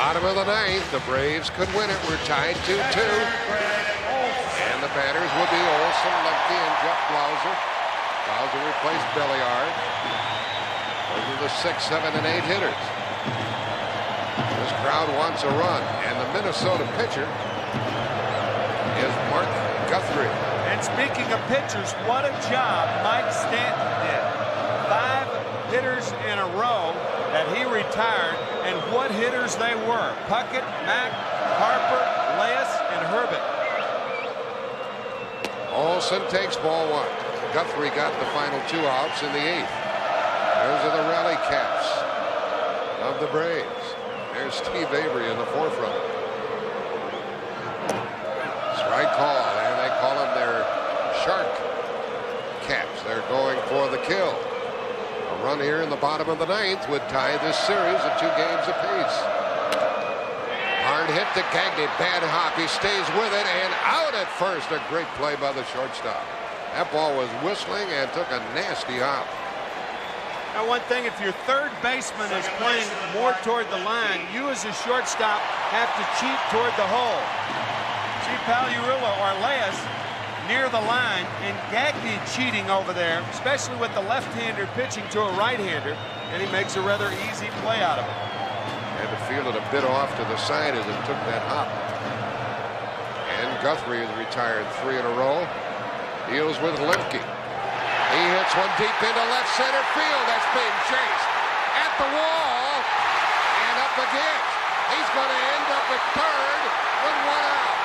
Bottom of the 9th, the Braves could win it. We're tied 2-2. And the batters will be Olson, Lemke, and Jeff Blauser. Blauser replaced Belliard. Those are the 6, 7, and 8 hitters. This crowd wants a run, and the Minnesota pitcher is Mark Guthrie. And speaking of pitchers, what a job Mike Stanton did. 5 hitters in a row that he retired and what hitters they were. Puckett, Mack, Harper, Leas, and Herbert. Olsen takes ball 1. Guthrie got the final 2 outs in the 8th. Those are the rally caps of the Braves. There's Steve Avery in the forefront. Strike call, and they call them their shark caps. They're going for the kill. A run here in the bottom of the 9th would tie this series at 2 games apiece. Hard hit to Gagne. Bad hop. He stays with it and out at first. A great play by the shortstop. That ball was whistling and took a nasty hop. Now, one thing, if your third baseman is playing more toward the line, you as a shortstop have to cheat toward the hole. See Pagliarulo or Leas near the line, and Gagne cheating over there, especially with the left-hander pitching to a right-hander, and he makes a rather easy play out of it. Had to feel it a bit off to the side as it took that hop. And Guthrie has retired 3 in a row. Deals with Lemke. He hits one deep into left center field. That's being chased at the wall and up again. He's going to end up at third with 1 out.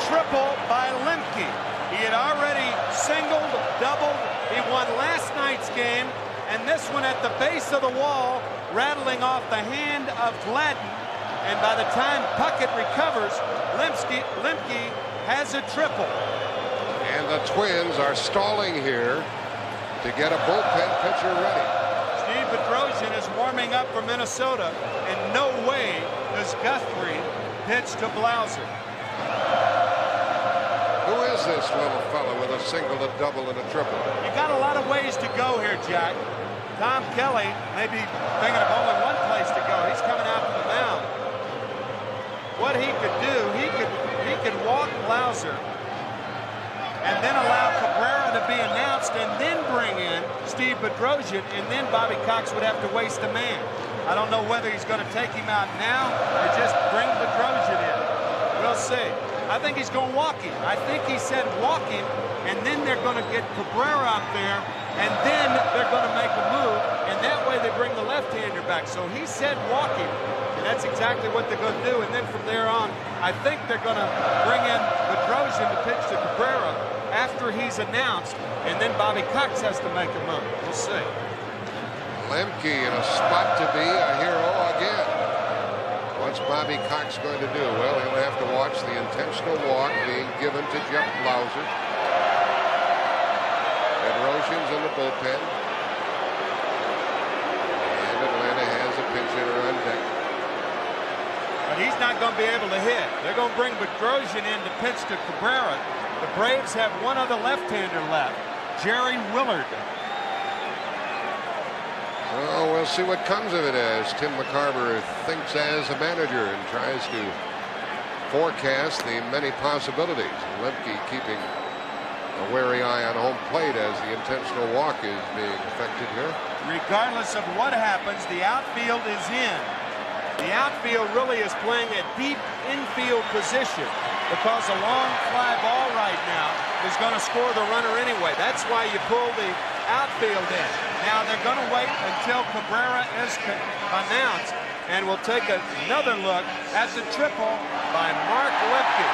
Triple by Lemke. He had already singled, doubled. He won last night's game, and this one at the base of the wall, rattling off the hand of Gladden. And by the time Puckett recovers, Lemke has a triple. And the Twins are stalling here to get a bullpen pitcher ready. Steve Bedrosian is warming up for Minnesota, and no way does Guthrie pitch to Blauser. Who is this little fella with a single, a double, and a triple? You got a lot of ways to go here, Jack. Tom Kelly may be thinking of only one place to go. He's coming out to the mound. What he could do, he could walk Blauser and then allow Cabrera to be announced and then bring in Steve Bedrosian, and then Bobby Cox would have to waste a man. I don't know whether he's going to take him out now or just bring Bedrosian in. We'll see. I think he's going to walk him. I think he said walk him, and then they're going to get Cabrera out there, and then they're going to make a move, and that way they bring the left-hander back. So he said walk him, and that's exactly what they're going to do. And then from there on, I think they're going to bring in Bedrosian to pitch to Cabrera after he's announced, and then Bobby Cox has to make a move. We'll see. Lemke in a spot to be a hero again. What's Bobby Cox going to do? Well, he'll have to watch the intentional walk being given to Jeff Blauser. Bedrosian's in the bullpen. And Atlanta has a pinch hitter on deck. But he's not going to be able to hit. They're going to bring Bedrosian in to pitch to Cabrera. The Braves have one other left-hander left, Jerry Willard. Well, we'll see what comes of it as Tim McCarver thinks as a manager and tries to forecast the many possibilities. Lemke keeping a wary eye on home plate as the intentional walk is being effected here. Regardless of what happens, the outfield is in. The outfield really is playing a deep infield position because a long fly ball right now is going to score the runner anyway. That's why you pull the outfield in. Now they're going to wait until Cabrera is announced, and we'll take another look at the triple by Mark Lemke.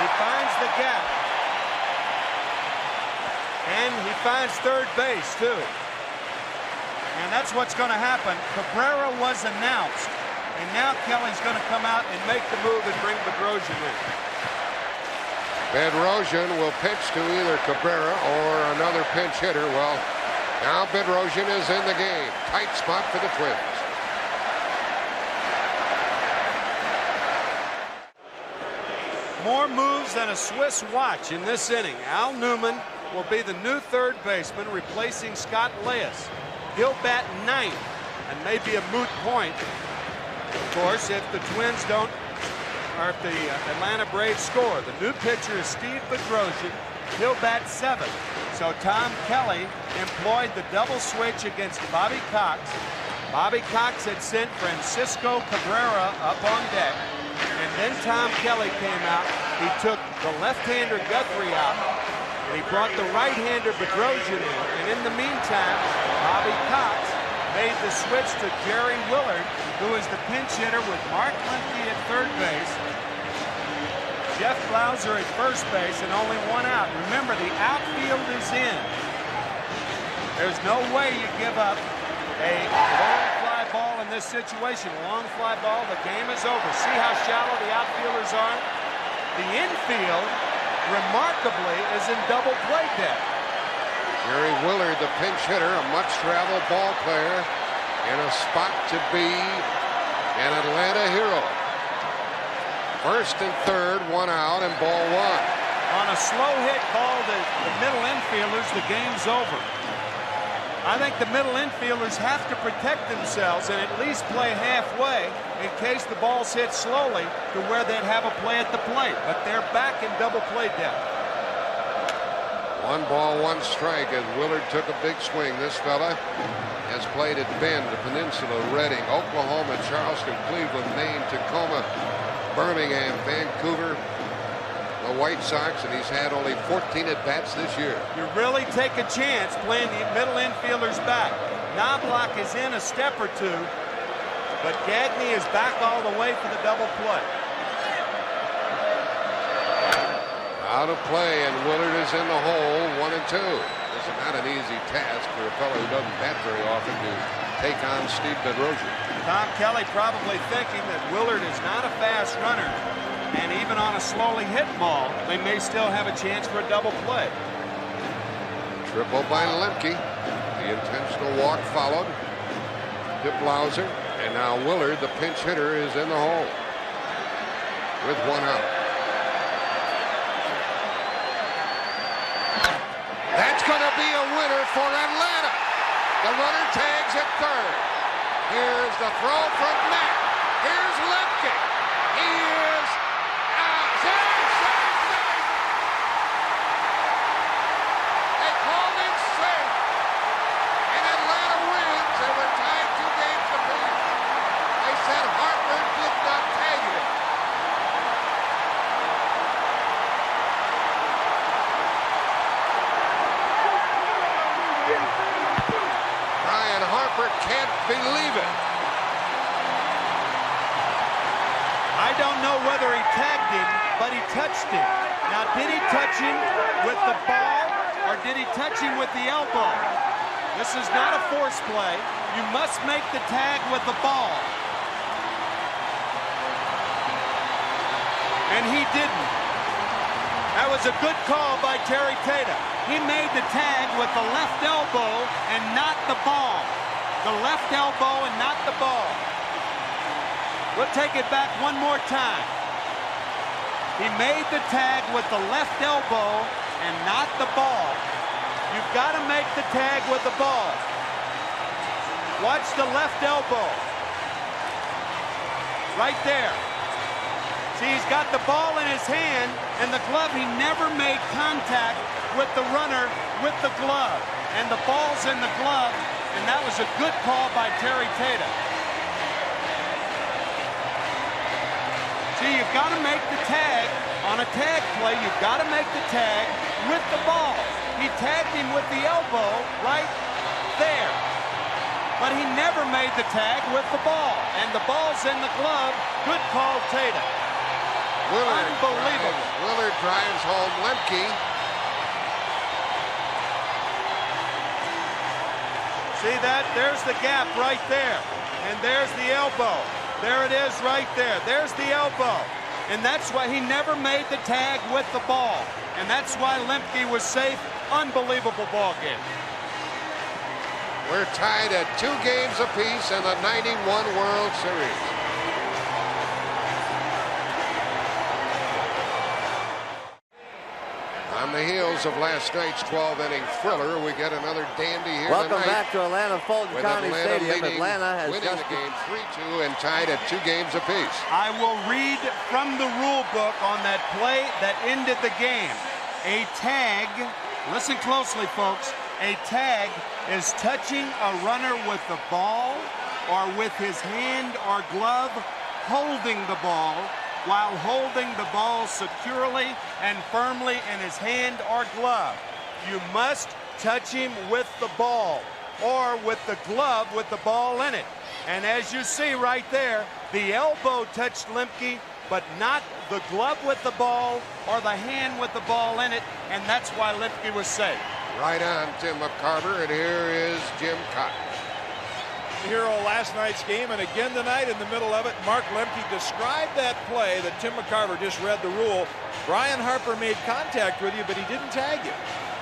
He finds the gap, and he finds third base too. And that's what's going to happen. Cabrera was announced, and now Kelly's going to come out and make the move and bring Bedrosian in. Bedrosian will pitch to either Cabrera or another pinch hitter. Well, now Bedrosian is in the game. Tight spot for the Twins. More moves than a Swiss watch in this inning. Al Newman will be the new third baseman, replacing Scott Leas. He'll bat ninth and may be a moot point, of course, if the Twins don't, or if the Atlanta Braves score. The new pitcher is Steve Bedrosian. He'll bat seventh. So Tom Kelly employed the double switch against Bobby Cox. Bobby Cox had sent Francisco Cabrera up on deck. And then Tom Kelly came out. He took the left-hander Guthrie out. And he brought the right-hander Bedrosian in. And in the meantime, Bobby Cox made the switch to Jerry Willard, who is the pinch hitter with Mark Lemke at third base, Jeff Blauser at first base, and only one out. Remember, the outfield is in. There's no way you give up a long fly ball in this situation. Long fly ball, the game is over. See how shallow the outfielders are? The infield, remarkably, is in double play depth. Jerry Willard, the pinch hitter, a much-traveled ball player, in a spot to be an Atlanta hero. First and third, one out, and ball one. On a slow hit ball to the middle infielders, the game's over. I think the middle infielders have to protect themselves and at least play halfway in case the ball's hit slowly to where they'd have a play at the plate. But they're back in double play depth. One ball, one strike as Willard took a big swing. This fella has played at Bend, the Peninsula, Reading, Oklahoma, Charleston, Cleveland, Maine, Tacoma, Birmingham, Vancouver, the White Sox, and he's had only 14 at-bats this year. You really take a chance playing the middle infielders back. Knobloch is in a step or two, but Gagne is back all the way for the double play. Out of play, and Willard is in the hole, 1 and 2. This is not an easy task for a fellow who doesn't bat very often to take on Steve Bedrosian. Tom Kelly probably thinking that Willard is not a fast runner, and even on a slowly hit ball, they may still have a chance for a double play. Triple by Lemke. The intentional walk followed to Blauser, and now Willard, the pinch hitter, is in the hole with one out. That's going to be a winner for Atlanta. The runner tags at third. Here's the throw from Matt. Here's Lemke. He is out. Safe. They called him safe. And Atlanta wins. They were tied 2 games apiece. They said Harper did not tag it. Harper can't believe it. I don't know whether he tagged him, but he touched him. Now, did he touch him with the ball, or did he touch him with the elbow? This is not a force play. You must make the tag with the ball. And he didn't. That was a good call by Terry Tatum. He made the tag with the left elbow and not the ball. The left elbow and not the ball. We'll take it back one more time. He made the tag with the left elbow and not the ball. You've got to make the tag with the ball. Watch the left elbow. Right there. See, he's got the ball in his hand, and the glove, he never made contact with the runner with the glove. And the ball's in the glove, and that was a good call by Terry Tatum. See, you've got to make the tag. On a tag play, you've got to make the tag with the ball. He tagged him with the elbow right there. But he never made the tag with the ball. And the ball's in the glove. Good call, Tatum. Unbelievable. Willard drives home Lemke. See that? There's the gap right there. And there's the elbow. There it is right there. There's the elbow. And that's why he never made the tag with the ball. And that's why Lemke was safe. Unbelievable ball game. We're tied at 2 games apiece in the '91 World Series. the heels of last night's 12-inning thriller, we get another dandy here Welcome tonight. back to Atlanta Fulton With County Atlanta Stadium. leading, Atlanta has winning just the game 3-2 and tied at 2 games apiece. I will read from the rule book on that play that ended the game. A tag, listen closely, folks, a tag is touching a runner with the ball or with his hand or glove holding the ball while holding the ball securely and firmly in his hand or glove. You must touch him with the ball or with the glove with the ball in it. And as you see right there, the elbow touched Lemke, but not the glove with the ball or the hand with the ball in it, and that's why Lemke was safe. Right on, Tim McCarver, and here is Jim Kaat. The hero of last night's game, and again tonight in the middle of it, Mark Lemke described that play that Tim McCarver just read the rule. Brian Harper made contact with you, but he didn't tag you.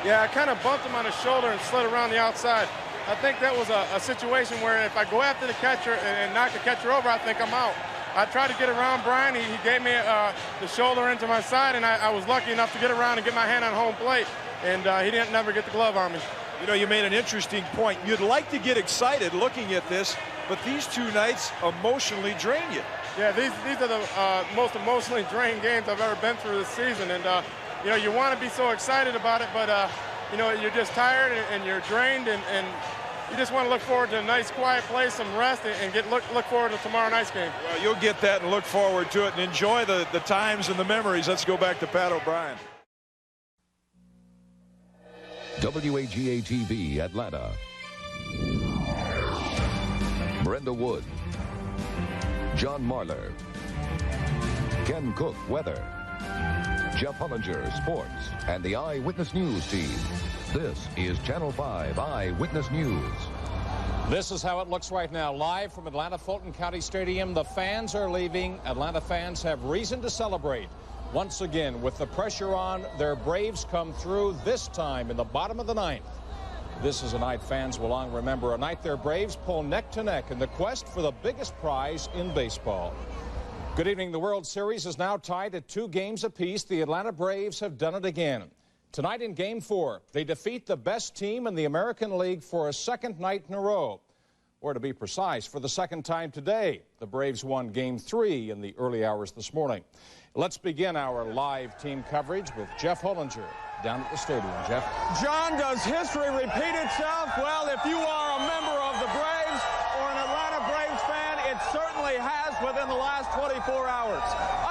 Yeah, I kind of bumped him on his shoulder and slid around the outside. I think that was a situation where if I go after the catcher and knock the catcher over, I think I'm out. I tried to get around Brian. He gave me the shoulder into my side, and I was lucky enough to get around and get my hand on home plate, and he didn't never get the glove on me. You know, you made an interesting point. You'd like to get excited looking at this, but these 2 nights emotionally drain you. Yeah, these are the most emotionally drained games I've ever been through this season, and you know, you want to be so excited about it, but you know, you're just tired and you're drained, and you just want to look forward to a nice quiet place, some rest, and look forward to tomorrow night's game. Well, you'll get that and look forward to it and enjoy the times and the memories. Let's go back to Pat O'Brien. WAGA-TV Atlanta. Brenda Wood, John Marler, Ken Cook Weather, Jeff Hullinger Sports, and the Eyewitness News team. This is Channel 5 Eyewitness News. This is how it looks right now, live from Atlanta Fulton County Stadium. The fans are leaving. Atlanta fans have reason to celebrate. Once again, with the pressure on, their Braves come through, this time in the bottom of the 9th. This is a night fans will long remember, a night their Braves pull neck to neck in the quest for the biggest prize in baseball. Good evening. The World Series is now tied at 2 games apiece. The Atlanta Braves have done it again. Tonight in Game 4, they defeat the best team in the American League for a 2nd night in a row. Or to be precise, for the 2nd time today, the Braves won Game 3 in the early hours this morning. Let's begin our live team coverage with Jeff Hullinger down at the stadium. Jeff. John, does history repeat itself? Well, if you are a member of the Braves or an Atlanta Braves fan, it certainly has within the last 24 hours.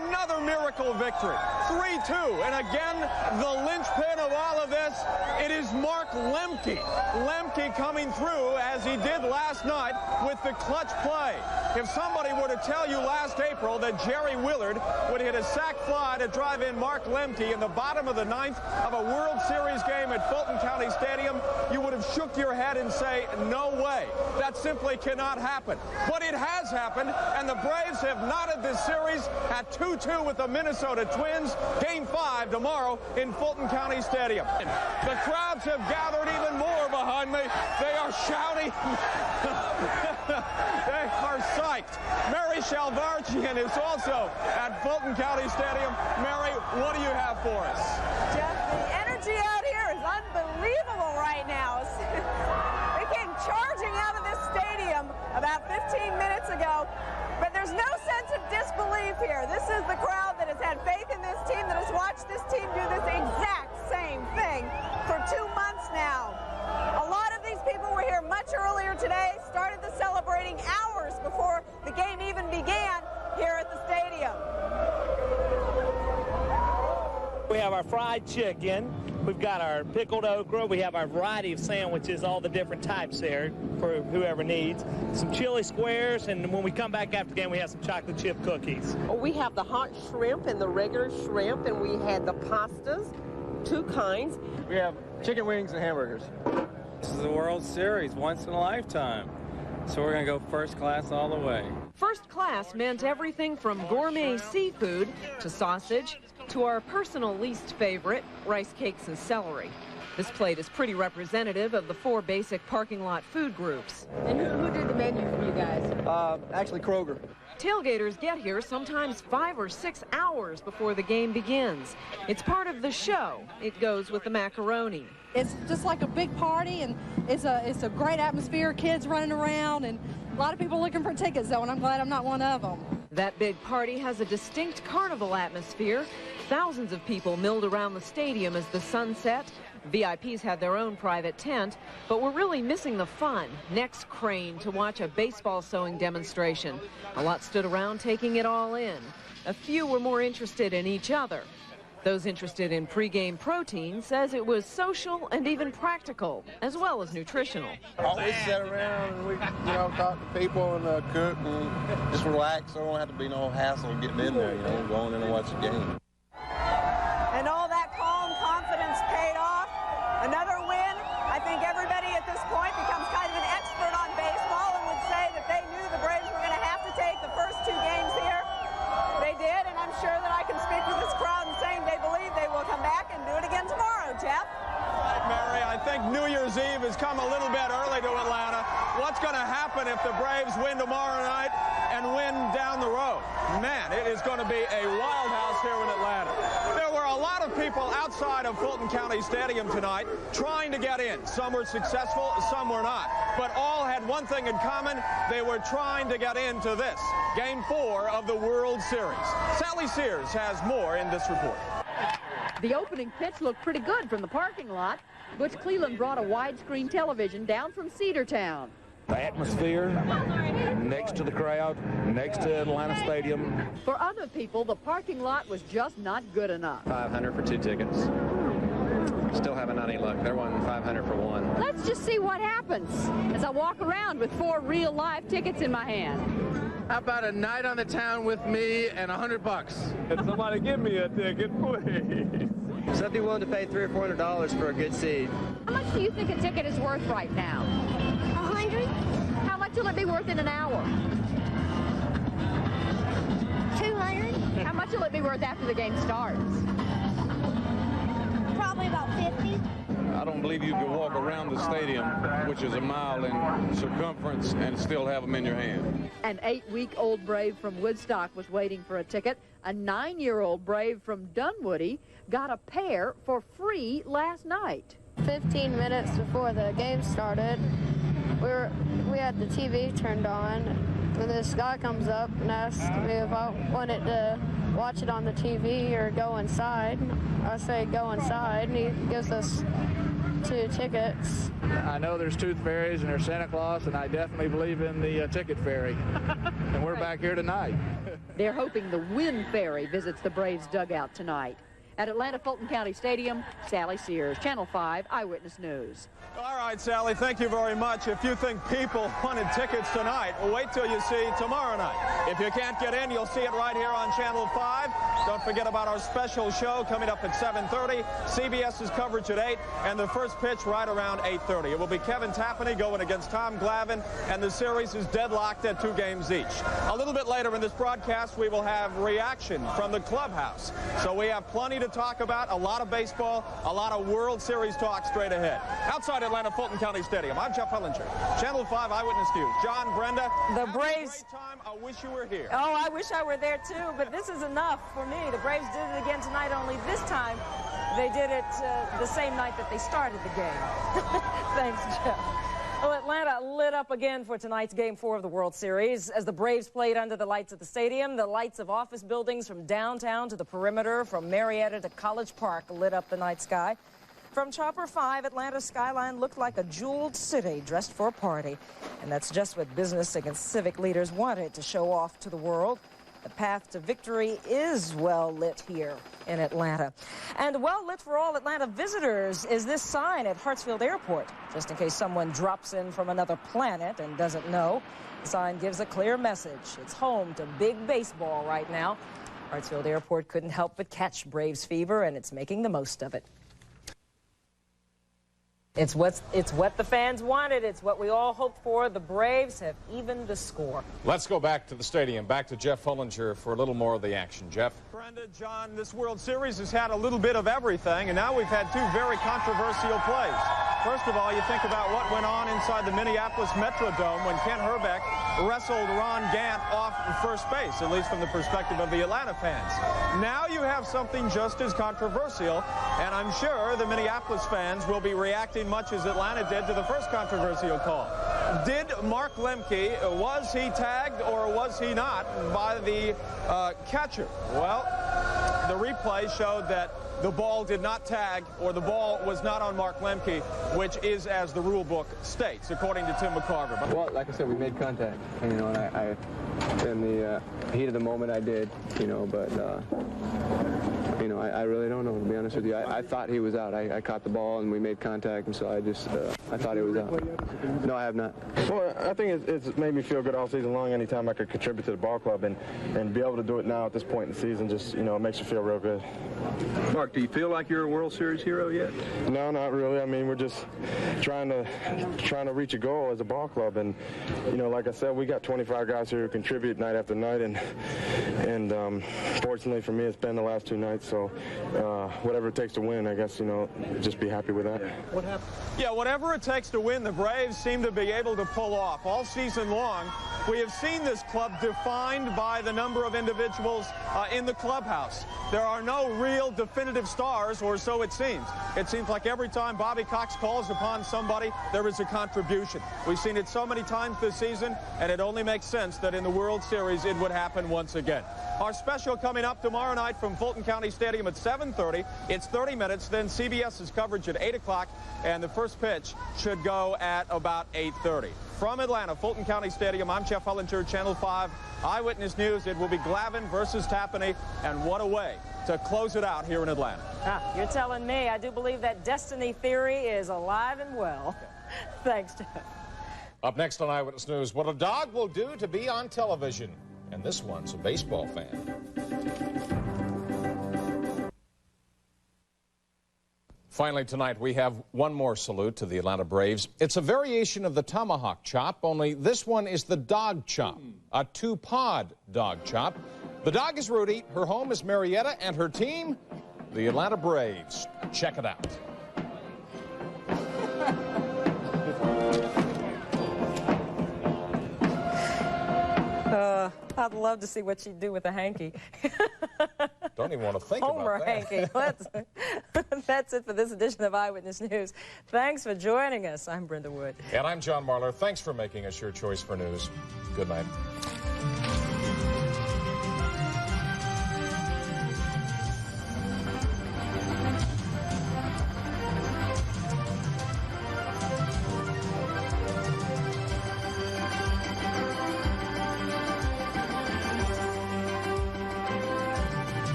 Another miracle victory, 3-2. And again, the linchpin of all of this, it is Mark Lemke. Lemke coming through as he did last night with the clutch play. If somebody were to tell you last April that Jerry Willard would hit a sac fly to drive in Mark Lemke in the bottom of the 9th of a World Series game at Fulton County Stadium, you would have shook your head and say, no way. That simply cannot happen. But it has happened, and the Braves have knotted this series at 2-2 with the Minnesota Twins. Game 5 tomorrow in Fulton County Stadium. The crowds have gathered even more behind me. They are shouting. They are psyched. Mary Shalvarchian is also at Fulton County Stadium. Mary, what do you have for us? Jeff, the energy out here is unbelievable right now. They came charging out of this stadium about 15 minutes ago, but there's no sense of disbelief here. This is the crowd that has had faith in this team, that has watched this team do this exact same thing for 2 months now. A lot of these people were here much earlier today, started the celebrating hours before the game even began here at the stadium. We have our fried chicken, we've got our pickled okra, we have our variety of sandwiches, all the different types there for whoever needs. Some chili squares, and when we come back after the game, we have some chocolate chip cookies. We have the hot shrimp and the regular shrimp, and we had the pastas, 2 kinds. We have chicken wings and hamburgers. This is the World Series, once in a lifetime. So we're going to go first class all the way. First class meant everything from gourmet seafood to sausage to our personal least favorite, rice cakes and celery. This plate is pretty representative of the 4 basic parking lot food groups. And who did the menu for you guys? Actually, Kroger. Tailgaters get here sometimes 5 or 6 hours before the game begins. It's part of the show. It goes with the macaroni. It's just like a big party, and it's a great atmosphere, kids running around, and a lot of people looking for tickets, though, and I'm glad I'm not one of them. That big party has a distinct carnival atmosphere. Thousands of people milled around the stadium as the sun set. VIPs had their own private tent, but we're really missing the fun. Next crane to watch a baseball sewing demonstration. A lot stood around taking it all in. A few were more interested in each other. Those interested in pregame protein says it was social and even practical, as well as nutritional. Always sit around and we, talk to people and cook and just relax. So there don't have to be no hassle getting in there, going in and watch the game. And all that calm confidence paid off. Another win. I think everybody at this point becomes kind of an expert on baseball and would say that they knew the Braves were going to have to take the first 2 games here. They did, and I'm sure that I can speak to this crowd and saying they believe they will come back and do it again tomorrow, Jeff. Right, Mary, I think New Year's Eve has come a little bit early to Atlanta. What's going to happen if the Braves win tomorrow night and win down the road? Man, it is going to be a wild house here in Atlanta. There were a lot of people outside of Fulton County Stadium tonight trying to get in. Some were successful, some were not. But all had one thing in common. They were trying to get into this, Game 4 of the World Series. Sally Sears has more in this report. The opening pitch looked pretty good from the parking lot. Butch Cleland brought a widescreen television down from Cedartown. The atmosphere, next to the crowd, next to Atlanta Stadium. For other people, the parking lot was just not good enough. $500 for 2 tickets. Still haven't had any luck. They're wanting $500 for 1. Let's just see what happens as I walk around with 4 real live tickets in my hand. How about a night on the town with me and $100? Can somebody give me a ticket, please? So I'd be willing to pay $300 or $400 for a good seat. How much do you think a ticket is worth right now? 100. How much will it be worth in an hour? 200. How much will it be worth after the game starts? Probably about 50. I don't believe you can walk around the stadium, which is a mile in circumference, and still have them in your hand. An 8-week-old Brave from Woodstock was waiting for a ticket. A 9-year-old Brave from Dunwoody got a pair for free last night. 15 minutes before the game started, we had the TV turned on, and this guy comes up and asks me if I wanted to watch it on the TV or go inside. I say go inside, and he gives us 2 tickets. I know there's tooth fairies and there's Santa Claus, and I definitely believe in the ticket fairy. And we're back here tonight. They're hoping the Wind Fairy visits the Braves dugout tonight. At Atlanta Fulton County Stadium, Sally Sears, Channel 5 Eyewitness News. All right, Sally, thank you very much. If you think people wanted tickets tonight, well, wait till you see tomorrow night. If you can't get in, you'll see it right here on Channel 5. Don't forget about our special show coming up at 7:30. CBS's coverage at 8, and the first pitch right around 8:30. It will be Kevin Tapani going against Tom Glavine, and the series is deadlocked at 2 games each. A little bit later in this broadcast, we will have reaction from the clubhouse. So we have plenty to talk about, a lot of baseball, a lot of World Series talk straight ahead. Outside Atlanta Fulton County Stadium, I'm Jeff Hellinger, Channel 5 Eyewitness News. John, Brenda, the Braves. I wish you were here. Oh, I wish I were there too, but this is enough for me. The Braves did it again tonight, only this time they did it the same night that they started the game. Thanks, Jeff. Well, Atlanta lit up again for tonight's Game 4 of the World Series. As the Braves played under the lights of the stadium, the lights of office buildings from downtown to the perimeter, from Marietta to College Park, lit up the night sky. From Chopper 5, Atlanta's skyline looked like a jeweled city dressed for a party. And that's just what business and civic leaders wanted to show off to the world. The path to victory is well lit here in Atlanta. And well lit for all Atlanta visitors is this sign at Hartsfield Airport. Just in case someone drops in from another planet and doesn't know, the sign gives a clear message. It's home to big baseball right now. Hartsfield Airport couldn't help but catch Braves fever, and it's making the most of it. It's what the fans wanted. It's what we all hoped for. The Braves have evened the score. Let's go back to the stadium, back to Jeff Hullinger for a little more of the action. Jeff? Brenda, John, this World Series has had a little bit of everything, and now we've had 2 very controversial plays. First of all, you think about what went on inside the Minneapolis Metrodome when Ken Herbeck wrestled Ron Gant off first base, at least from the perspective of the Atlanta fans. Now you have something just as controversial, and I'm sure the Minneapolis fans will be reacting much as Atlanta did to the first controversial call. Did Mark Lemke, was he tagged or was he not by the catcher? Well, the replay showed that the ball did not tag, or the ball was not on Mark Lemke, which is as the rule book states, according to Tim McCarver. Well, like I said, we made contact, you know, and I in the heat of the moment I did, you know, but, you know, I really don't know, to be honest with you. I thought he was out. I caught the ball and we made contact, and so I just, I thought he was out. No, I have not. Well, I think it's made me feel good all season long anytime I could contribute to the ball club, and be able to do it now at this point in the season just, you know, it makes you feel real good. Mark, do you feel like you're a World Series hero yet? No, not really. I mean, we're just trying to reach a goal as a ball club, and, you know, like I said, we got 25 guys here who contribute night after night, and fortunately for me, it's been the last 2 nights, so whatever it takes to win, I guess, you know, just be happy with that. What happened? Yeah, whatever it takes to win, the Braves seem to be able to pull off. All season long, we have seen this club defined by the number of individuals in the clubhouse. There are no real definitive stars, or so it seems. It seems like every time Bobby Cox calls upon somebody, there is a contribution. We've seen it so many times this season, and it only makes sense that in the World Series it would happen once again. Our special coming up tomorrow night from Fulton County Stadium at 7:30. It's 30 minutes, then CBS's coverage at 8 o'clock, and the first pitch should go at about 8:30. From Atlanta, Fulton County Stadium, I'm Jeff Hullinger, Channel 5 Eyewitness News. It will be Glavine versus Tapani, and what a way to close it out here in Atlanta. You're telling me. I do believe that destiny theory is alive and well. Thanks, Jeff. Up next on Eyewitness News, what a dog will do to be on television. And this one's a baseball fan. Finally tonight, we have one more salute to the Atlanta Braves. It's a variation of the tomahawk chop, only this one is the dog chop, a 2-pod dog chop. The dog is Rudy, her home is Marietta, and her team, the Atlanta Braves. Check it out. I'd love to see what she'd do with a hanky. Don't even want to think Homer about that. Hanky. That's it for this edition of Eyewitness News. Thanks for joining us. I'm Brenda Wood. And I'm John Marler. Thanks for making us your choice for news. Good night.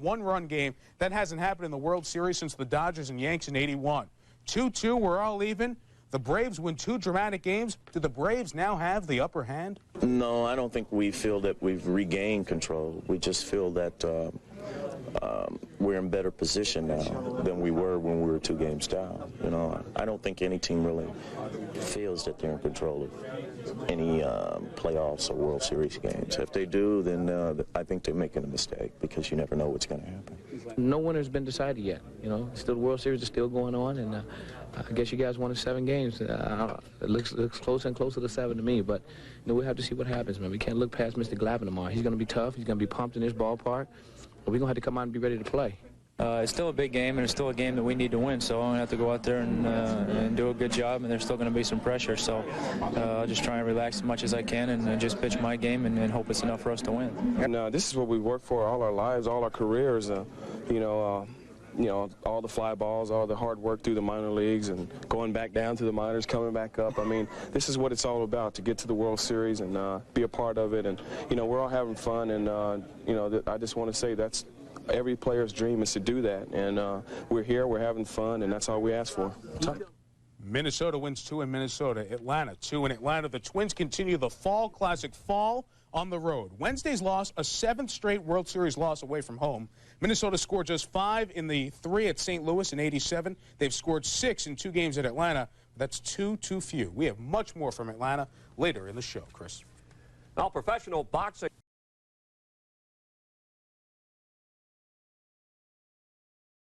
One-run game. That hasn't happened in the World Series since the Dodgers and Yanks in '81. 2-2, we're all even. The Braves win 2 dramatic games. Do the Braves now have the upper hand? No, I don't think we feel that we've regained control. We just feel that we're in better position now than we were when we were 2 games down. You know, I don't think any team really feels that they're in control of any playoffs or World Series games. If they do, then I think they're making a mistake, because you never know what's going to happen. No winner's been decided yet. You know, still the World Series is still going on, and I guess you guys won 7 games. It looks closer and closer to 7 to me, but you know, we'll have to see what happens, man. We can't look past Mr. Glavine tomorrow. He's going to be tough. He's going to be pumped in his ballpark. But we're going to have to come out and be ready to play. It's still a big game, and it's still a game that we need to win, so I'm going to have to go out there and do a good job, and there's still going to be some pressure. So I'll just try and relax as much as I can and just pitch my game and hope it's enough for us to win. And this is what we've worked for all our lives, all our careers, you know, all the fly balls, all the hard work through the minor leagues and going back down to the minors, coming back up. I mean, this is what it's all about, to get to the World Series and be a part of it. And, you know, we're all having fun, and, you know, I just want to say that's every player's dream is to do that. And we're here, we're having fun, and that's all we ask for. Minnesota wins 2 in Minnesota. Atlanta 2 in Atlanta. The Twins continue the Fall Classic Fall on the road. Wednesday's loss, a 7th straight World Series loss away from home. Minnesota scored just 5 in the 3 at St. Louis in '87. They've scored 6 in 2 games at Atlanta. That's 2 too few. We have much more from Atlanta later in the show, Chris. Well, professional boxing.